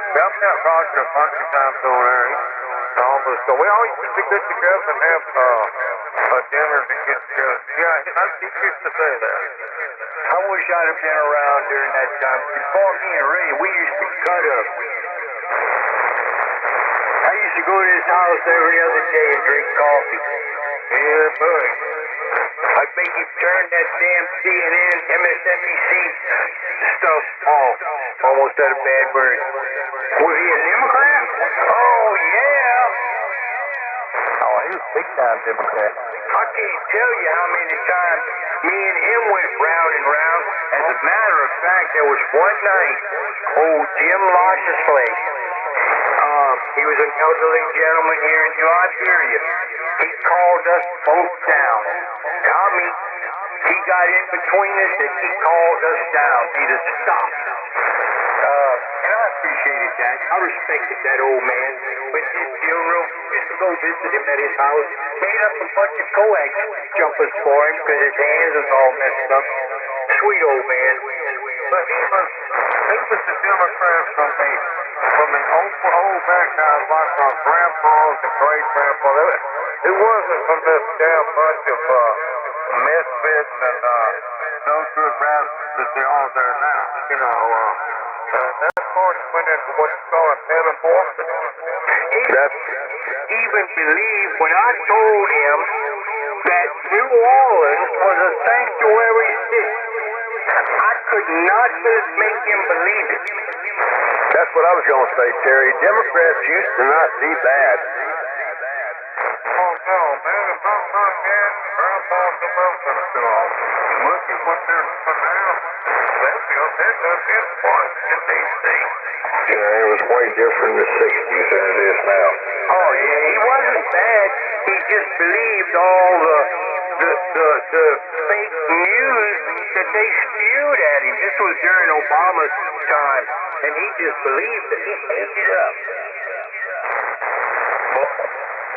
[SPEAKER 5] I've met Roger a bunch of times over there. So we all used to get together and have dinners and get together. Yeah, he used to say that.
[SPEAKER 10] I wish I'd have been around during that time. Before me and Ray, we used to cut up. I used to go to his house every other day and drink coffee.
[SPEAKER 5] Yeah, buddy.
[SPEAKER 10] I'd make him turn that damn CNN, MSNBC stuff off. Almost had a bad word. Was he a Democrat? Oh, yeah.
[SPEAKER 5] Oh, he was big time Democrat.
[SPEAKER 10] I can't tell you how many times me and him went round and round. As a matter of fact, there was one night, old Jim lost his leg. He was an elderly gentleman here in New Iberia. He called us both down. I mean, he got in between us and he called us down. Made us stop. And I appreciated that. I respected that old man. Went to his funeral, used to go visit him at his house. Made up a bunch of coax jumpers for him because his hands was all messed up. Sweet old man.
[SPEAKER 5] But he was a Democrat from the old back guys like our grandpas and great grandpas. It wasn't from this damn bunch of misfits and no good rascals that they are there now. You know, that party went into what you call an metamorphosis.
[SPEAKER 10] Even believe when I told him that New Orleans was a sanctuary city. I could not make him believe it.
[SPEAKER 5] That's what I was going to say, Terry. Democrats used to not be bad. Oh, no, man. If I'm not dead, grandpa's the mountain to all. Look at what they're putting out. They'll be up It's a bit fun in D.C.
[SPEAKER 6] Yeah, it was way different in the 60s than it is now.
[SPEAKER 5] Oh, yeah, he wasn't bad. He just believed all the fake news that they spewed at him. This was during Obama's time, and he just believed it. He ate it up.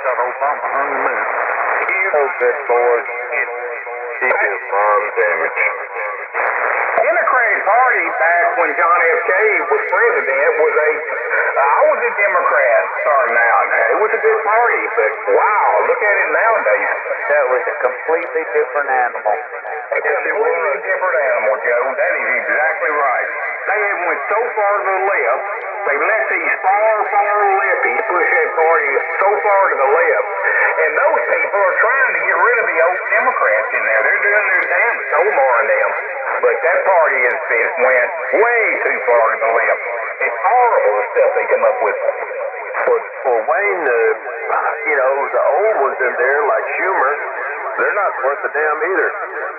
[SPEAKER 6] Got Obama hung him in.
[SPEAKER 5] Oh, good Lord.
[SPEAKER 6] He did bomb damage.
[SPEAKER 5] Democratic Party back when John F. Kennedy was president was I was a Democrat starting out. It was a good party, but wow, look at it nowadays.
[SPEAKER 12] That was a completely different animal.
[SPEAKER 5] A completely different animal, Joe. That is exactly right. They have went so far to the left. They let these far lefties push that party so far to the left. And those people are trying to get rid of the old Democrats in there. They're doing their damnedest, Omar and them. But that party has went way too far to the left. It's horrible the stuff they come up with.
[SPEAKER 3] For Wayne, the old ones in there, like Schumer, they're not worth a damn either.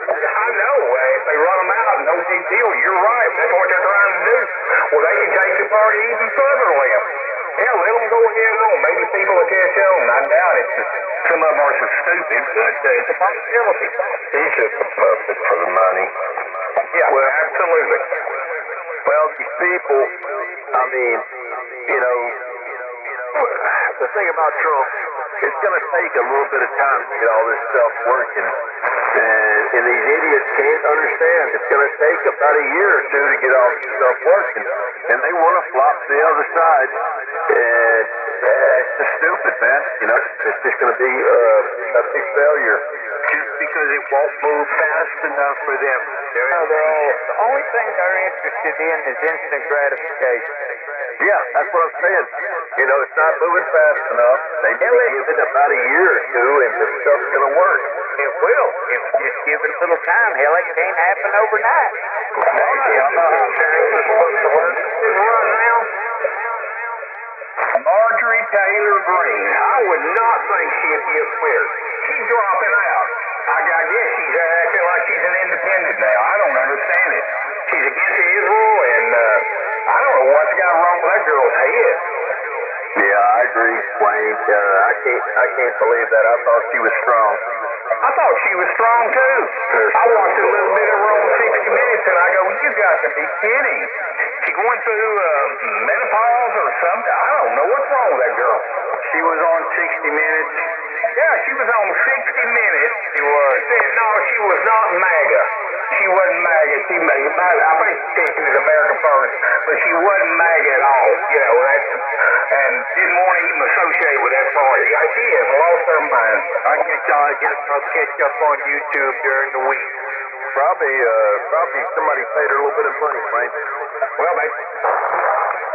[SPEAKER 5] I know. If they run them out, no big deal. You're right. That's what they're trying to do. Well, they can take the party even further left. Yeah, let them go ahead on. Maybe people will catch on. I doubt it. Some of them are so stupid, but it's a possibility.
[SPEAKER 6] He's just a puppet for the money.
[SPEAKER 5] Yeah, well, absolutely.
[SPEAKER 3] Well, these people, the thing about Trump, it's going to take a little bit of time to get all this stuff working. And these idiots can't understand. It's going to take about a year or two to get all this stuff working. And they want to flop to the other side. And it's just stupid, man. It's just going to be a big failure.
[SPEAKER 5] Just because it won't move fast enough for them.
[SPEAKER 12] The only thing they're interested in is instant gratification.
[SPEAKER 3] Yeah, that's what I'm saying. It's not moving fast enough. They need to give it about a year or two, and this stuff's going to work.
[SPEAKER 12] It will. If just give it a little time. Hell, it can't happen overnight.
[SPEAKER 5] Marjorie Taylor Greene. I would not think she'd be a quitter. She's dropping out. I guess she's acting like she's an independent now. I don't understand it. She's against Israel, and I don't know what's got wrong with that girl's head.
[SPEAKER 3] Yeah, I agree, Wayne. I can't believe that. I thought she was strong.
[SPEAKER 5] I thought she was strong too. I watched a little bit of her on 60 Minutes, and I go, you got to be kidding. She's going through menopause or something. I don't know what's wrong with that girl. She was on 60 Minutes. Yeah, she was on 60 Minutes. She was. She said, no, she was not MAGA. She wasn't MAGA. I think she said she was America First, but she wasn't MAGA at all. And didn't want to even associate with that party. She has lost her mind. I guess I'll catch up on YouTube during the week.
[SPEAKER 3] Probably somebody paid her a little bit of money, Wayne.
[SPEAKER 5] Well, they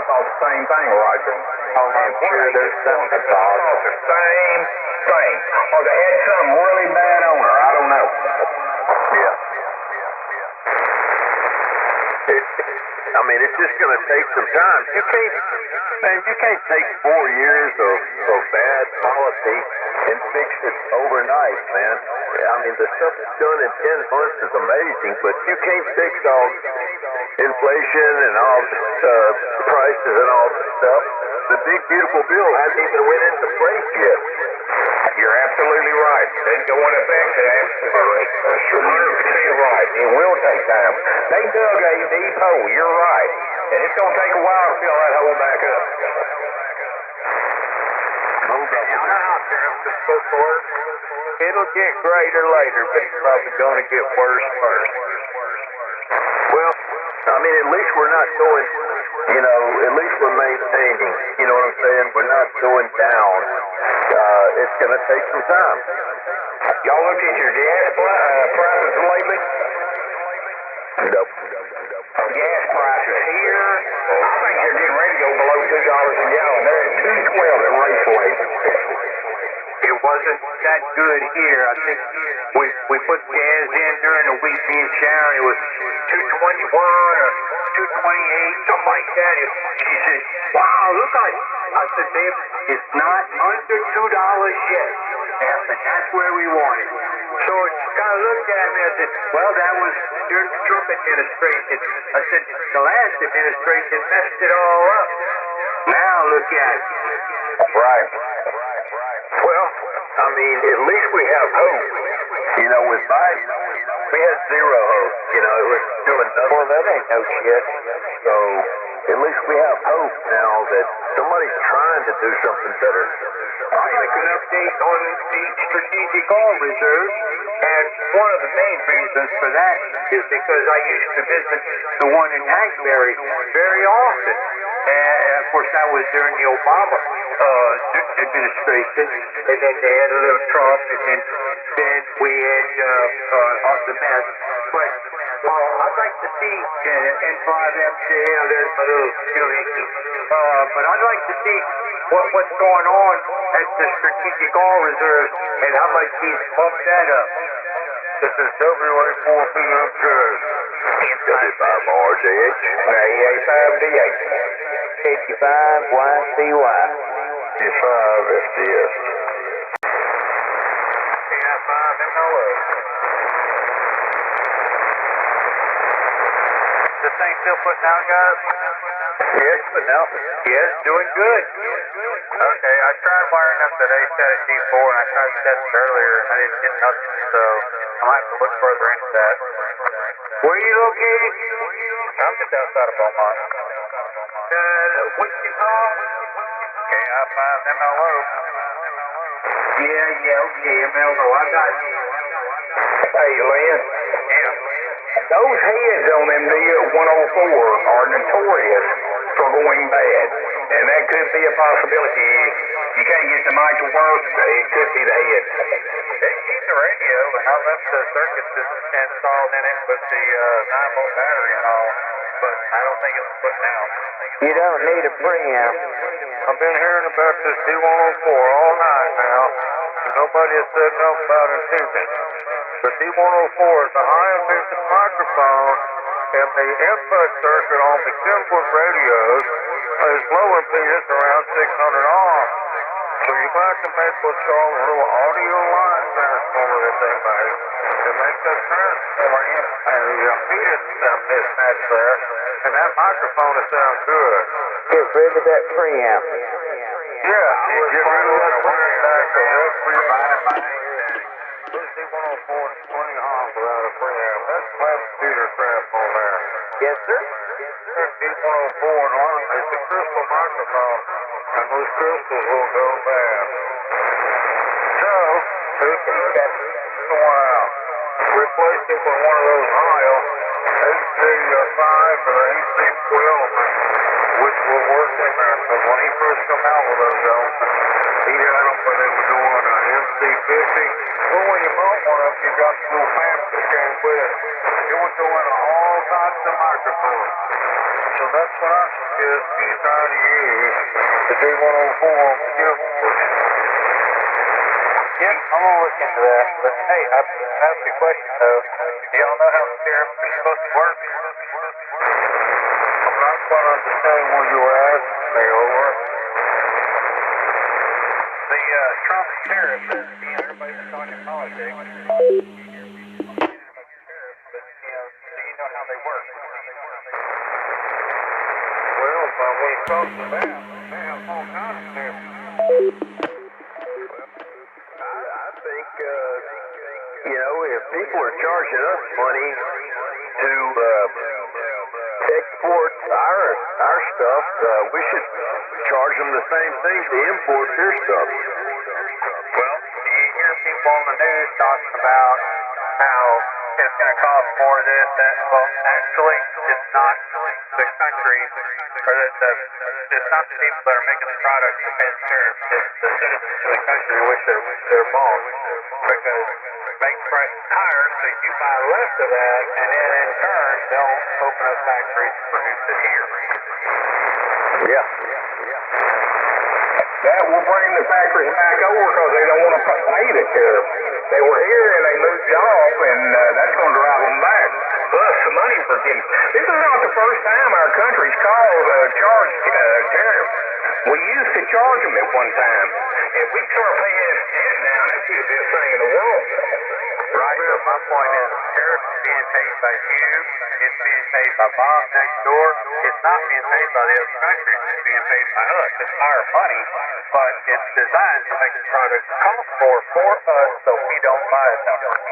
[SPEAKER 5] thought the same thing, Roger.
[SPEAKER 3] I'm sure there's something to talk.
[SPEAKER 5] I thought the same thing. Or they had something really bad on her. I don't know.
[SPEAKER 3] Yeah. It's just going to take some time. You can't take 4 years of bad policy and fix it overnight, man. The stuff that's done in 10 months is amazing, but you can't fix all inflation and all the prices and all this stuff. The big, beautiful bill hasn't even went into place yet.
[SPEAKER 5] You're absolutely right. Didn't go into effect. Absolutely. 100% right. It will take time. They dug a deep hole. You're right. And it's going to take a while to fill that hole back up.
[SPEAKER 12] It'll get greater later, but it's probably going to get worse first.
[SPEAKER 3] Well, at least we're not going, at least we're maintaining. You know what I'm saying? We're not going down. It's going to take some time.
[SPEAKER 5] Y'all looked at your gas prices lately?
[SPEAKER 3] Nope.
[SPEAKER 5] Gas prices here, I think they're getting ready to go below $2 a gallon. They're at $2.12 at Raceway.
[SPEAKER 12] It wasn't that good here. I think we put gas in during the week, me and Sharon. It was $2.21 or $2.28, something like that. She said, wow, look like, I said, babe, it's not under $2 yet.
[SPEAKER 10] and that's where we want it. So it's kind of looked at me, I said, well, that was during the Trump administration. I said, the last administration messed it all up. Now look at it.
[SPEAKER 5] Right. Well, I mean, at least we have hope. You know, with Biden, we had zero hope. You know, it was doing nothing. Well, that ain't no shit. So, at least we have hope now that somebody's trying to do something better.
[SPEAKER 10] I'd like an update on the strategic oil reserve, and one of the main reasons for that is because I used to visit the one in Hackberry very often. And of course, that was during the Obama administration, and then they had a little Trump, and then we had the mess. But I'd like to see N5MCL, there's my little Hilly, but I'd like to see what's going on at the strategic oil reserve and how much he's pumped that up.
[SPEAKER 5] This is WA4PM Curve. W5RJH. A5D8. 55YCY. D5SDS.
[SPEAKER 10] P5MLO. This thing still putting out, guys?
[SPEAKER 5] Yes, putting out.
[SPEAKER 10] Yes, doing good.
[SPEAKER 5] Okay, I tried wiring up that A set at D4 and I tried to test it earlier and I didn't get nothing, so I might have to look further into that.
[SPEAKER 10] Where are you located?
[SPEAKER 5] I'm just outside of Beaumont.
[SPEAKER 10] What's your call?
[SPEAKER 5] KI5MLO.
[SPEAKER 10] Yeah, okay, MLO. I got you.
[SPEAKER 5] Hey, Lynn. Yeah. Those heads on them D104s are notorious for going bad, and that could be a possibility. You can't get the mic to work, it could be the head. They keep the radio, and I left the circuits installed in it with the 9-volt battery and all, but I don't think it's putting out.
[SPEAKER 12] You don't need a preamp.
[SPEAKER 5] I've been hearing about this D104 all night now, and nobody has said nothing about it to me. The D104 is a high-impedance microphone, and the input circuit on the Kenwood radios is low impedance around 600 ohms. So you might have make what's called a little audio line transformer that they make to make that transformer impedance mismatch there, and that microphone will sound good.
[SPEAKER 12] Get rid of that preamp.
[SPEAKER 5] Yeah, you get rid of that preamp, because that's provided by this D104 is 20 ohms without a preamp. That's flat speeder crap on there.
[SPEAKER 12] Yes, sir.
[SPEAKER 5] That D104 it's a crystal microphone, and those crystals will go bad. So, if you got the one out, replace it with one of those aisle HC5 or HC12, which will work in there. Because when he first come out with those guns, he had them when they were doing an MC50. Well, when you bought one of them, you got the little pamphlet that came with it. It would go into all types of microphones. So that's what I suggest you try to use the D104 Kenwood.
[SPEAKER 12] Yep, I'm gonna look into that. But hey, I have a question though. Do y'all know how the tariffs are supposed to work?
[SPEAKER 5] I'm not quite understanding what you were asking me, over.
[SPEAKER 12] The Trump tariffs, everybody's talking politics. Do you know how they work?
[SPEAKER 5] Well, by what it talks about, they have all kinds of tariffs. I think, if people are charging us money to export our stuff, we should charge them the same thing to import their stuff.
[SPEAKER 12] Well, you hear people on the news talking about how it's going to cost more of this, that. Well, actually, it's not the country, or it's not the people that are making the products that pay the tariffs. It's the citizens of the country which they're bought, because make prices higher, so you buy less of that, and then in turn, they'll open up factories to produce it here.
[SPEAKER 5] Yeah.
[SPEAKER 10] That will bring the factories back over because they don't want to pay the tariff. They were here and they moved off, and that's going to drive them back. Plus, the money we're getting. This is not the first time our country's charged tariff. We used to charge them at one time. If we start paying it down, that'd be the best thing in the world.
[SPEAKER 12] Right, so my point is, tariff is being paid by you, it's being paid by Bob next door, it's not being paid by the other countries, it's being paid by us. It's our money, but it's designed to make the product cost more for us so we don't buy it that much.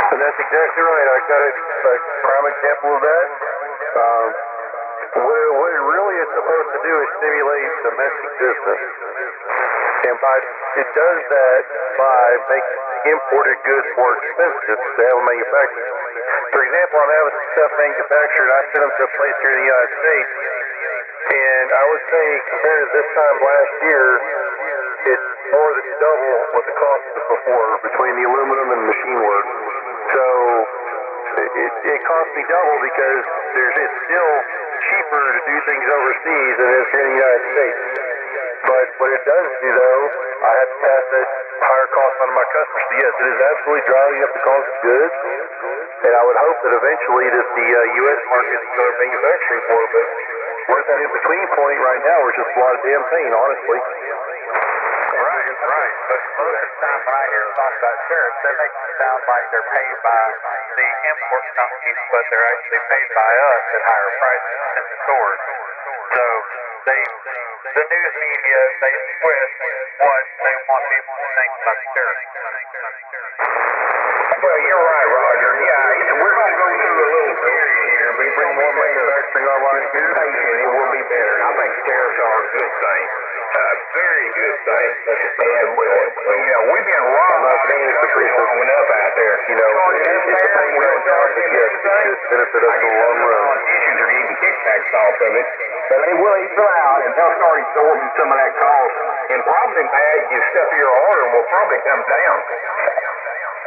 [SPEAKER 5] And that's exactly right. I got a prime example of that. What it really is supposed to do is stimulate domestic business. And it does that by making imported goods more expensive to have manufactured. For example, I'm having some stuff manufactured. I sent them to a place here in the United States. And I would say, compared to this time last year, it's more than double what the cost was before between the aluminum and machine work. So it cost me double because it's still cheaper to do things overseas than it is here in the United States. But what it does do, though, I have to pass that higher cost on to my customers. So yes, it is absolutely driving up the cost of goods. And I would hope that eventually that the U.S. market starts manufacturing more. But we're at that in-between point right now where it's just a lot of damn pain, honestly.
[SPEAKER 12] Right. But most of the time when I hear talk about tariffs, they make it sound like they're paid by the import companies, but they're actually paid by us at higher prices in the stores. So the news media, they twist what they want people to think about the tariffs.
[SPEAKER 10] Well, you're right, Roger. Yeah, we're going to go through a little period here, but bring more manufacturing online. Be patient, it will be better. I think tariffs are a good thing. Very good thing. And, we've been robbed by these countries long enough out there.
[SPEAKER 5] It's a pain right now, but yes, it should benefit us in the long run.
[SPEAKER 10] Politicians are getting kickbacks off of it, but they will equal out, and they'll start absorbing some of that cost. And probably your stuff your order will probably come down.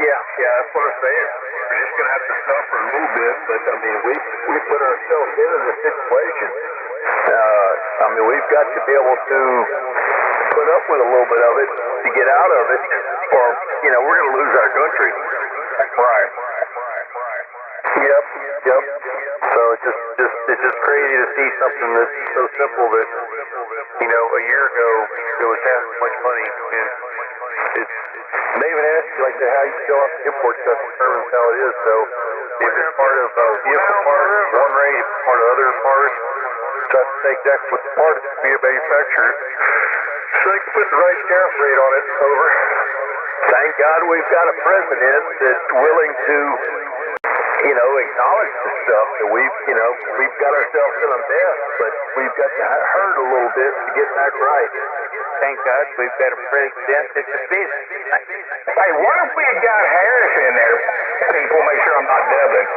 [SPEAKER 5] Yeah, that's what I'm saying. We're just going to have to suffer a little bit, but I mean, we put ourselves into this situation. We've got to be able to put up with a little bit of it to get out of it, or we're going to lose our country.
[SPEAKER 10] Right.
[SPEAKER 5] Yep. So it's just crazy to see something that's so simple that a year ago it was half as much money, and they even ask you like how you sell off import stuff determines how it is. So if it's part of vehicle parts, one rate, if it's part of other parts, try to say exactly what the part is to be a manufacturer. So they can put the right tariff rate on it. Over. Thank God we've got a president that's willing to, acknowledge the stuff that we've got ourselves in a mess, but we've got to hurt a little bit to get back right.
[SPEAKER 12] Thank God we've got a president that's a business.
[SPEAKER 10] Hey, what if we had got Harris in there? People, make sure I'm not doubling.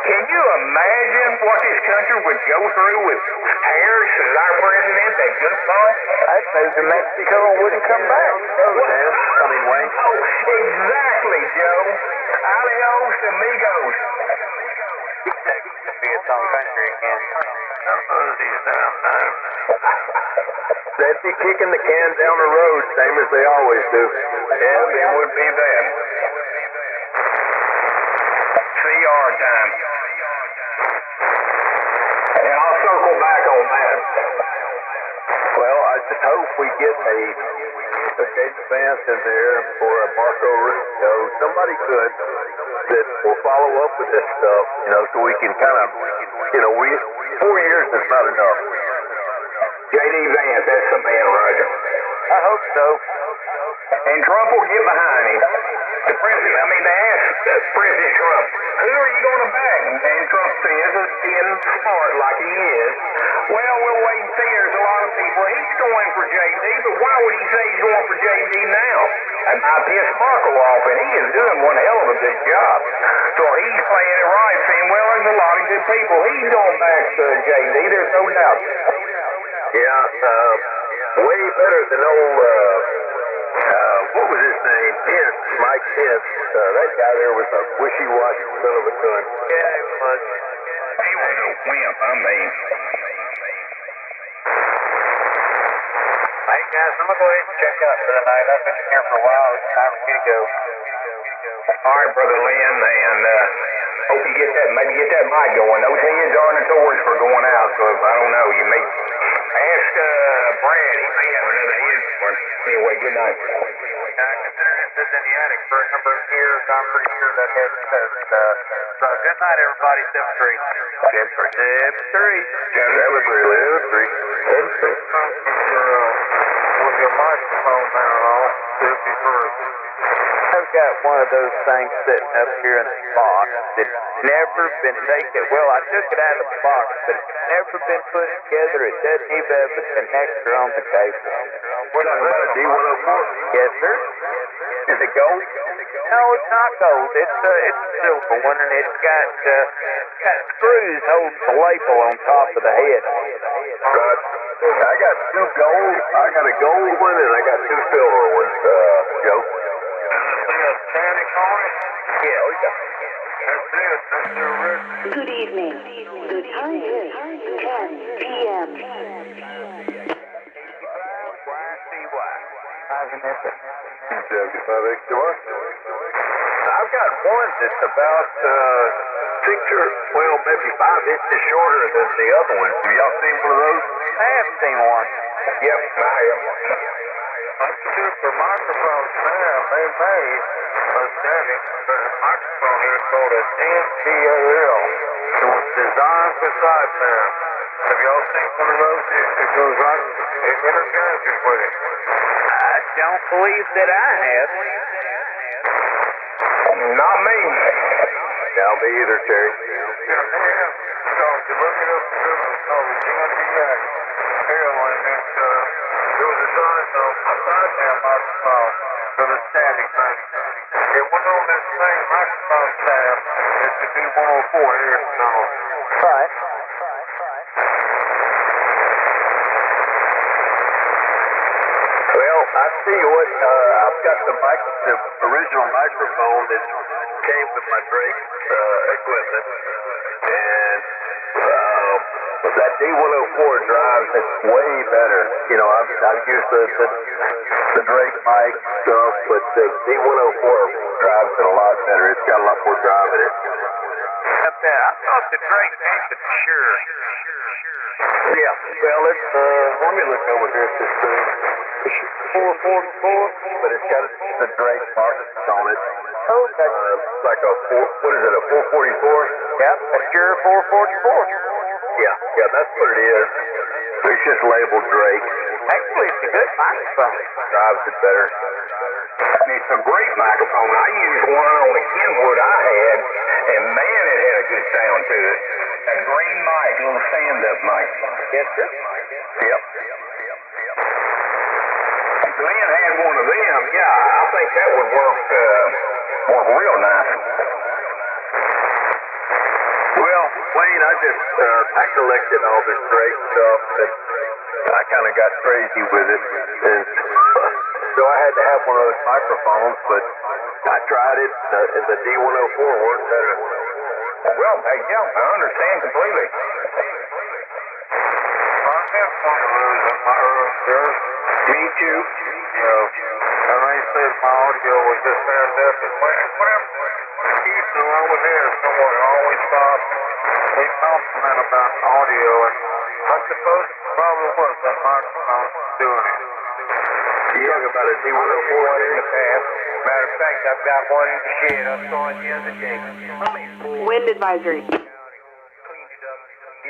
[SPEAKER 10] Can you imagine what this country would go through with Harris as our president? That good fun?
[SPEAKER 12] I'd say to Mexico and wouldn't come back.
[SPEAKER 10] Wayne. Oh, exactly, Joe. Adios, amigos.
[SPEAKER 12] Texas could be its own country again.
[SPEAKER 5] They'd be kicking the can down the road, same as they always do.
[SPEAKER 10] Yeah, it would be bad. CR time. And I'll circle back on that.
[SPEAKER 5] Well, I just hope we get a James Vance in there or a Marco Rubio, somebody good that will follow up with this stuff, so we can kind of, 4 years is not enough.
[SPEAKER 10] J.D. Vance, that's the man, Roger.
[SPEAKER 12] I hope so.
[SPEAKER 10] And Trump will get behind him. They asked President Trump, who are you going to back? And Trump says, being smart like he is, well, we'll wait and see. There's a lot of people. He's going for J.D., but why would he say he's going for J.D. now? That might piss Marco off, and he is doing one hell of a good job. So he's playing it right, saying, well, there's a lot of good people. He's going back to J.D., there's no doubt.
[SPEAKER 5] Yeah, way better than old, what was his name? Mike Pence. That guy there was a wishy-washy son of a gun.
[SPEAKER 12] Yeah, he was.
[SPEAKER 10] He was a wimp,
[SPEAKER 12] Hey guys, I'm gonna go ahead and check out for the night. I've been here for a while. It's time for me to go.
[SPEAKER 10] All right, Brother Lynn, and hope you maybe get that mic going. Those heads are notorious for going out, so I don't know, you may
[SPEAKER 5] Ask Brad. He may have another hint for him. Anyway, good night.
[SPEAKER 10] Considering this in the attic for a number of years, I'm pretty sure that has so good night, everybody. 7-3. 7-3. 7-3. With your microphone there, all 53.
[SPEAKER 12] I've got one of those things sitting up here in the box that's never been taken. Well, I took it out of the box, but it's never been put together. It doesn't even have a connector on the cable.
[SPEAKER 5] What is that, a D104?
[SPEAKER 12] Yes, sir.
[SPEAKER 5] Is it gold?
[SPEAKER 12] No, it's not gold. It's a silver one, and it's got screws holding the label on top of the head.
[SPEAKER 5] Right. I got 2 gold. I got a gold one, and I got 2 silver ones, Joe.
[SPEAKER 12] Yeah, we got
[SPEAKER 11] Good evening. The time is 10 p.m.
[SPEAKER 5] I've got one that's about 6 or, well, maybe 5 inches shorter than the other ones. Have y'all seen one of those?
[SPEAKER 12] I have seen one.
[SPEAKER 5] Yep, I have.
[SPEAKER 10] That's a super microphone sound. They made a static microphone here called an NPAL. It was designed for side sound. Have y'all seen one of those? It goes right, it interchanges with it.
[SPEAKER 12] I don't believe that I have.
[SPEAKER 5] Not me. Not me either, Terry.
[SPEAKER 10] Yeah. So if you look it up in Google, it's called the NPAL. And it was designed on a side sound microphone for the static thing. It went on this same microphone sound as the D104 here, so.
[SPEAKER 12] Right.
[SPEAKER 5] Well, I tell you what, I've got the original microphone that came with my Drake equipment, and that D104 drives it way better. You know, I've used the Drake mic stuff, but the D104 drives it a lot better. It's got a lot more drive in it.
[SPEAKER 10] I thought the Drake came to Sure.
[SPEAKER 5] Yeah, well, it's, let me look over here at this thing. It's 444, but it's got the Drake marks on it.
[SPEAKER 12] Okay.
[SPEAKER 5] It's like a what is it, a 444?
[SPEAKER 12] Yep, a Shure 444.
[SPEAKER 5] Yeah, that's what it is. It's just labeled Drake.
[SPEAKER 12] Actually, it's a good microphone.
[SPEAKER 5] Drives it better. It's a great microphone. I used one on the Kenwood I had, and man, it had a good sound to it. A green mic, a little stand-up mic.
[SPEAKER 12] Yes, sir.
[SPEAKER 5] Yep. If Lynn had one of them, yeah, I think that would work real nice. Well, Wayne, I collected all this Drake stuff, and I kind of got crazy with it, and so I had to have one of those microphones, but I tried it, and the D104 worked better. Well, yeah, I understand completely.
[SPEAKER 10] I have one of those in my room, sir.
[SPEAKER 5] Me too.
[SPEAKER 10] And they said my audio was just stand-up, and whenever Keith or over there, someone always stops and they compliment about audio, and I suppose it probably was that microphone doing it.
[SPEAKER 5] You talking about a D104 in the past?
[SPEAKER 10] Matter of fact, I've got one in the shed. I saw it the other day.
[SPEAKER 11] Wind advisory.
[SPEAKER 10] Get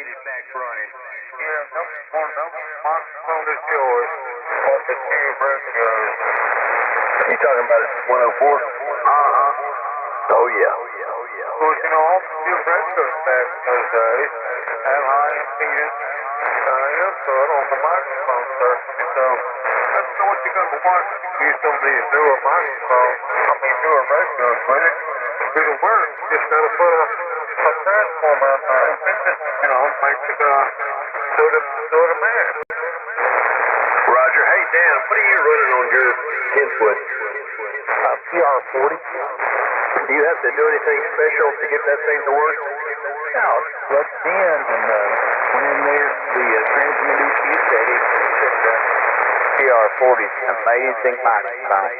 [SPEAKER 10] it back running. Yeah, no microphone is yours on the two radios.
[SPEAKER 5] You talking about a 104? Oh, yeah.
[SPEAKER 10] Of course, all the new radios back in those days had high impedance input on the microphone circuit. So that's what you're going to want. Use some of these newer microphones, newer radios with it. It'll work. You just got to put a transformer on there. Make it sort of match.
[SPEAKER 5] Roger. Hey, Dan, what are you running on your 10-foot?
[SPEAKER 10] PR40.
[SPEAKER 5] Do you have to do anything special to get that thing to work?
[SPEAKER 10] No, it's plugged in and went in there. The transmit EQ setting.
[SPEAKER 12] PR40 is an amazing microphone.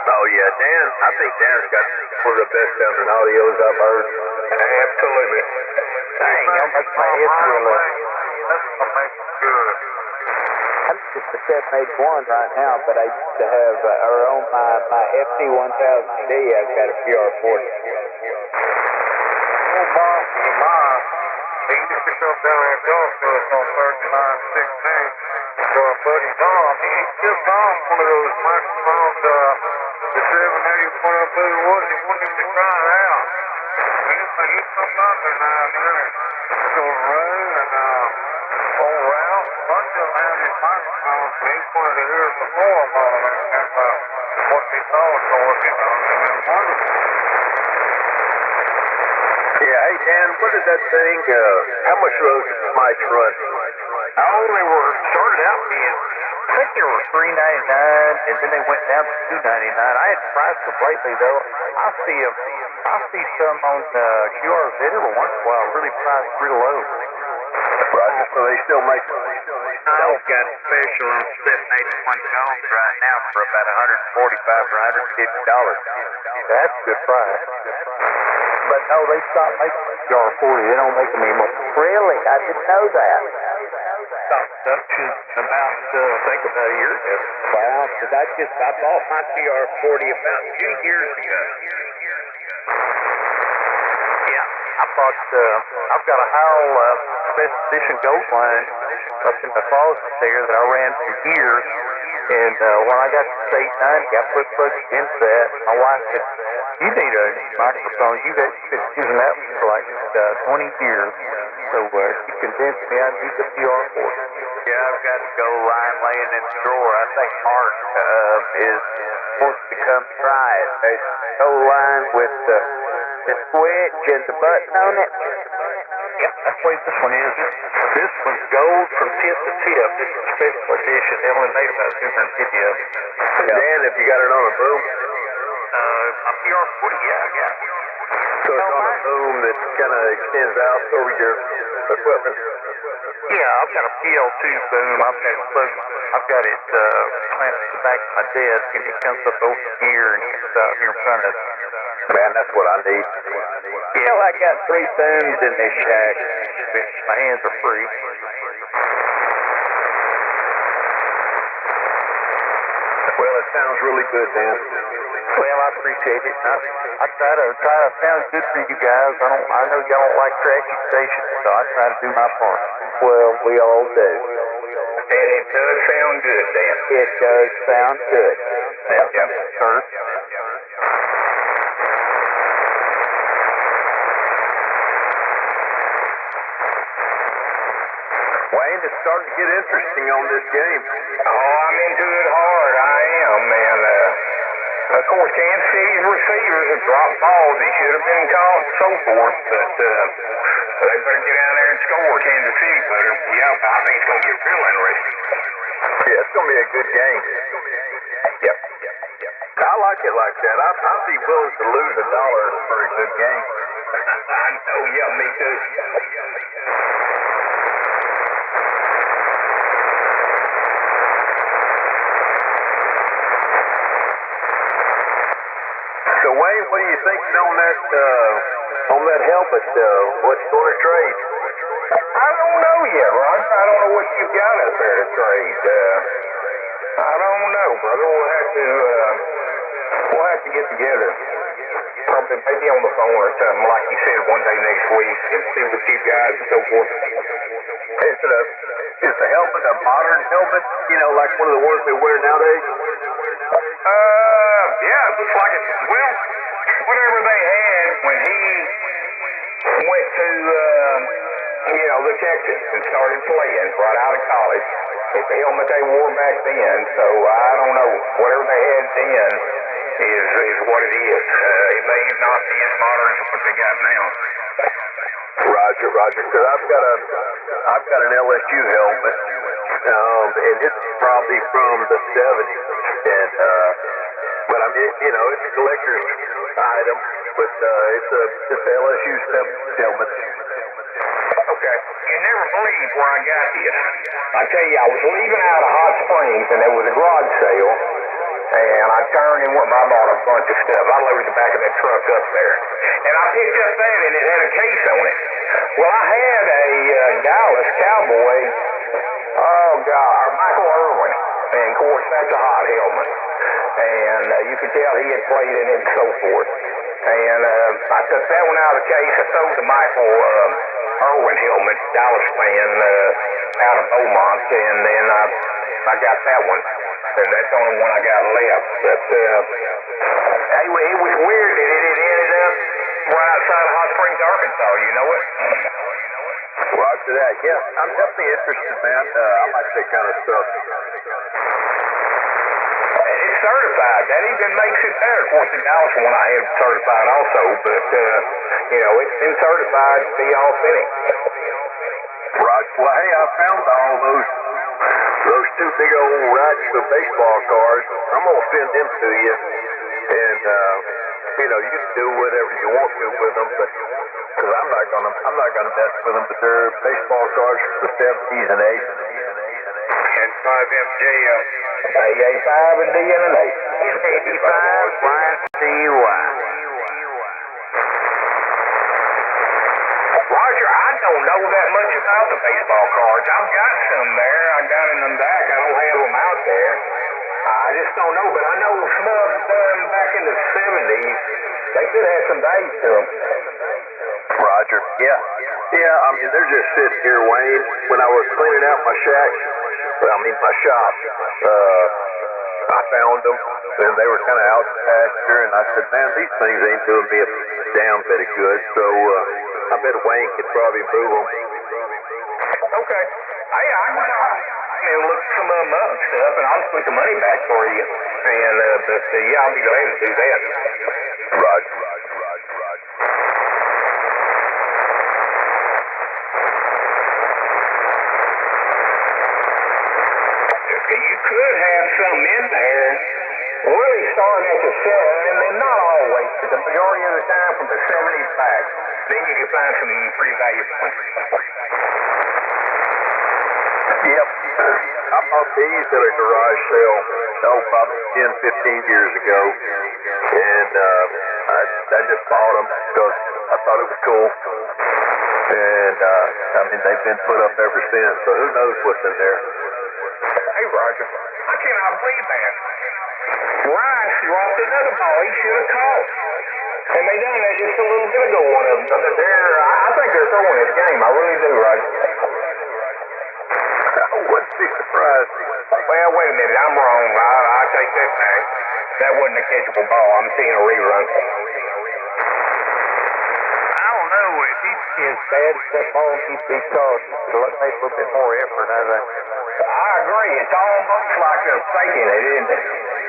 [SPEAKER 5] Oh, yeah, Dan, I think Dan's got one of the best sounding audios I've heard. Absolutely.
[SPEAKER 12] Dang, that makes my head feel up.
[SPEAKER 10] That's what makes it good.
[SPEAKER 12] I'm just a 781 right now, but I used to have, or on my FT1000D, I've got a PR40.
[SPEAKER 5] Old boss of mine, he used to come down here and talk to us on 3916. So our buddy Tom, he still Tom one of those microphones, the 780, one of who it was, he wanted to try it out. He comes out there now and then, so Ray and old Ralph, a bunch of them had these microphones, so he wanted to hear it before about it, and what they thought was, and then wonderful.
[SPEAKER 3] Yeah, hey Dan, what did that thing, how much were those mics run?
[SPEAKER 12] Oh, they were started out being, I think they were $3.99, and then they went down to $2.99. I hadn't priced them lately though. I see some on QRZ every once in a while really priced real low.
[SPEAKER 3] Roger, so they still make them?
[SPEAKER 12] I've got a special on 781 Jones right now for about $145 or $150. That's a good price. But no, they stopped making QR40. They don't make them anymore. Really? I didn't know that. Stopped production about, I think about a year ago. Wow, because I bought my QR40 about 2 years ago. Yeah, I bought, I've got a Howell Special Edition Gold line up in the closet there that I ran for years. And when I got to state 90, I put plugs into that. My wife said, "You need a microphone. You've been using that for like 20 years." So she convinced me I need the PR40. Yeah, I've got a gold line laying in the drawer. I think Mark wants to come try it. It's a gold line with the switch and the button on it. Yep, that's what this one is. This one's gold from tip to tip. This is a special edition. They only made about 250 of them.
[SPEAKER 3] Dan, have you got it on a boom?
[SPEAKER 12] A PR40, yeah.
[SPEAKER 3] So it's on a boom that kind of extends out over your equipment?
[SPEAKER 12] Yeah, I've got a PL2 boom. I've got it clamped to the back of my desk, and it comes up over here and comes out here in front of me.
[SPEAKER 3] Man, that's what I need.
[SPEAKER 12] Yeah, well, I got 3 booms in this shack. My hands are free.
[SPEAKER 3] Well, it sounds really good, Dan.
[SPEAKER 12] Well, I appreciate it. I try to sound good for you guys. I know y'all don't like trashy stations, so I try to do my part. Well, we all do.
[SPEAKER 5] And it does sound good, Dan.
[SPEAKER 12] It does sound good. Yep, sir.
[SPEAKER 3] Wayne, it's starting to get interesting on this game.
[SPEAKER 5] Oh, I'm into it hard. I am, man. Of course, Kansas City's receivers have dropped balls that should have been caught and so forth, but they better get down there and score, Kansas City better. Yeah, I think it's going to get real interesting.
[SPEAKER 3] Yeah, it's going to be a good game.
[SPEAKER 5] Yep.
[SPEAKER 3] I like it like that. I'd be willing to lose $1 for a good game.
[SPEAKER 5] I know, yeah, me too.
[SPEAKER 3] So Wayne, what are you thinking on that helmet? What's going to trade?
[SPEAKER 5] I don't know yet, Roger. I don't know what you've got up there to trade. I don't know, brother. We'll have to get together. Probably maybe on the phone or something, like you said, one day next week, and see what you guys and so forth.
[SPEAKER 3] Is the helmet a modern helmet? You know, like one of the ones they wear nowadays?
[SPEAKER 5] Yeah, it looks like it. Well, whatever they had when he went to, the Texas and started playing right out of college. It's the helmet they wore back then, so I don't know. Whatever they had then is what it is. It may not be as modern as what they got now.
[SPEAKER 3] Roger, because I've got an LSU helmet, and it's probably from the 70s, and but I mean, it's a collector's item, but it's a LSU helmet.
[SPEAKER 5] Okay, you never believe where I got this. I tell you, I was leaving out of Hot Springs, and there was a garage sale, and I turned and went and I bought a bunch of stuff. I loaded the back of that truck up there, and I picked up that, and it had a case on it. Well, I had a Dallas Cowboy, Michael And of course, that's a hot helmet. And you could tell he had played in it and so forth. And I took that one out of the case. I sold the Michael Irwin helmet, Dallas fan, out of Beaumont. And then I got that one. And that's the only one I got left. But it was weird that it ended up right outside of Hot Springs, Arkansas. You know it?
[SPEAKER 3] Roger that. Yeah, I'm definitely interested, man. I like that kind of stuff.
[SPEAKER 5] It's certified. That even makes it better. Of course, the Dallas one I had certified also, but it's been certified to be authentic.
[SPEAKER 3] Roger. Well, hey, I found all those two big old racks of baseball cards. I'm gonna send them to you, and you can do whatever you want to with them, but because I'm not gonna mess with them. But they're baseball cards from the 70s and 80s.
[SPEAKER 5] And 5MJL. AA5 and D and an 8. 85 YCY. Roger, I don't know that much about the baseball cards. I've got some there. I got in them back. I don't have them out there. I just don't know, but I know some of them back in the 70s, they could have some value to them.
[SPEAKER 3] Roger. Yeah. I mean, they're just sitting here, Wayne. When I was cleaning out my shack, my shop, I found them, and they were kind of out in the pasture, and I said, man, these things ain't doing me a damn bit of good, so I bet Wayne could probably move them.
[SPEAKER 5] Okay. Hey, I can look some of them up and stuff, and I'll just put the money back for you. And, I'll be glad to do that.
[SPEAKER 3] Roger.
[SPEAKER 5] You could have some in there, really starting at the 7, and then not always, but the majority of the time from the 70s back. Then you can find some pretty valuable ones.
[SPEAKER 3] Yep. I bought these at a garage sale, probably 10, 15 years ago. And I just bought them because I thought it was cool. And, they've been put up ever since, so who knows what's in there.
[SPEAKER 5] Hey, Roger, I cannot believe that. Rice dropped another ball. He should have caught. And they done that just a little bit ago, one of them. I think they're throwing this game. I really do, Roger.
[SPEAKER 3] I wouldn't be surprised.
[SPEAKER 5] Well, wait a minute. I'm wrong. I take that back. That wasn't a catchable ball. I'm seeing a rerun.
[SPEAKER 12] I don't know if he's as bad as that ball needs to be caught. So let's make a little bit more effort, I think.
[SPEAKER 5] I agree. It's almost like they're faking it, isn't it?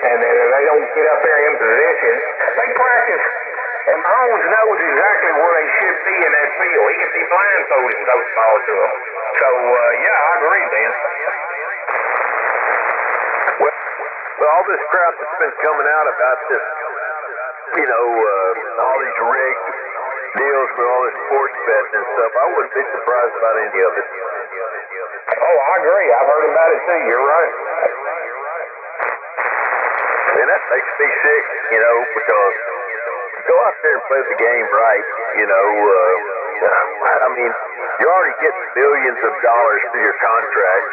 [SPEAKER 5] And they don't get up there in position. They practice, and Mahomes knows exactly where they should be in that field. He can be blindfolded and those balls to them. So, I agree, Dan.
[SPEAKER 3] Well, all this crap that's been coming out about this, all these rigged deals with all this sports betting and stuff, I wouldn't be surprised about any of it.
[SPEAKER 5] Oh, I agree. I've heard about it too. You're right.
[SPEAKER 3] And that makes me sick, because go out there and play the game right, you're already getting billions of dollars for your contracts.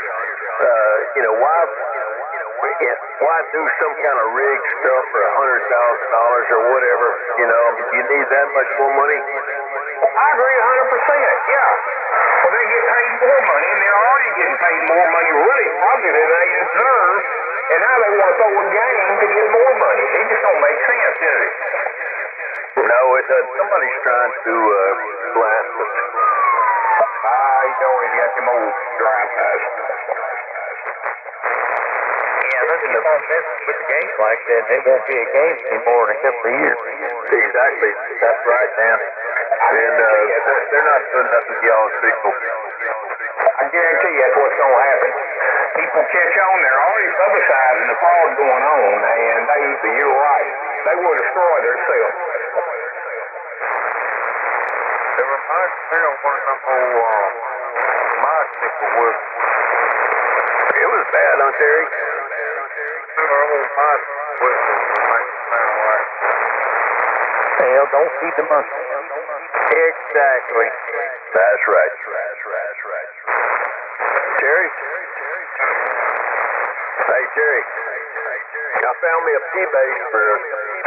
[SPEAKER 3] Why do some kind of rigged stuff for $100,000 or whatever? Do you need that much more money?
[SPEAKER 5] I agree 100%. Yeah. Well, they get paid more money, and they're already getting paid more money, really, probably than they deserve. And now they want to throw a game to get more money. It just don't make sense, does it?
[SPEAKER 3] No, it doesn't. Somebody's trying to blast us.
[SPEAKER 5] You always got them old drive-bys.
[SPEAKER 12] Yeah, let's keep on messing with the games like that. They won't be a game anymore in a couple of years.
[SPEAKER 3] Exactly. That's right, Dan. And they're not doing nothing to y'all's signal.
[SPEAKER 5] I guarantee you that's what's going to happen. People catch on. They're already publicizing the fraud going on, and you're right. They will destroy themselves.
[SPEAKER 12] It reminds me of one of them old bicycle was.
[SPEAKER 3] It was bad, huh, Terry?
[SPEAKER 12] Remember old bicycle whistles that make it sound like. Hell, don't feed the monkey. Exactly.
[SPEAKER 3] That's right. Terry? Hey, Hey, Jerry. I found me a P-base for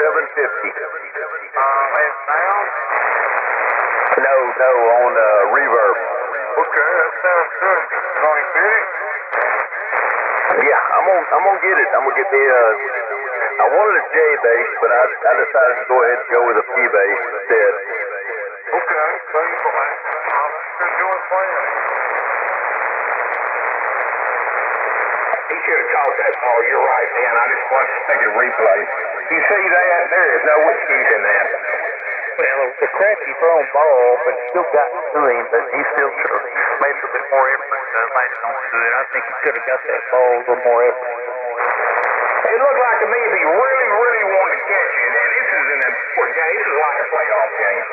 [SPEAKER 3] $750.
[SPEAKER 5] Now?
[SPEAKER 3] No, on reverb.
[SPEAKER 5] Okay, that sounds good. Going to fit it?
[SPEAKER 3] Yeah, I'm gonna get it. I'm gonna get me I wanted a J base, but I decided to go ahead and go with a P base instead.
[SPEAKER 5] Okay, so you I'll enjoy playing it.
[SPEAKER 10] He should have caught that ball. You're right, Dan. I just watched the second replay. You see that? There is no excuse in that.
[SPEAKER 12] Well, it was a crappy thrown ball, but it still got to him, but he still should have made a little bit more effort to land onto it. I think he could have got that ball a little more effort.
[SPEAKER 10] It looked like to me if he really, really wanted to catch it, and this is an important game. This is like a playoff game.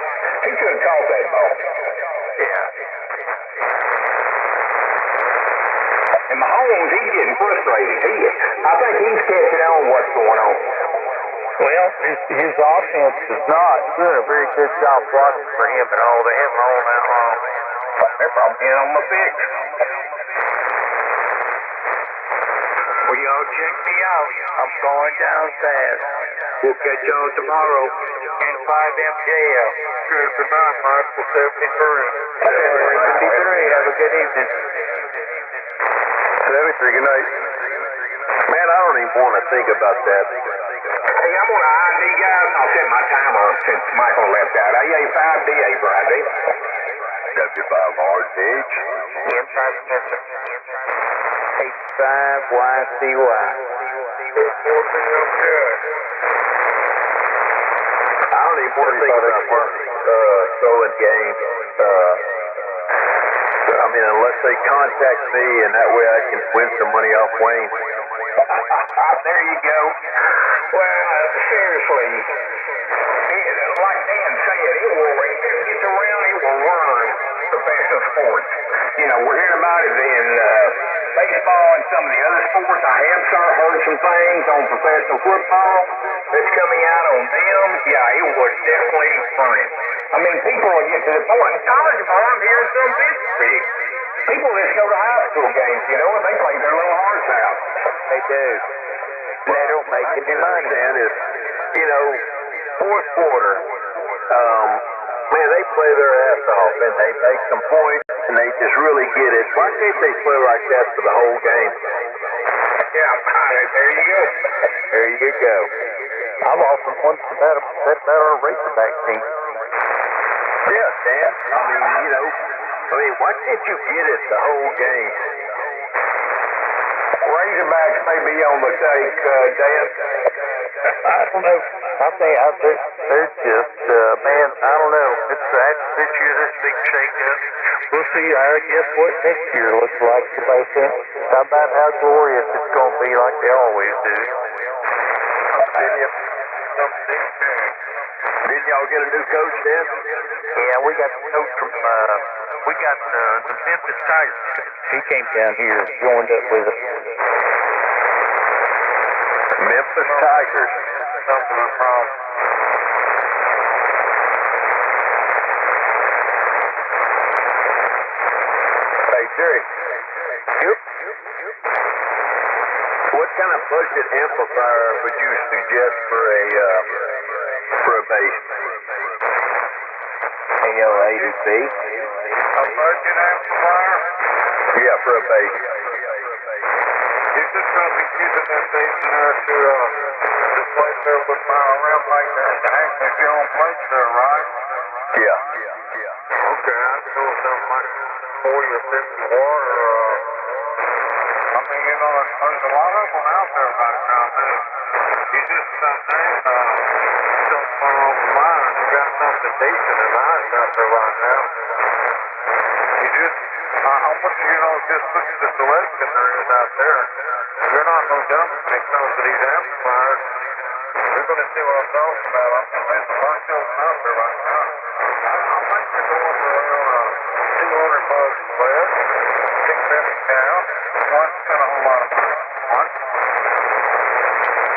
[SPEAKER 10] He could have caught that ball.
[SPEAKER 12] Yeah.
[SPEAKER 10] And Mahomes, he's getting frustrated. I think he's catching on what's going on.
[SPEAKER 12] Well, his offense is not doing a very good job blocking for him at all. They haven't all that long.
[SPEAKER 10] They're probably in on the fix.
[SPEAKER 12] Well, y'all check me out. I'm going down fast. We'll catch y'all tomorrow. And 5MJL.
[SPEAKER 5] Good tonight, Mike, for 73.
[SPEAKER 12] 73. Have a good evening.
[SPEAKER 3] 73, good night. Man, I don't even want to think about that.
[SPEAKER 10] Hey, I'm on an ID, guys. I'll set my timer since Michael left out. AA5DA for ID.
[SPEAKER 3] W5RH.
[SPEAKER 12] M5 Spencer. 85YCY.
[SPEAKER 3] I don't even want to think about throwing games. I mean, unless they contact me, and that way I can win some money off Wayne.
[SPEAKER 10] There you go. Well, seriously, like Dan said, if it gets around, it will run professional sports. You know, we're hearing about it in baseball and some of the other sports. I have heard some things on professional football that's coming out on them. Yeah, it would definitely run it. I mean, people will get to the point. In college ball, I'm hearing some big. People just go to high school games, you know, and they play their little hearts out.
[SPEAKER 12] They do. They don't make any money.
[SPEAKER 3] Man, is, you know, fourth quarter, man, they play their ass off, and they make some points, and they just really get it. Why can't they play like that for the whole game?
[SPEAKER 10] Yeah, there you go.
[SPEAKER 12] There you go. I've often wondered about our Razorback team.
[SPEAKER 3] Yeah, Dan. I mean, why can't you get it the whole game?
[SPEAKER 10] Razorbacks may be on the take, Dan.
[SPEAKER 12] I don't know. I think they're just, man, I don't know. It's after this year, this big shake-up. We'll see, I guess, what next year looks like for both of them. How about how glorious it's going to be like they always do.
[SPEAKER 3] Didn't y'all get a new coach, Dan?
[SPEAKER 12] Yeah, we got the coach from, the Memphis Tigers. He came down here and joined up with us.
[SPEAKER 3] Memphis Tigers.
[SPEAKER 5] Something is wrong.
[SPEAKER 3] Hey, Jerry.
[SPEAKER 12] Yep.
[SPEAKER 3] What kind of budget amplifier would you suggest for a bass?
[SPEAKER 12] AL80B.
[SPEAKER 5] A budget amplifier?
[SPEAKER 3] Yeah, for a bass.
[SPEAKER 5] You're just going to be using that bass in there to place there with my around like that. Actually, if you're on place there, right?
[SPEAKER 3] Yeah.
[SPEAKER 5] Okay, I can go with something like 40 or 50 watt or, I mean, you know, there's a lot of them out there right now, man. You just something over mine, you got something decent in ours out there right now. You just, how much, you know, just look at the selection there is out there. You're not no dumb when it comes to these amplifiers. You're going to see what I'm talking about. I mean, there's a bunch of them out there right now. I think they're going for around $200 less, 650 count. Well, that's kind of a whole lot of money. What?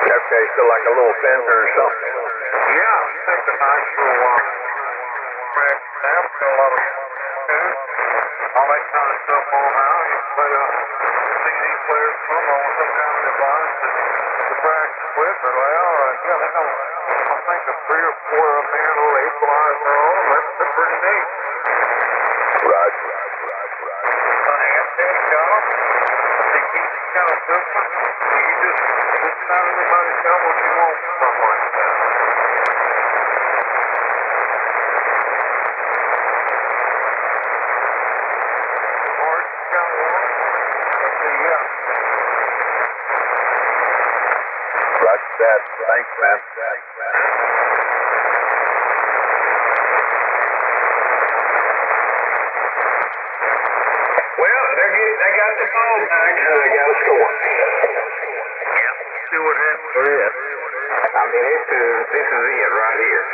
[SPEAKER 3] Okay, so like a little Fender or something.
[SPEAKER 5] Yeah, I think a nice little amp, got a lot of too. All that kind of stuff on how you play a CD players from on some kind of device to practice with. But well, yeah, they don't. I think the 3 or 4 of them had a little equalizer on them. They're pretty neat.
[SPEAKER 3] Roger.
[SPEAKER 5] There you go. The keys kind of different. You just not everybody got what you want, stuff like that.
[SPEAKER 3] Roger that. Thanks, man.
[SPEAKER 5] Well, they got the ball back, and they got a score. Yeah, see what happened for it.
[SPEAKER 10] I mean, this is it right here.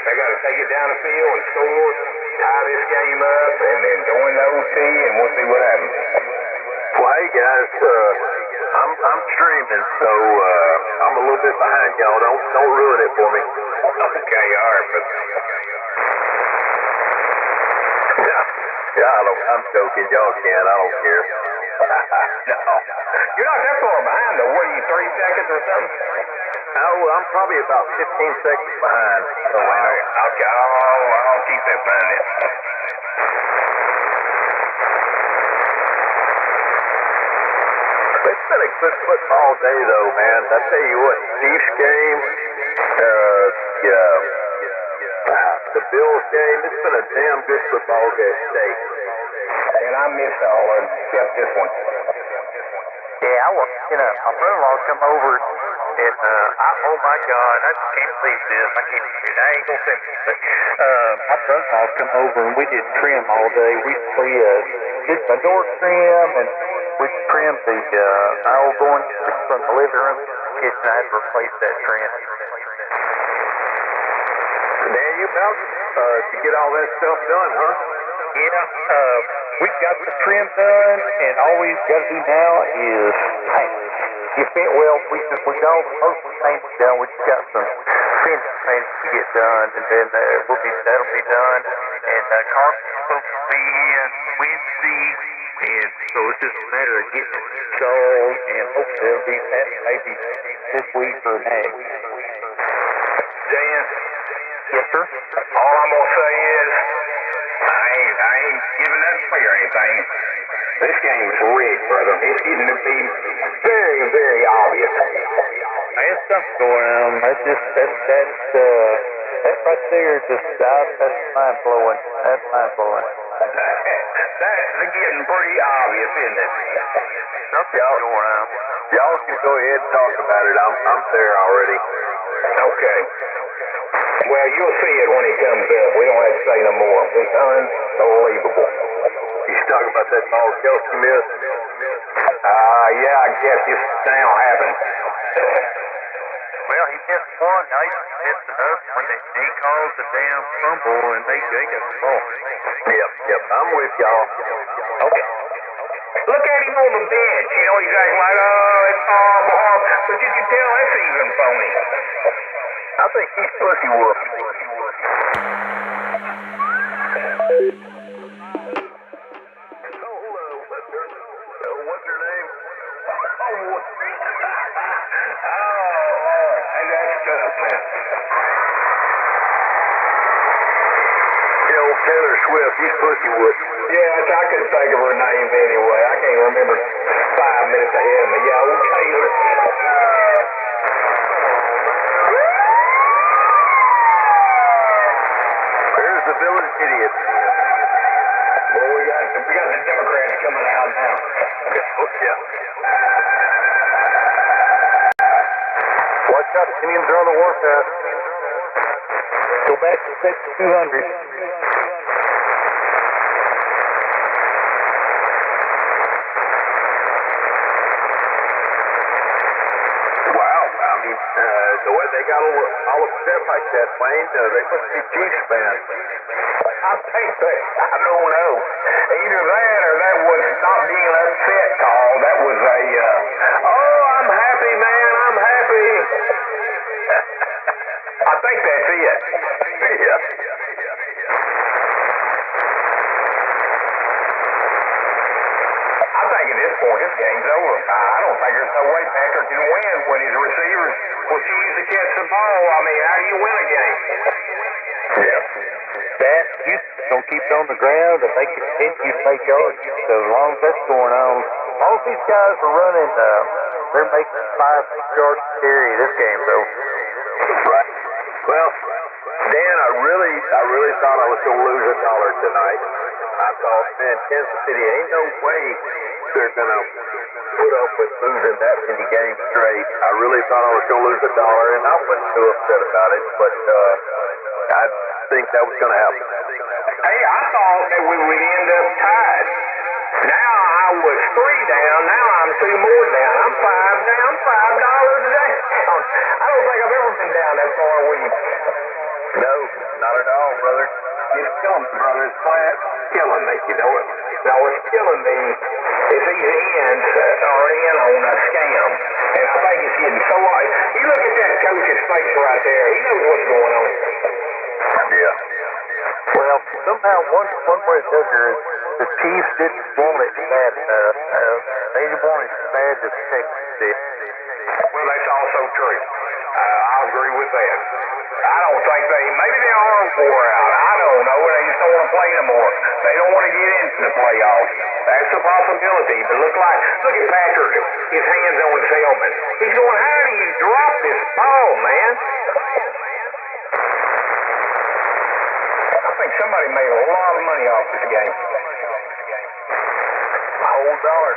[SPEAKER 10] They got to take it down the field and score, tie this game up, and then go into OT, and we'll see what happens.
[SPEAKER 3] Well, hey guys, I'm streaming, so I'm a little bit behind y'all. Don't ruin it for me.
[SPEAKER 10] Okay, all right, but
[SPEAKER 3] yeah, I'm joking. Y'all can. I don't care.
[SPEAKER 10] no, you're not that far behind though. What are you, 30 seconds or something?
[SPEAKER 3] Oh, I'm probably about 15 seconds behind. So
[SPEAKER 10] all right, okay, I'll keep that behind it.
[SPEAKER 3] It's been a good football day, though, man. I tell you what, Chiefs game, the Bills game, it's been a damn good football day.
[SPEAKER 10] And I missed all of them except this one.
[SPEAKER 12] Yeah, my brother-in-law come over, and oh my God, I can't believe this. I ain't gonna say this, but my brother-in-law come over, and we did trim all day. We did the door trim, and we trimmed the aisle going from the living room to the kitchen. I had to replace that trim.
[SPEAKER 3] Man, you about to get all that stuff done, huh?
[SPEAKER 12] Yeah, we've got the trim done, and all we've got to do now is paint. We got most of the paint done. We just got some finish paint to get done, and then that'll be done. And carpet's supposed to be in Wednesday, and so it's just a matter of getting it installed, and hopefully it'll be maybe this week or next.
[SPEAKER 10] Dan?
[SPEAKER 12] Yes, sir?
[SPEAKER 10] All I'm going to say is, I ain't giving that away or anything. This game is rigged, brother. It's getting to be very, very obvious.
[SPEAKER 12] There's something going on. That right there that's mind blowing. That's mind blowing.
[SPEAKER 10] That's getting pretty obvious, isn't it?
[SPEAKER 12] Something's going on.
[SPEAKER 3] Y'all can go ahead and talk about it. I'm there already.
[SPEAKER 10] Okay. Well, you'll see it when it comes up. We don't have to say no more. It's unbelievable.
[SPEAKER 3] You talking about that ball Kelsey missed?
[SPEAKER 10] Yeah, I guess just now happened.
[SPEAKER 12] Well, he missed one. Now he missed another one. He caused a damn fumble, and they got the ball.
[SPEAKER 3] Yep. I'm with y'all.
[SPEAKER 10] Okay. Look at him on the bench. You know, he's acting like, it's all ball. But you can tell that's even phony.
[SPEAKER 3] I think he's pussy whooped. What's her name?
[SPEAKER 10] And that's tough, man.
[SPEAKER 3] Taylor Swift, he's pussy whooped.
[SPEAKER 10] Yes, I couldn't think of her name anyway. I can't remember 5 minutes ahead of me. Yeah, old Taylor.
[SPEAKER 3] There's the village idiot.
[SPEAKER 10] Well, we got the Democrats coming out now.
[SPEAKER 3] Yeah.
[SPEAKER 5] Watch out, the Indians are on the warpath.
[SPEAKER 12] Go back to 200.
[SPEAKER 3] The way they got all upset like that, Wayne, they must be Chiefs fans.
[SPEAKER 10] I think that, I don't know. Either that or that was not being upset call. That was a, I'm happy, man, I'm happy. I think that's it.
[SPEAKER 3] Yeah.
[SPEAKER 10] this point, this game's over. I don't think there's no way Patrick can win when his receivers refuse to catch the ball. I mean, how do you win a game?
[SPEAKER 12] Yeah. That Houston's going to keep it on the ground and they continue to make yards. So as long as that's going on, all of these guys are running, they're making 5-6 yards to carry. This game's over.
[SPEAKER 3] Right. Well, Dan, I really thought I was going to lose $1 tonight. I thought, man, Kansas City, ain't no way they're going to put up with losing that many games straight. I really thought I was going to lose $1, and I wasn't too upset about it, but I think that was going to happen.
[SPEAKER 10] Hey, I thought that we would end up tied. Now I was 3 down. Now I'm 2 more down. I'm 5 down, $5 down. I don't think I've ever been down that far with you.
[SPEAKER 3] No, not at all, brother.
[SPEAKER 10] It's killing me, brother. It's flat. Killing me, you know it. No, it's killing me if these ends are in on a scam. And I think it's getting so hard. You look at that coach's face right there. He knows what's going on.
[SPEAKER 3] Yeah.
[SPEAKER 12] Well, somehow one way or the other, the Chiefs didn't want it bad enough. They didn't want it as bad as Texas did.
[SPEAKER 10] Well, that's also true. I agree with that. I don't think maybe they are wore out. I don't know. They just don't want to play no more. They don't want to get into the playoffs. That's a possibility. But look at Patrick, his hands on his helmet. He's going, how do you drop this ball, man? I think somebody made a lot of money off this game. A whole dollar.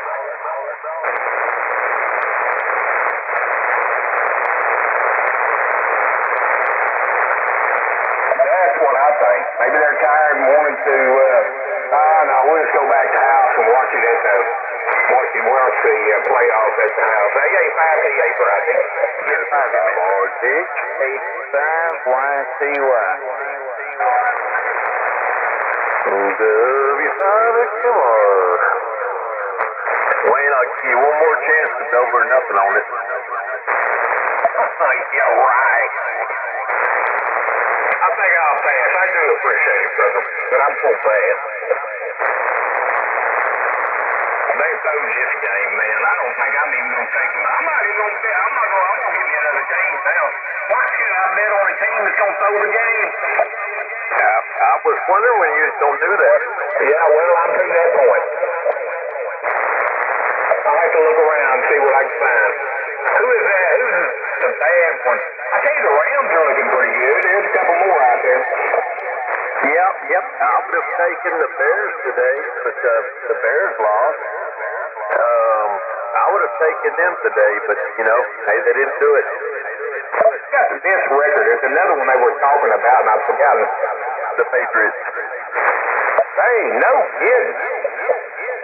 [SPEAKER 10] That's what I think. Maybe they're tired and wanted to, no, we'll just go back to the house and watch it at the, watch the playoffs at the house. They gave 5T8 Friday. Get
[SPEAKER 12] 5YCY.
[SPEAKER 3] Wayne, I'll give you one more chance to double or nothing on it.
[SPEAKER 10] You're right. I think I'll pass. I do appreciate it, brother, but I'm so bad. They told you this game, man. I don't think I'm even going to take them. I'm not even going to bet. I'm going to give you another team now. Why should I bet on a team that's going to throw the game?
[SPEAKER 3] I was wondering when you was going to do that.
[SPEAKER 10] Yeah, well, I'm to that point. I'll have to look around and see what I can find. Who is that? Who's the bad one? I tell you, the Rams are looking pretty good. There's a couple more out there.
[SPEAKER 3] Yep. I would have taken the Bears today, but the Bears lost. I would have taken them today, but, you know, hey, they didn't do it.
[SPEAKER 10] It's got the best record. There's another one they were talking about, and I've forgotten.
[SPEAKER 3] The Patriots.
[SPEAKER 10] Hey, no kidding.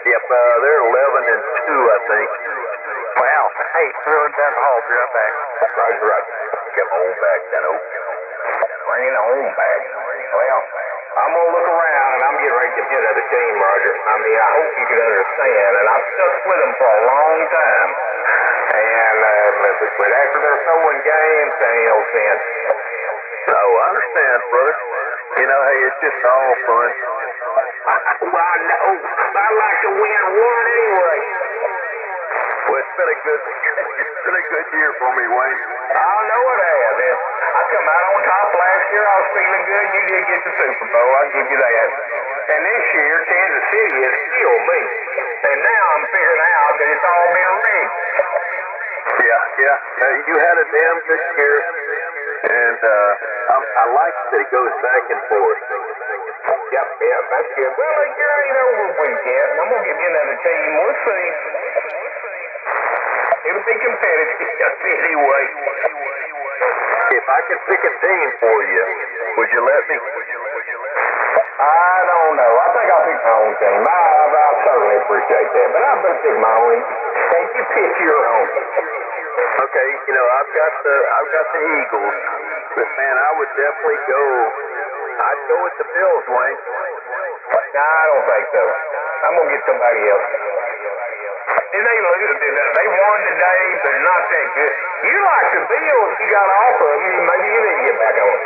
[SPEAKER 3] Yep, they're 11-2, I think.
[SPEAKER 12] Wow. Hey, throwing down the hall. Be right back.
[SPEAKER 3] Right. Come on back, Dano.
[SPEAKER 10] Bring it on back. Well, I'm going to look around, and I'm getting ready to get another team, Roger. I mean, I hope you can understand, and I've stuck with them for a long time. And, but after they're throwing games, there ain't no sense.
[SPEAKER 3] No, I understand, brother. You know, hey, it's just all fun.
[SPEAKER 10] Well, I know. I'd like to win one anyway.
[SPEAKER 3] Well, it's been a good year for me, Wayne.
[SPEAKER 10] I know it has. I come out on top last year. I was feeling good. You did get the Super Bowl. I'll give you that. And this year, Kansas City has killed me. And now I'm figuring out that it's all been rigged.
[SPEAKER 3] Yeah. You had a damn good year. And I like that it goes back and forth.
[SPEAKER 10] Yep, that's good. Well, the year ain't over with yet, and I'm going to give you another team. We'll see. It'll be competitive anyway.
[SPEAKER 3] If I could pick a team for you, would you let me?
[SPEAKER 10] I don't know. I think I'll pick my own team. I certainly appreciate that, but I better pick my own. And you pick your own.
[SPEAKER 3] Okay, you know, I've got the Eagles, but man, I would definitely go. I'd go with the Bills, Wayne.
[SPEAKER 10] Nah, I don't think so. I'm gonna get somebody else. Did they lose? They won today, but not that good. You like the Bills? You got off of them. Maybe you need to get back on them.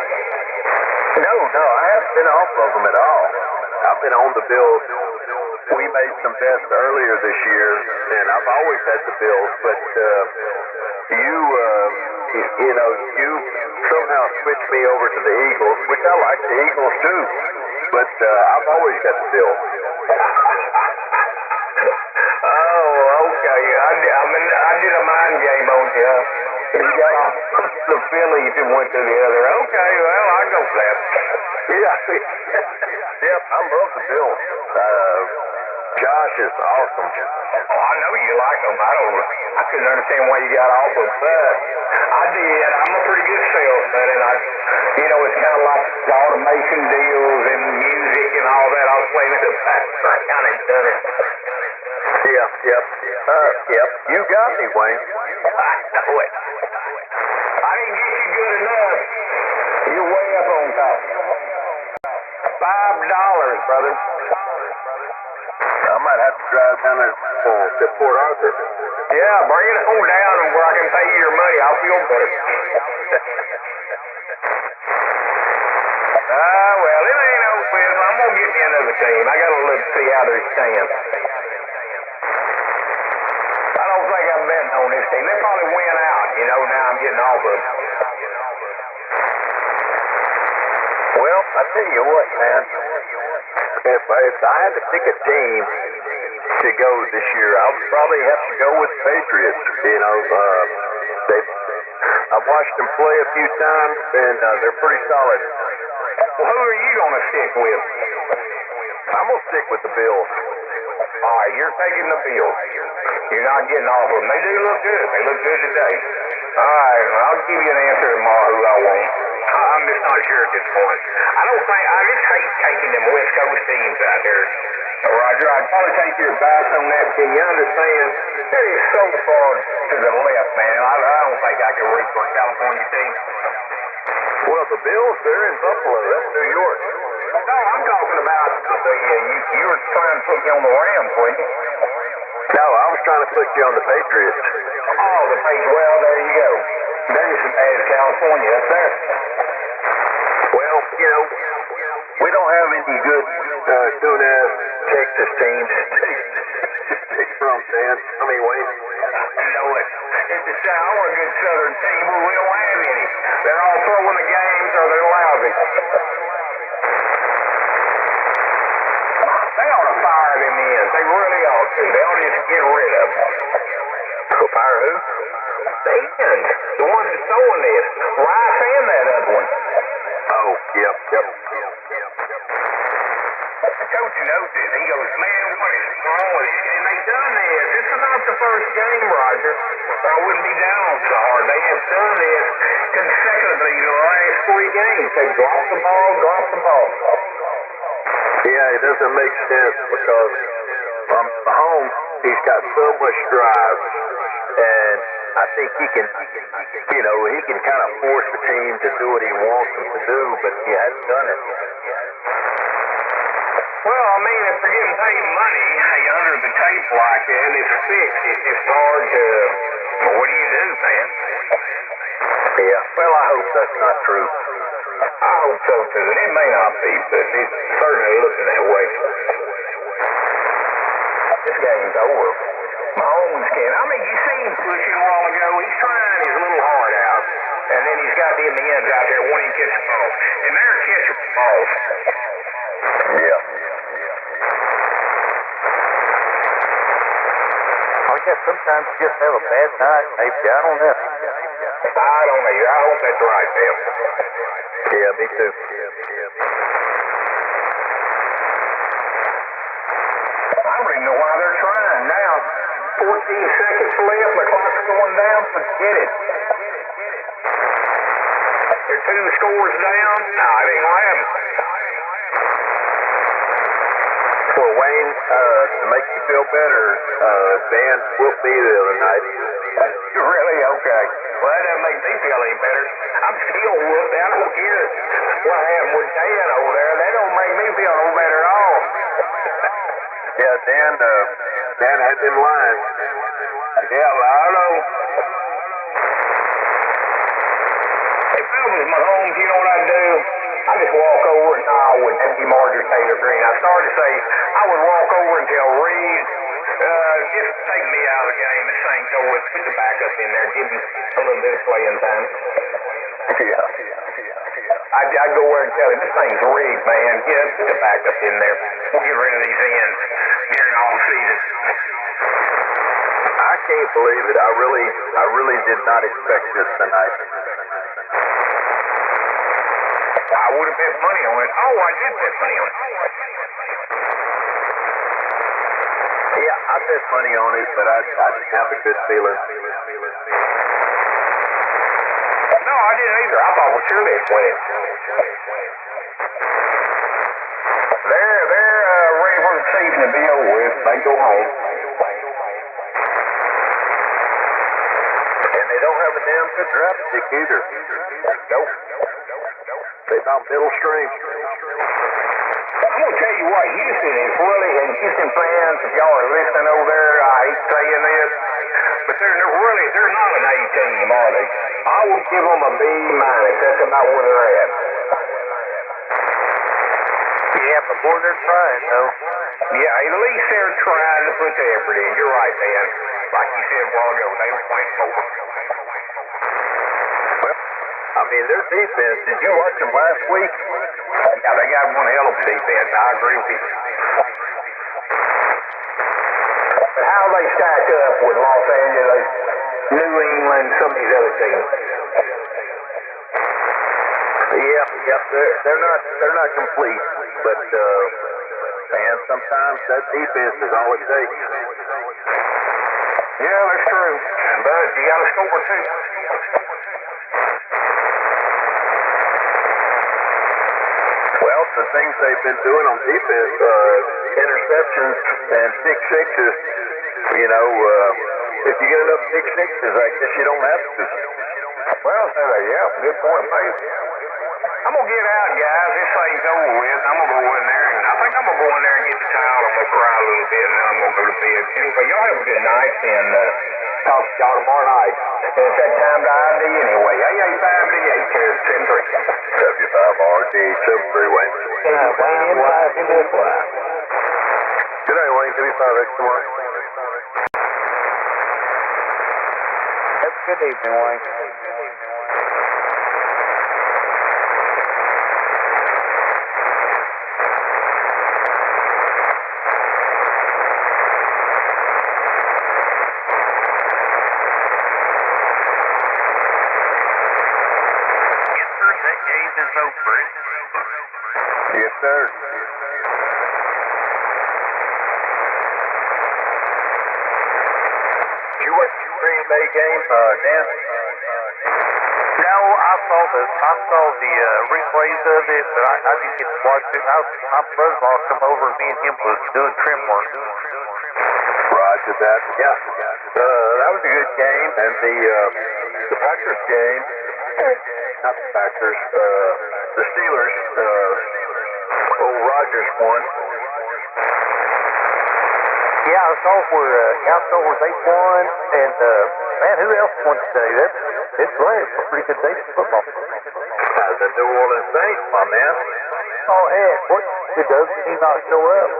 [SPEAKER 3] No, I haven't been off of them at all. I've been on the Bills. We made some bets earlier this year, and I've always had the Bills, but you somehow switched me over to the Eagles, which I like the Eagles too, but I've always got the Bills.
[SPEAKER 10] Oh, okay. I did a mind game on you. You got off the Phillies and went to the other. Okay, well, I'll go for that.
[SPEAKER 3] Yeah. Yep, I love the Bills. Josh is awesome.
[SPEAKER 10] Oh, I know you like them. I couldn't understand why you got off them, but I did. I'm a pretty good salesman, and it's kind of like the automation deals and music and all that. I was playing in the background and done it.
[SPEAKER 3] Yep. You got me, Wayne.
[SPEAKER 10] I know it. I didn't get you good enough. You're way up on top. $5, brother.
[SPEAKER 3] I might have to drive down there to Port Arthur.
[SPEAKER 10] Yeah, bring it on down where I can pay you your money. I'll feel better. Well, it ain't no quiz. I'm going to get me another team. I got to look see how they stand. I don't think I'm betting on this team. They probably win out, now I'm getting off of them.
[SPEAKER 3] Well, I tell you what, man. If I had to pick a team to go this year, I would probably have to go with the Patriots. I've watched them play a few times, and they're pretty solid.
[SPEAKER 10] Well, who are you going to stick with?
[SPEAKER 3] I'm going to stick with the Bills.
[SPEAKER 10] All right, you're taking the Bills. You're not getting off of them. They do look good. They look good today. All right, I'll give you an answer tomorrow who I want. I'm just not sure at this point. I just hate taking them West Coast teams out there. Roger, I'd probably take your advice on that. Can you understand? That is so far to the left, man. I don't think I can root for a California team.
[SPEAKER 3] Well, the Bills, they're in Buffalo. That's New York.
[SPEAKER 10] No, I'm talking about you were trying to put me on the Rams, weren't you?
[SPEAKER 3] No, I was trying to put you on the Patriots.
[SPEAKER 10] Oh, the Patriots. Well, there you go. They're just as bad as California. That's there.
[SPEAKER 3] Well, we don't have any good soon-ass Texas teams to pick from, Dan. I mean, Wayne.
[SPEAKER 10] I know it. It's the South. I want a good Southern team, but we don't have any. They're all throwing the games or they're lousy. They ought to fire them in. They really ought to. They ought to just get rid of them.
[SPEAKER 3] Fire who?
[SPEAKER 10] The ends. The ones that's throwing this. Rice and that other one.
[SPEAKER 3] Oh, yep.
[SPEAKER 10] The coach knows this. He goes, man, what is wrong with it? And they done this. This is not the first game, Roger. I wouldn't be down so hard. They have done this consecutively the last 3 games. They drop the ball.
[SPEAKER 3] Yeah, it doesn't make sense because Mahomes, he's got so much drive, and I think he can kind of force the team to do what he wants them to do, but he hasn't done it.
[SPEAKER 10] Well, I mean, if they're getting paid money under the table like that, and it's fixed, it's hard to. Well, what do you do, man?
[SPEAKER 3] Yeah, well, I hope that's not true.
[SPEAKER 10] I hope so too, and it may not be, but it's certainly looking that way. This game's over. Mahomes can. I mean, you seen him pushing a while ago. He's trying his little heart out, and then he's got the ends out there wanting to catch the ball, and they're catching the ball.
[SPEAKER 3] Yeah.
[SPEAKER 19] I guess sometimes you just have a bad night, maybe. I don't know.
[SPEAKER 10] I don't know. I hope that's right, Bill.
[SPEAKER 3] Yeah, me too.
[SPEAKER 10] I don't even know why they're trying now. 14 seconds left, the clock's going down, forget it. They're 2 scores down. Nah, it ain't gonna happen.
[SPEAKER 3] Well, Wayne, to make you feel better, Dan whooped me the other night.
[SPEAKER 10] Really? Okay. Well, that doesn't make me feel any better. I'm still whooped. I don't care what happened with Dan over there. That don't make me feel no better at all.
[SPEAKER 3] Yeah, Dan had them lines.
[SPEAKER 10] Yeah, well, I know. If I was Mahomes, you know what I'd do? I'd just walk over and I wouldn't. That'd be Marjorie Taylor Greene. I started to say I would walk over and tell Reed go with, put the backup in there, give him a little bit of playing time. I'd go where and tell him, this thing's rigged, man. Put the backup in there. We'll get rid of these ends during all season.
[SPEAKER 3] I can't believe it. I really did not expect this tonight.
[SPEAKER 10] I would have bet money on it. Oh, I did bet money on it.
[SPEAKER 3] Yeah, I bet money on it, but I didn't have a good feeling.
[SPEAKER 10] No, I didn't either. I thought, well, surely it's winning. They're ready for the season to be over with. They go home.
[SPEAKER 3] And they don't have a damn good draft pick either. Nope. They about middle string.
[SPEAKER 10] I'm going to tell you what, Houston is really, and Houston fans, if y'all are listening over there, I hate saying this, but they're not an A team, are they? I would give them a B-. That's about where they're at.
[SPEAKER 9] Yeah, but boy, they're trying, though.
[SPEAKER 10] Yeah, at least they're trying to put the effort in. You're right, man. Like you said a while ago, they don't win more.
[SPEAKER 3] I mean, their defense, did you watch them last week?
[SPEAKER 10] Yeah, they got one hell of a defense. I agree with you. But how they stack up with Los Angeles, New England, some of these other teams?
[SPEAKER 3] Yep, they're not complete, but man, sometimes that defense is all it takes.
[SPEAKER 10] Yeah, that's true. But you got to score too.
[SPEAKER 3] Well, the things they've been doing on defense, interceptions and pick sixes, you know, if you get enough pick sixes, I guess you don't have to.
[SPEAKER 10] Well, yeah, good point, mate. I'm going to get out, guys. This thing's over with. I'm going to go in there, and I think I'm going to go in there and get the towel. I'm going to cry a little bit, and then I'm going to go to bed. Anyway, y'all have a good night, and talk to y'all tomorrow night. And it's that time to ID anyway. 885D8, here, 73.
[SPEAKER 3] W5RD73, Wayne.
[SPEAKER 9] Wayne M5, MFY.
[SPEAKER 3] Good night, Wayne. W5X tomorrow.
[SPEAKER 9] Have a good evening, Wayne.
[SPEAKER 19] Is over.
[SPEAKER 3] Yes, sir. Did you watch the Green Bay game, Dan?
[SPEAKER 9] No, I saw the replays of it, but I didn't get to watch it. My brother-in-law come over, and me and him was doing trim work.
[SPEAKER 3] Roger that. Yeah. That was a good game, and the Packers game. Not the Packers, the Steelers, old Rodgers won.
[SPEAKER 9] Yeah, I saw where they won, and man, who else won today? It's great. It's a pretty good day for football.
[SPEAKER 3] The New Orleans Saints, my man.
[SPEAKER 9] Oh, heck, what does he not show up?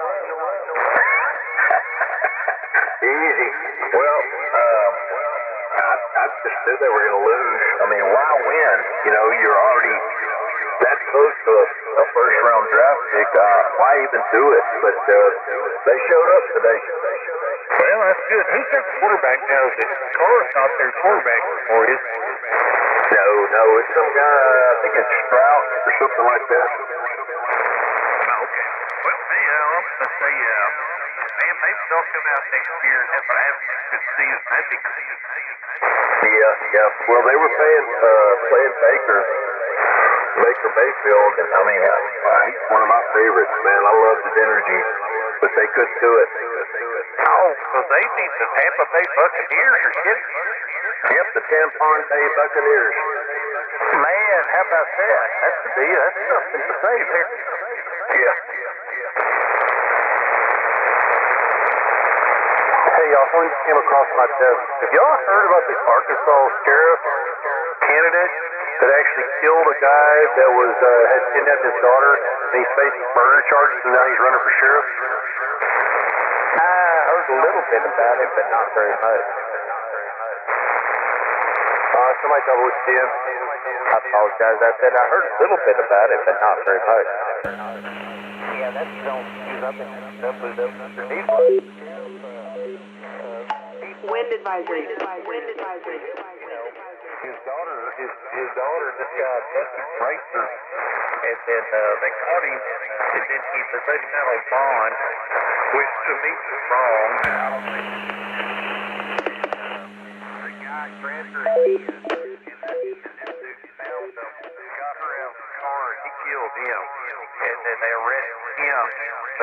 [SPEAKER 3] Easy. Well, I just knew they were going to lose. I mean, why win? You know, you're already that close to a first-round draft pick. Why even do it? But they showed up today.
[SPEAKER 9] Well, that's good. Who's their quarterback now? Is it Carr's not their quarterback for you?
[SPEAKER 3] No, it's some guy, I think it's Stroud or something like that.
[SPEAKER 19] Oh, okay. Well, hey, let's say, man, maybe they'll come out next year and have a good season. That'd be good.
[SPEAKER 3] Yeah. Well, they were playing Baker Mayfield, and I mean, he's one of my favorites, man. I love his energy, but they couldn't do it.
[SPEAKER 9] Oh, so they beat the Tampa Bay Buccaneers or kidding?
[SPEAKER 3] Yep, the Tampa Bay Buccaneers.
[SPEAKER 9] Man, how about that? That's the deal. That's something to say there.
[SPEAKER 3] Yeah.
[SPEAKER 9] Hey, y'all, something just came across my desk. Have y'all heard about this Arkansas sheriff candidate that actually killed a guy that was had kidnapped his daughter, and he's facing murder charges, and now he's running for sheriff? I heard a little bit about it, but not very much.
[SPEAKER 5] Mike Double with Jim.
[SPEAKER 12] I apologize. I said I heard a little bit about it, but not very much.
[SPEAKER 18] Yeah, that's don't use up underneath.
[SPEAKER 11] Wind advisory. Wind advisory.
[SPEAKER 12] His daughter just got busted bracer, and then they caught him, and then he was let him out on bond, which to me was wrong. The guy grabbed her head, and then he found him, got her out of the car, and he killed him, and then they arrested him,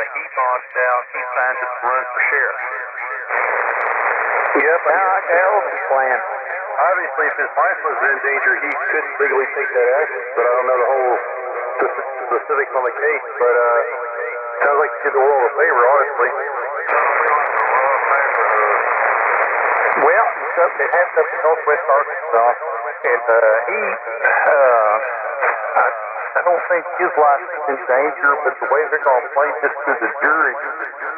[SPEAKER 12] but he bonded out, he signed up to run for sheriff.
[SPEAKER 5] Yep.
[SPEAKER 12] Now I can help his plan.
[SPEAKER 5] Obviously, if his life was in danger, he couldn't legally take that action, but I don't know the whole specifics on the case, but sounds like he did the world a favor, honestly.
[SPEAKER 12] Well, it happened up in northwest Arkansas, and I don't think his life is in danger, but the way they're going to play this to the jury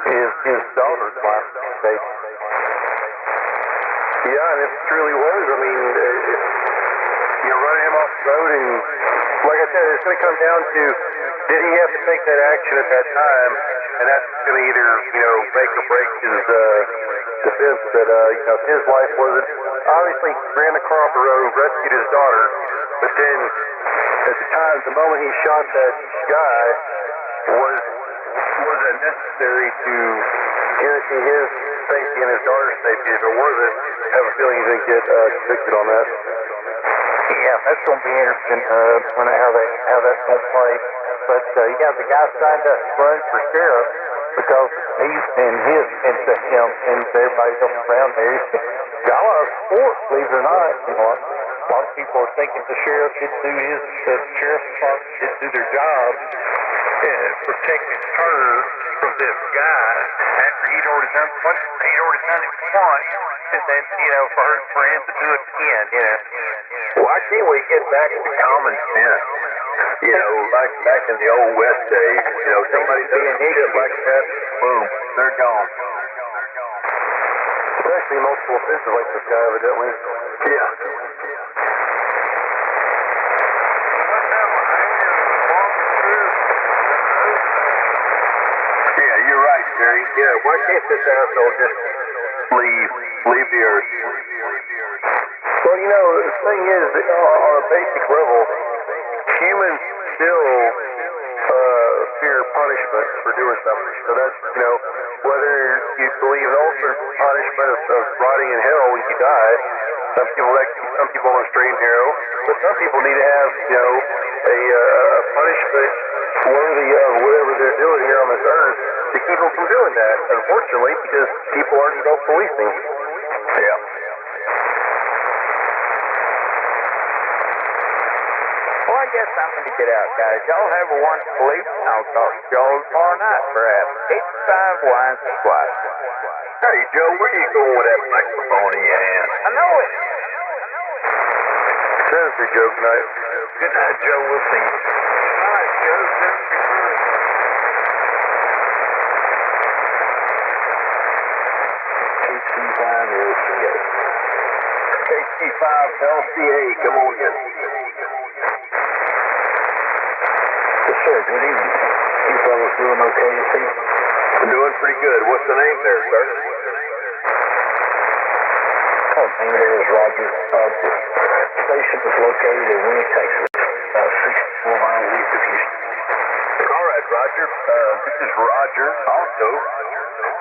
[SPEAKER 12] is his daughter's life is in danger.
[SPEAKER 5] Yeah, and it truly was. I mean, running him off the road, and like I said, it's going to come down to, did he have to take that action at that time? And that's going to either, make or break his defense that, his life wasn't. Obviously, he ran the car off the road, rescued his daughter, but then at the time, the moment he shot that guy, was it necessary to guarantee his safety and his daughter's safety? If it wasn't, I have a feeling he's going to get convicted on that.
[SPEAKER 12] Yeah, that's going to be interesting how that's going to play. But the guy signed up to run for sheriff because he's and to him and to everybody else around there. He's got a lot of support, believe it or not. A lot of people are thinking the sheriff didn't do the sheriff's department didn't do their job protecting her from this guy after he'd already done it once, and then for him to do it again.
[SPEAKER 5] Why can't we get back to common sense? Like back in the old West days, somebody does some shit like that, boom, they're gone. Especially multiple offenses like this guy, evidently. Yeah. Yeah, you're right, Jerry. Yeah, why can't this asshole just leave the earth? Well, the thing is, on a basic level, humans still fear punishment for doing something. So that's, whether you believe in ultimate punishment of rotting in hell when you die, some people on a straight and narrow, but some people need to have, a punishment worthy of whatever they're doing here on this earth to keep them from doing that, unfortunately, because people aren't self-policing. Yeah.
[SPEAKER 12] Well, I guess I'm going to get out, guys. Y'all have a wonderful evening. I'll talk to y'all tomorrow night, perhaps. 8-5 wines and twice.
[SPEAKER 5] Hey, Joe, where are you going with that microphone in your hand?
[SPEAKER 12] I know it.
[SPEAKER 5] Senator Joe, good night.
[SPEAKER 12] Good night, Joe. We'll see you. Good night, Joe.
[SPEAKER 5] KC5 LCA, come on in. Yes, sir. Good evening. You fellas doing okay, you see? We're doing pretty good. What's the name there, sir?
[SPEAKER 10] Oh, name there is Roger. The station is located in Winnie, Texas, about 64 miles east of Houston.
[SPEAKER 5] All right, Roger. This is Roger also,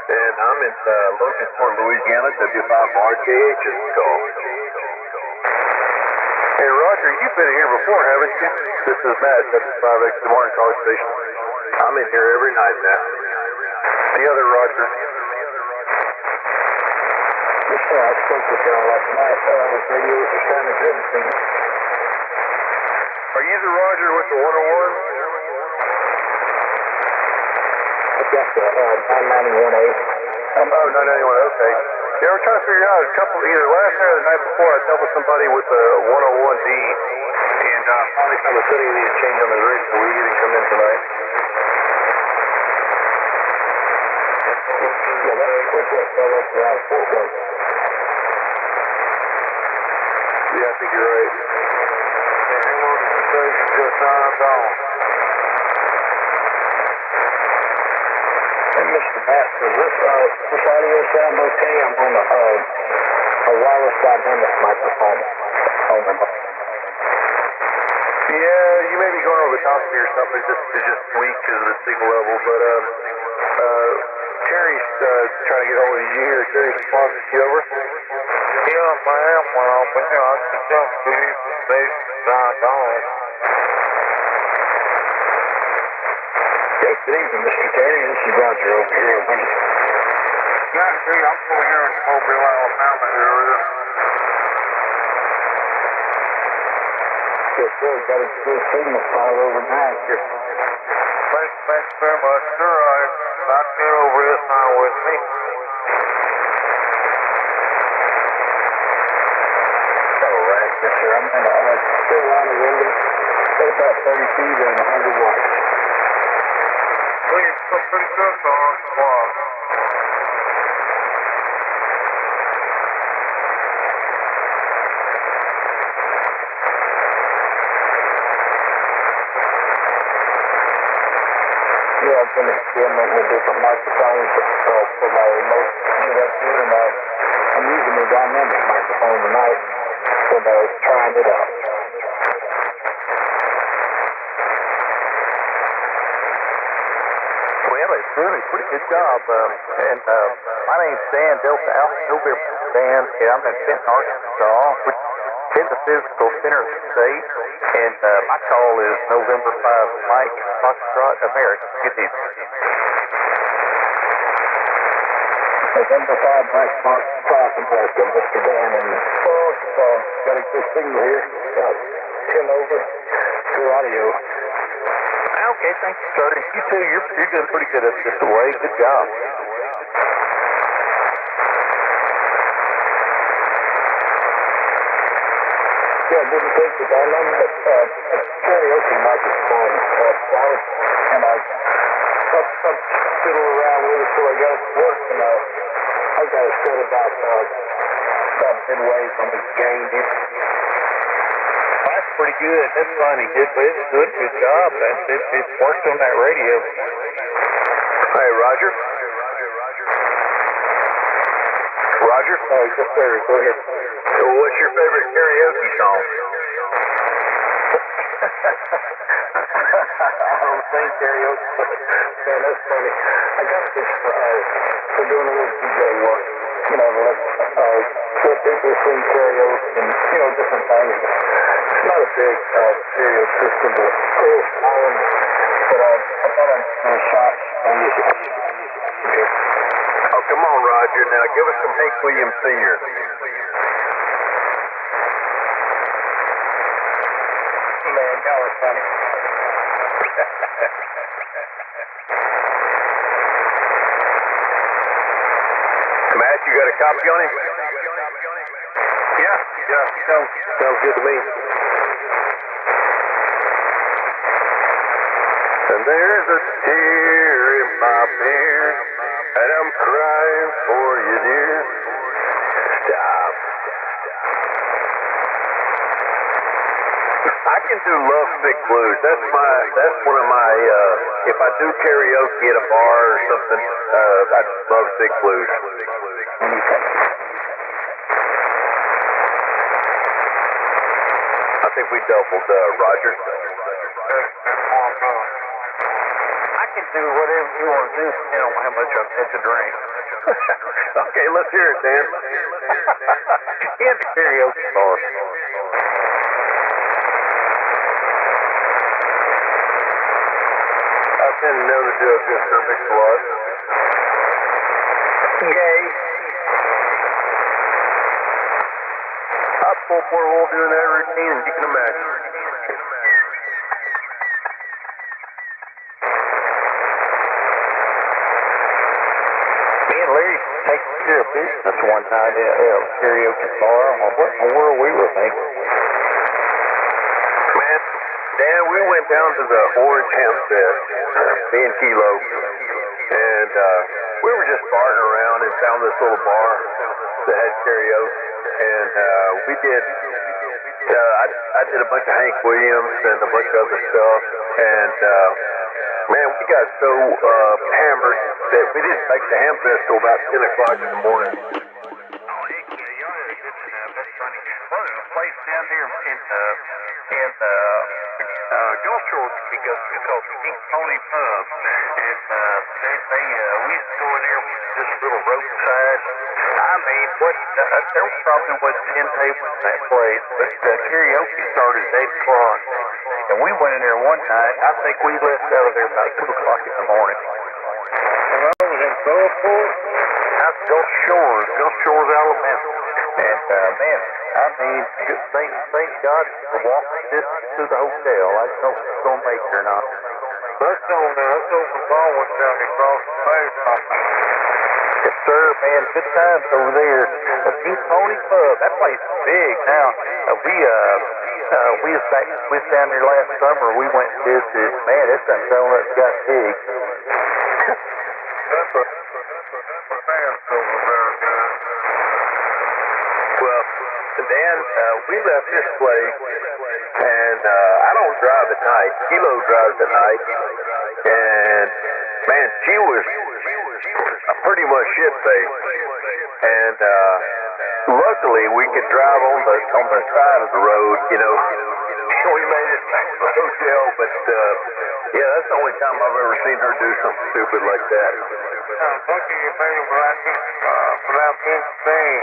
[SPEAKER 5] and I'm in Logansport, Louisiana, W5RKH is the call. Hey, Roger, you've been here before, haven't you? This is Matt, W5X, Des Moines College Station. I'm in here every night, Matt. The other Roger.
[SPEAKER 10] Yes, sir. I spoke with y'all last night. Radio was just kind of good to me.
[SPEAKER 5] Are you the Roger with the 101?
[SPEAKER 10] I've got the 991A.
[SPEAKER 5] Oh, 991, okay. Yeah, we're trying to figure out a couple, either last night or the night before, I dealt with somebody with the 101D, and finally found the setting we need to change on the rig, so we didn't come in tonight.
[SPEAKER 10] Yeah, that's around 4 o'clock.
[SPEAKER 5] Yeah, I think you're right. Yeah, hang on to the station just signed on.
[SPEAKER 10] Hey, Mr. Bass, does this audio sound okay? I'm on a wireless dynamic microphone.
[SPEAKER 5] Yeah, you may be going over the top of me or something. It's just weak because of the signal level. But Terry's trying to get hold of you here. Terry's response to you over. Yeah, ma'am. Well, I just don't believe they signed on.
[SPEAKER 10] Hey, good evening, Mr. Terry. This is Roger over here at Winnie.
[SPEAKER 5] Yeah, see, I'm over here in Mobile, Alabama area.
[SPEAKER 10] Yes, sir. Got a good signal file overnight.
[SPEAKER 5] Thanks very much. Sure, I get over this now with me.
[SPEAKER 10] All right, yes, sir. I'm in a Carolina window. At about 30 feet and 100 watts.
[SPEAKER 5] Please, so pretty good on the clock.
[SPEAKER 10] Yeah, I've been experimenting with different microphones for my remote unit up here, and I'm using the dynamic microphone tonight and trying it out.
[SPEAKER 5] Well, it's doing a pretty good job. And my name's Dan, Delta Alpha November Dan. And I'm in Benton, Arkansas, which is in the physical center of the state. And my call is November 5 Mike Foxtrot America. Get these.
[SPEAKER 10] November 5 Mike Foxtrot America, Mr. Dan, and got a good signal here. 10 over, good audio.
[SPEAKER 5] Okay, thanks, sir. You too. You're doing pretty good at this away. Good job.
[SPEAKER 10] Yeah, I didn't think that I'm on the karaoke microphone. And I fiddle around with it till I got it to work, and I got it set about midway from the gain here.
[SPEAKER 5] That's pretty good. That's funny. It's good. Good job. It works on that radio. Hey, Roger. Roger?
[SPEAKER 10] Oh, yes, sir. Go ahead.
[SPEAKER 5] So what's your favorite karaoke song?
[SPEAKER 10] I don't sing karaoke, but man, that's funny. I got this for doing a little DJ work, to let people sing karaoke and, different things. It's not a big stereo system, but it's cool. But I thought I'd give it a shot on this.
[SPEAKER 5] Oh, come on, Roger. Now give us some Hank Williams Sr.
[SPEAKER 10] Man, y'all are funny.
[SPEAKER 5] Matt, you got a copy on him? Yeah. Sounds good to me. And there's a tear in my beer, and I'm crying for you, dear. Stop. I can do Love Sick Blues. That's one of my, if I do karaoke at a bar or something, I love Sick Blues. I think we doubled, Roger. I can do whatever you want to do, depending on how much I've had to drink. Okay, let's hear it, Dan. In the karaoke bar. I tend to know the deal just for mix a lot. Yay. I pull poor Wolf doing that routine, as you can imagine. Me and Larry taking care of business one night at a karaoke bar. What in the world we were thinking? Man, Dan, we went down to the Orange Hempstead, me and Kilo, and we were just farting around and found this little bar that had karaoke, and we did
[SPEAKER 3] I did a bunch of Hank Williams and a bunch of other stuff, and man, we got so hammered that we didn't make the Hamfest till about 10 o'clock in the morning.
[SPEAKER 5] Place down here in Gulf Shore we go to called the Pink Pony Pub, and we used to go in there with this little roadside. I mean, there probably was 10 tables in that place, but karaoke started at 8 o'clock, and we went in there one night. I think we left out of there about 2 o'clock in the morning. And I was in Gulfport. That's Gulf Shores, Alabama. And man, I mean, just thank God for walking distance to the hotel. I don't know if it's going to make it or not. Let's open Baldwin County across the bay or something. Yes, sir, man. Good times over there. The Pink Pony Pub. That place is big now. We was down there last summer. We went and visited. Man, this done grown up, got big. That's a fast over there, guys. Well, Dan, we left this place, and I don't drive at night. Kilo drives at night, and man, she was pretty much shit-faced, and luckily we could drive on the side of the road, you know. We made it back to the hotel, but yeah, that's the only time I've ever seen her do something stupid like that. Bucky, you made him right without being seen.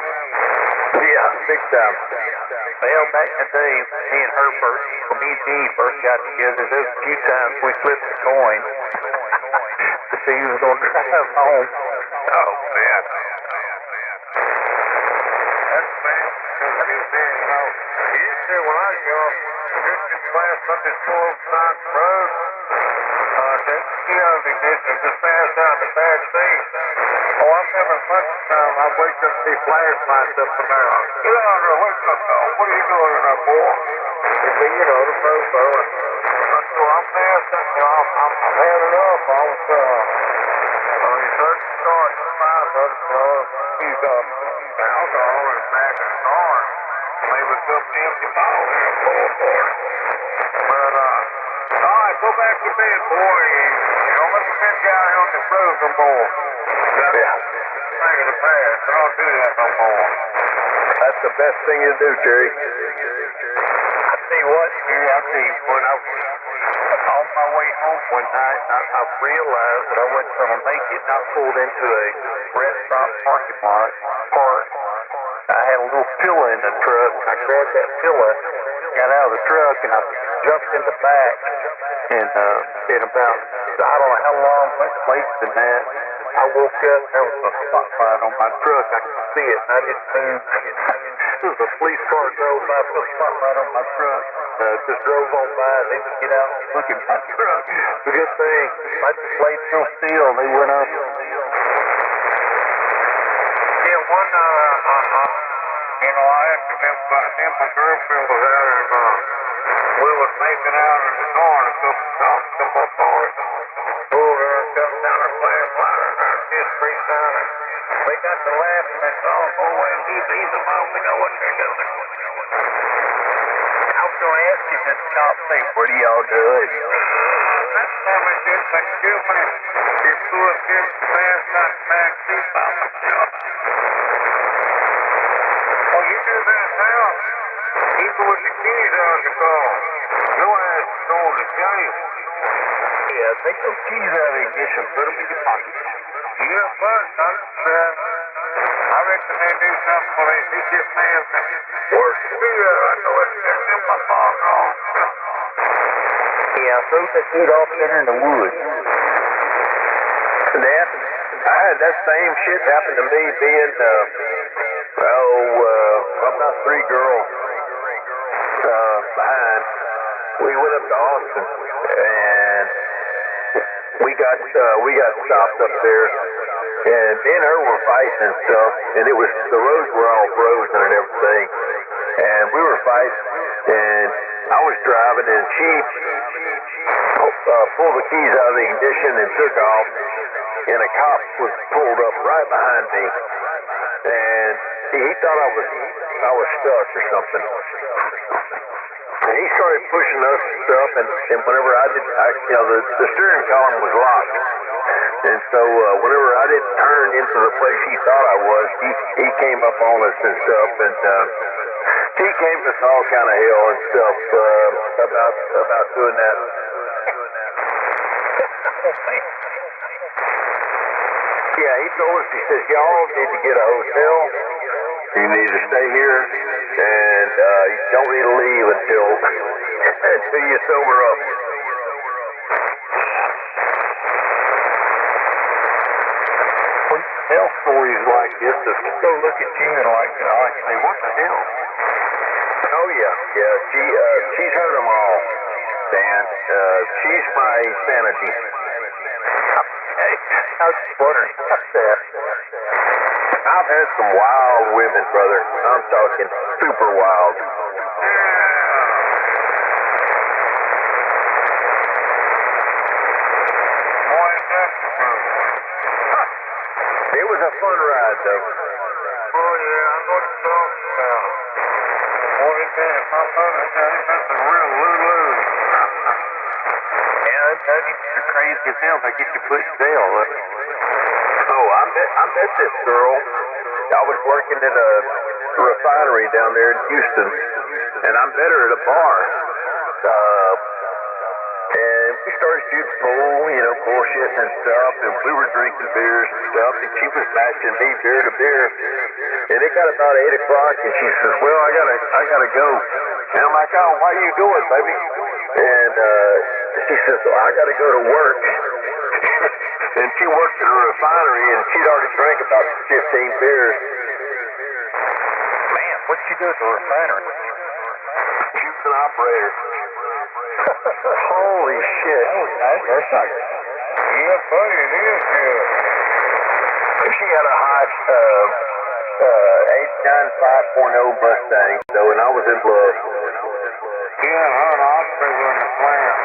[SPEAKER 5] Yeah, big time. Well, back in the day, me and Jean first got together, there was a few times we flipped a coin to see who was going to drive home. Oh, man. That's bad. You see, when I go distance class up this 12-side road, take the key out of the ignition, just pass out the back seat. Oh, I remember a bunch of times I wake up and see flashlights up in there. Get out of there, wake up, dog. What are you doing in there, boy? It'd be, you know, the fofo. And so I'm passed up, you know, I'm had enough. I was, you start to start to find us, you know, he's alcohol in the back of the car. Maybe a couple empty bottles in the floorboard. But, all right, go back to bed, boy. You don't let the bed guy out on this road no more. Yeah. Thing of the past. I don't do that no more. That's the best thing you do, Terry. I tell you what, Terry, when I was on my way home one night, I realized that I wasn't going to make it, and I pulled into a restaurant parking lot, parked. I had a little pillow in the truck. I grabbed that pillow, got out of the truck, and I jumped in the back, and in about, I don't know how long, much later than that, I woke up, and there was a spotlight on my truck. I could see it, and I didn't move. There was a police car drove by, put a spotlight on my truck, just drove on by, they would get out and look at my truck. The good thing, I just laid so still, they went up. Yeah, one, you know, I had to remember, my girlfriend was out, and we was making out in the car, and a couple cops come up on it. Pulled her, come down her flashlight, and her kiss pretty sound. They got to laughing, and saw, oh, and these alone, we know what they're doing. I was going to ask you, this cop say, what are y'all doing? That's how we did, but you went, you flew up here to fast out the back seat by myself. Oh, you do that now? Even with the keys out of the car. No ass is going to jail. Yeah, take those keys out of the ignition, put them in your pocket. You got fun, son. I reckon they do something when they get fans. Where's the key at? I know it's in my pocket. Yeah, throw that kid off there in the woods. Dad, I had that same shit happen to me being, about 3 girls behind. We went up to Austin, and we got stopped up there, and me and her were fighting and stuff, and it was, the roads were all frozen and everything, and we were fighting, and I was driving, and she pulled the keys out of the ignition and took off, and a cop was pulled up right behind me, and and he thought I was stuck or something. And he started pushing us stuff, and whenever the steering column was locked. And so whenever I didn't turn into the place he thought I was, he came up on us and stuff, and he gave us all kind of hell and stuff about doing that. Yeah, he told us, he says, y'all need to get a hotel. You need to stay here, and you don't need to leave until you sober up. When you tell stories like this, the people look at you and like say, what the hell? Oh yeah, she's heard them all, Dan. She's my sanity. Hey, I was wondering about that. I've had some wild women, brother. I'm talking super wild. It was a fun ride, though. Oh, yeah, I know what you're talking about. Boy, man, my mother said that's a real loo-loo. Yeah, they're crazy as hell. They get you put in jail. Oh, I met this girl. I was working at a refinery down there in Houston, and I met her at a bar. And we started shooting pool, bullshitting and stuff, and we were drinking beers and stuff, and she was matching me beer to beer. And it got about 8 o'clock, and she says, well, I gotta go. And I'm like, oh, why are you doing, baby? And she says, well, I gotta go to work. And she worked at a refinery, and she'd already drank about 15 beers. Man, what'd she do at the refinery? She was an operator. Holy shit. That's like, yeah, buddy, it is good. She had a hot 89 5.0 Mustang, though, and I was in love. Yeah, her and I was in the plant.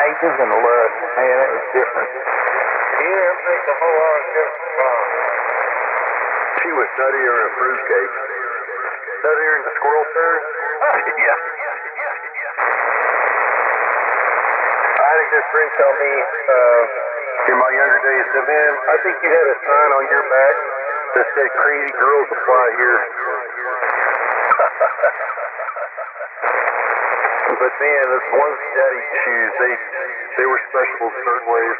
[SPEAKER 5] He was in love. Man, that was different. Yeah, it makes a whole lot of difference. She was nuttier than a fruitcake. Nuttier than the squirrel turd? Yeah. I had a good friend tell me in my younger days, said, man, I think you had a sign on your back that said crazy girls apply here. But man, those ones daddy shoes, they were special Shortwave.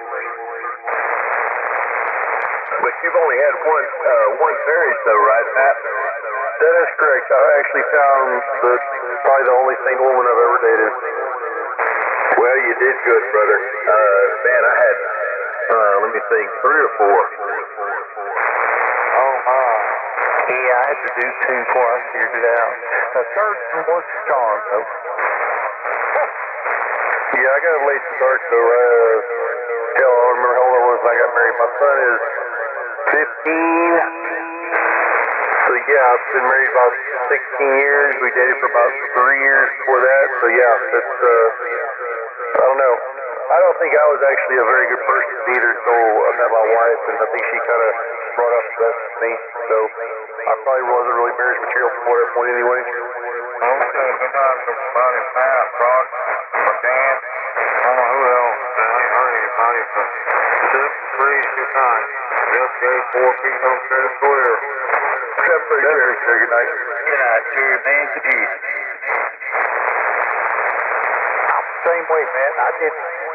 [SPEAKER 5] But you've only had one marriage though, right, Matt? That is correct. I actually found probably the only single woman I've ever dated. Well, you did good, brother. Man, I had, let me think, 3 or 4. Oh, my. Yeah, I had to do 2 before I figured it out. The third one was strong, though. Yeah, I got a late start, though. Hell, I don't remember how old I was when I got married. My son is 15. So, yeah, I've been married about 16 years. We dated for about 3 years before that. So, yeah, that's, I don't know. I don't think I was actually a very good person either until I met my wife, and I think she kind of brought up the best of me. So, I probably wasn't really marriage material before that point anyway. Okay, good night, everybody. Pat, Brock, my dad. I don't know who else. I ain't heard anybody, but 7-3, good night. Just gave 4 feet on credit square. 7-3, Jerry. Good night. Good night, Jerry, man. Good to you. I'm the same way, man.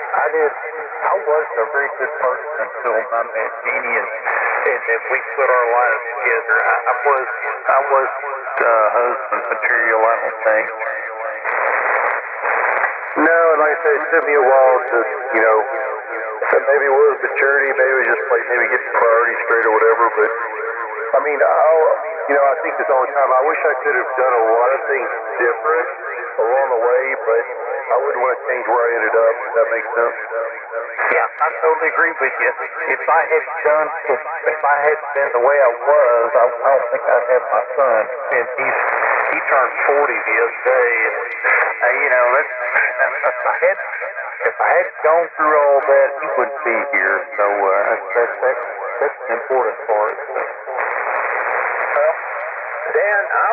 [SPEAKER 5] I was a very good person until I met Jeannie, and if we put our lives together, I was husband material, I don't think. No, and like I said, it took me a while to, maybe it was maturity, maybe it was just like maybe getting priorities straight or whatever, but I mean, I think this all the time. I wish I could have done a lot of things different along the way, but I wouldn't want to change where I ended up, if that makes sense. Yeah, I totally agree with you. If I had been the way I was, I don't think I'd have my son. And he turned 40 the other day. And, if I had gone through all that, he wouldn't be here. So that's an important part. Well, Dan, I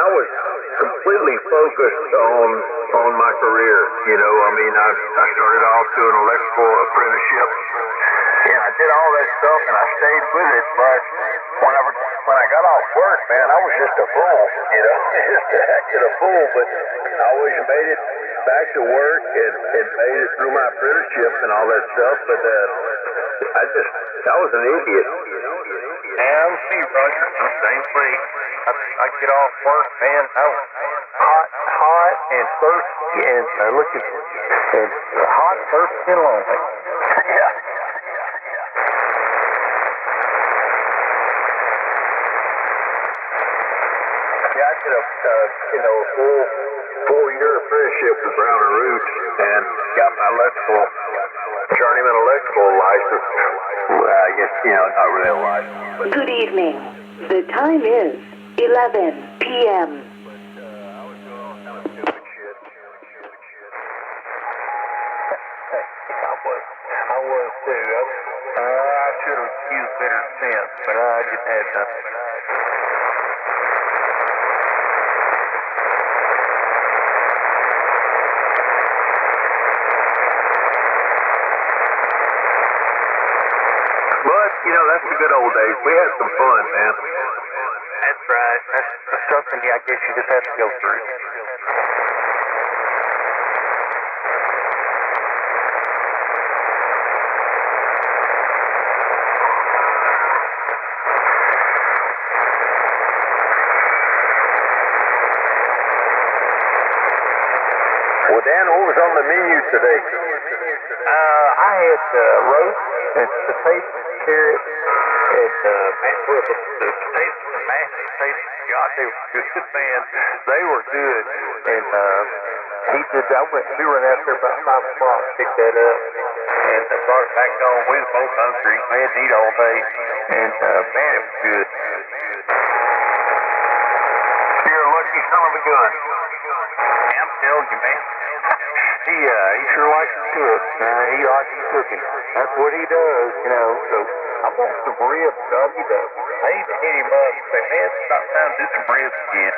[SPEAKER 5] was completely focused on my career. You know, I mean, I started off doing electrical apprenticeship, and I did all that stuff, and I stayed with it. But when I got off work, man, I was just a fool. You know, just a heck of a fool. But I always made it back to work and made it through my apprenticeship and all that stuff. But I was an idiot.
[SPEAKER 10] Yeah, I'm Steve Roger. I'm same thing. I get off work, man. I was hot and thirsty and looking and hot, thirsty, and lonely.
[SPEAKER 5] Yeah. Yeah, I did a full-year apprenticeship with Brown and Roots and got my journeyman electrical license. Well, I guess, not really a license. But
[SPEAKER 11] Good evening. The time is 11 p.m.
[SPEAKER 10] I was too. I should have used better sense, but I didn't have nothing.
[SPEAKER 5] But, that's the good old days. We had some fun, man.
[SPEAKER 10] That's right. That's something I guess you just have to go through.
[SPEAKER 5] Well, Dan, what was on the menu today?
[SPEAKER 10] I had roast and potatoes and carrots and the potatoes and mashed potatoes. God, they were good, man. They were good. And we were out there about 5 o'clock, picked that up, and brought it back home. We was both hungry. We had to eat all day. And, man, it was good.
[SPEAKER 5] You're a lucky son of a gun.
[SPEAKER 10] I'm telling you, man. He sure likes to cook. He likes cooking. That's what he does, so I want some ribs, dog. He does. I need to hit him up and say, man, it's about time to do some ribs again.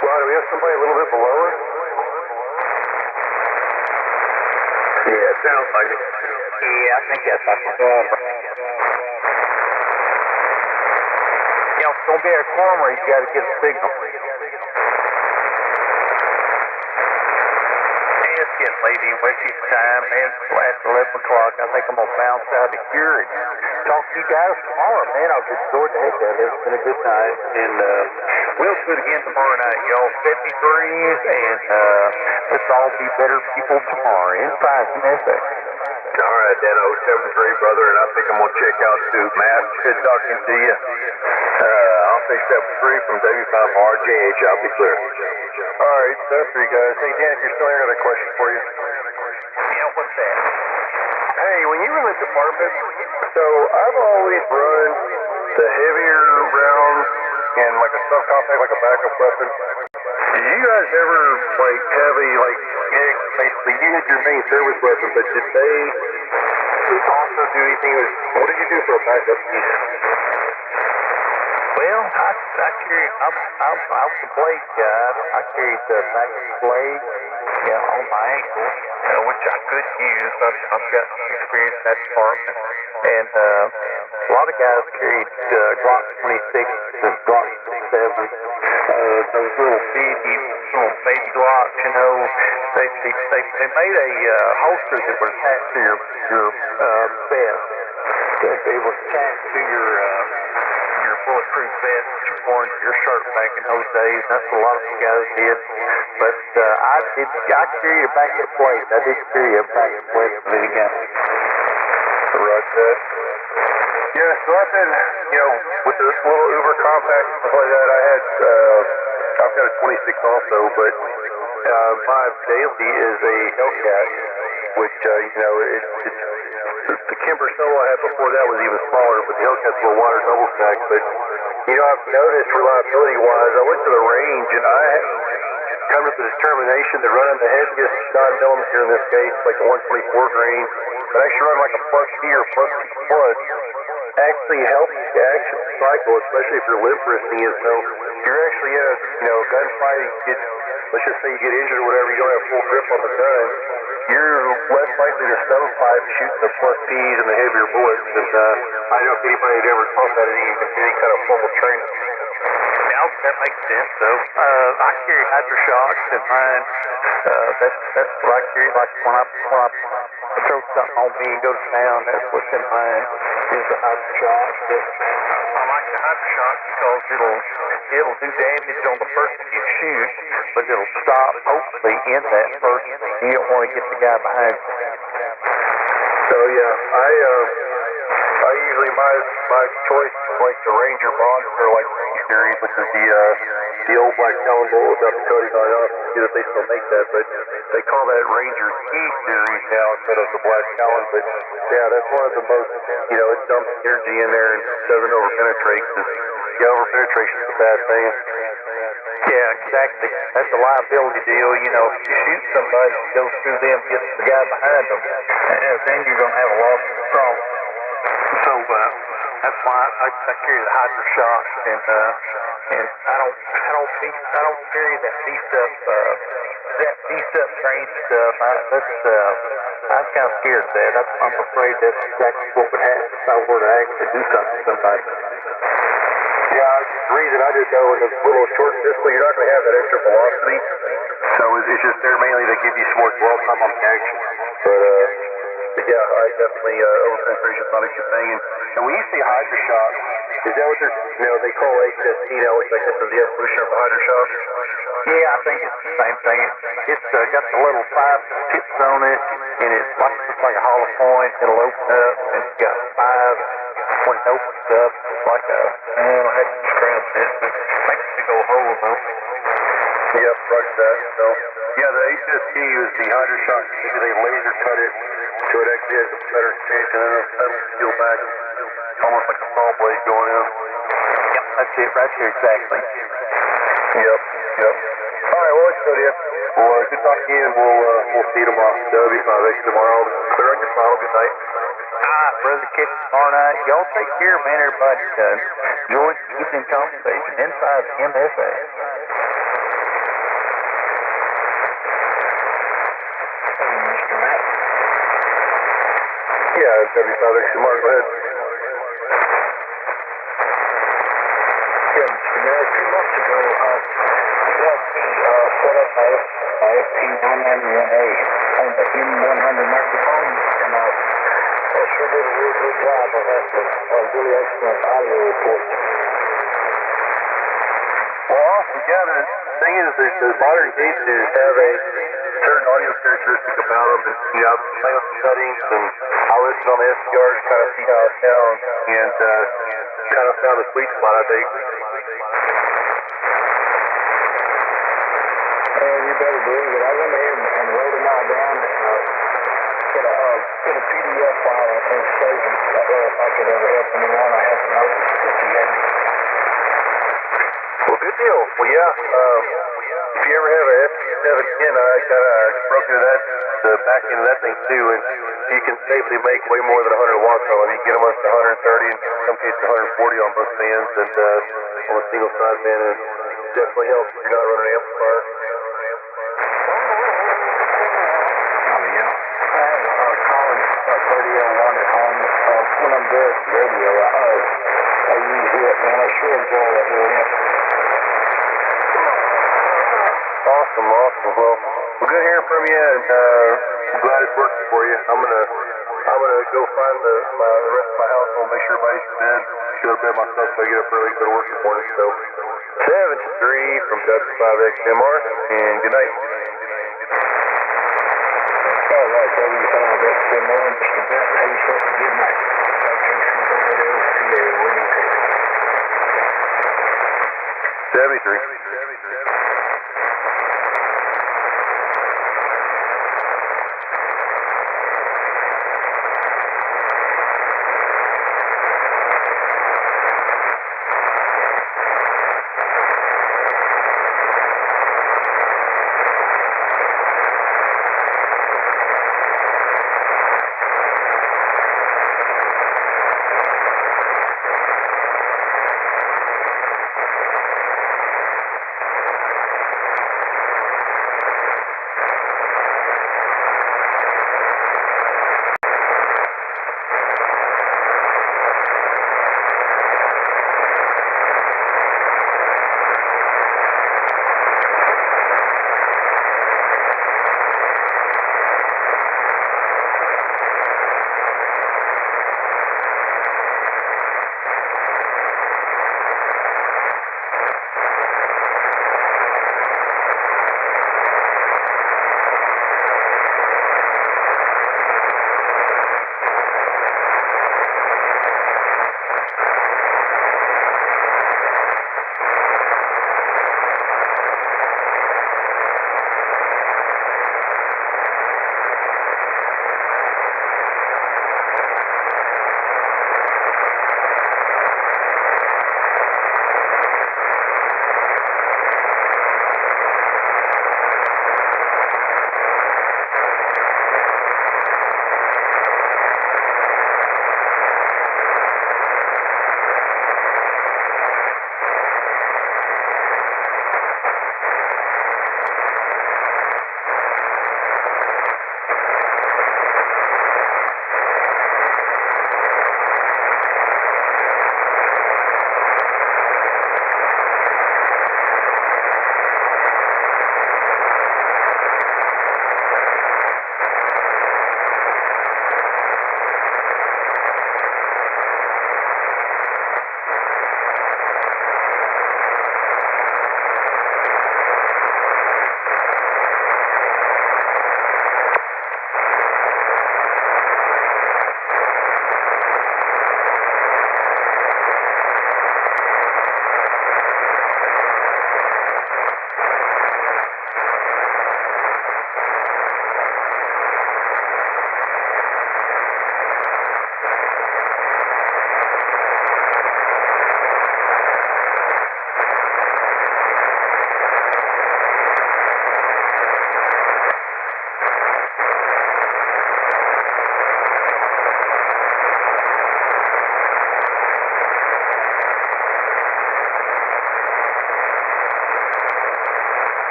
[SPEAKER 5] Do we have somebody a little bit below us? Yeah, it sounds like it.
[SPEAKER 10] Yeah, I think that's like it. It's going to be a storm where you got to get a signal. It's getting late anyway. It's time, man. It's last 11 o'clock. I think I'm going to bounce out of here and talk to you guys tomorrow, man. I've enjoyed the heck out of it. It's been a good night. And we'll do it again tomorrow night, y'all. 73s, and let's all be better people tomorrow. In 5 minutes.
[SPEAKER 5] All right, Dano, 73, brother, and I think I'm going to check out too. Matt, good talking to you. I'll say 73 from W5RJH. I'll be clear.
[SPEAKER 10] All right, 73, guys. Hey, Dan, if you're still here, I got a question for you. Yeah, what's that?
[SPEAKER 5] Hey, when you were in the department, so I've always run the heavier rounds and like a subcompact, like a backup weapon. Did you guys ever have basically you had your main service weapon, but did they also do anything? What did you do for a backup piece?
[SPEAKER 10] Well, I carried, I was a blade guy. I carried the backup blade on my ankle, which I could use. I've got experience in that department. And a lot of guys carried Glock 26, Glock 7, those little baby Glocks, They made a holster that would attach to your vest. They would attach to your bulletproof vest that you wore into your shirt back in those days. That's what a lot of the guys did. But I carried a backup blade. I did carry a backup weapon that he got.
[SPEAKER 5] Right. Yeah, so I've been, with this little Uber compact and stuff like that, I've got a 26 also, but my daily is a Hellcat, which, the Kimber Solo I had before that was even smaller, but the Hellcat's a little wider double stack. But, I've noticed reliability-wise, I went to the range, and I come to the determination that running the heaviest 9mm in this case, like the 124 grain, but actually run like a plus P or plus P plus, actually helps the action cycle, especially if you're limp wristing it. So if you're actually in a gunfight, let's just say you get injured or whatever, you don't have full grip on the gun, you're less likely to stovepipe shooting the plus Ps and the heavier bullets. And I don't know if anybody had ever thought that in any kind of formal training.
[SPEAKER 12] Yeah, that makes sense. So I carry hydroshocks in mine. That's what I carry. Like when I throw something on me and go to town, that's what's in mine is the hydroshock. I like the hydroshock because it'll do damage on the person you shoot, but it'll stop hopefully in that person. You don't want to get the guy behind you.
[SPEAKER 5] So yeah, I usually my choice is like the Ranger Bond or like the series, which is the old black Talon bolt without the coating on it. I don't know if they still make that, but they call that Ranger T series now instead of the black Talon. But yeah, that's one of the most, it dumps energy in there and doesn't overpenetrate. Overpenetration is a bad thing.
[SPEAKER 12] Yeah, exactly. That's a liability deal. If you shoot somebody that goes through them, gets the guy behind them, then you're going to have a loss of control. So that's why I carry the hydroshocks, and I don't carry that beefed up train stuff. I'm kind of scared of that. I'm afraid that's exactly what would happen if I were to actually do something to somebody.
[SPEAKER 5] Yeah, the reason I just go in a little short pistol, you're not going to have that extra velocity. So it's just there mainly to give you some more dwell time on the action. But yeah, I definitely, overpenetration is not a good thing. And when you say hydroshock, is that what they call HST now, which I guess is the evolution of the hydroshock?
[SPEAKER 12] Yeah, I think it's the same thing. It's got the little 5 tips on it, and it's like a hollow point. It'll open up, and it's got 5. When it opens up, it's like I don't know how to describe that, but it makes a big old hole though.
[SPEAKER 5] Yep, right that. So, yeah, the HST is the hydroshock. They laser cut it so it actually has a better expansion and it'll peel back. It's almost like a saw blade going in.
[SPEAKER 12] Yep, that's it right there, exactly.
[SPEAKER 5] Yep. All right, well, let's go to you. Well, good talking to you, and we'll see you tomorrow. W5X tomorrow. Clear on your smile. Good night.
[SPEAKER 12] Brother, catch you tomorrow night. Y'all take care, man. Everybody enjoy the evening conversation inside the MSA.
[SPEAKER 5] Mr. Matt? Yeah, W5X tomorrow. Go ahead.
[SPEAKER 10] Yeah, Mr. Matt, 2 months ago, we had set up my FT8 on the M100 microphone, and I sure did a real good job of that. Really excellent audio report.
[SPEAKER 5] Well, awesome. Yeah, the thing is that the modern cases have a certain audio characteristic about them. And, I play with the settings, and I listen on the SDR to kind of see how it sounds, and kind of found a sweet spot, I think.
[SPEAKER 10] You better believe it. I went ahead and wrote them all down. Put a PDF file and save them. If I could ever help anyone, I have the notes that you had.
[SPEAKER 5] Well, good deal. Well, yeah. If you ever have a FT710, I kind of broke into the back end of that thing too, and you can safely make way more than 100 watts on them. You can get them up to 130, and in some cases 140 on both fans, and on a single side fan, and it definitely helps if you're not running an amplifier.
[SPEAKER 10] When I'm there at the radio, I use it, and I sure enjoy it really.
[SPEAKER 5] Awesome. Well, good hearing from you, and I'm glad it's working for you. I'm gonna go find the rest of my household, make sure everybody's in bed, go to bed myself so I get up early, go to work in the morning. So 7-3 from W5XMR, and good night.
[SPEAKER 10] All right, W5XMR, Mr. Beth, have yourself a good night.
[SPEAKER 5] PA, 73.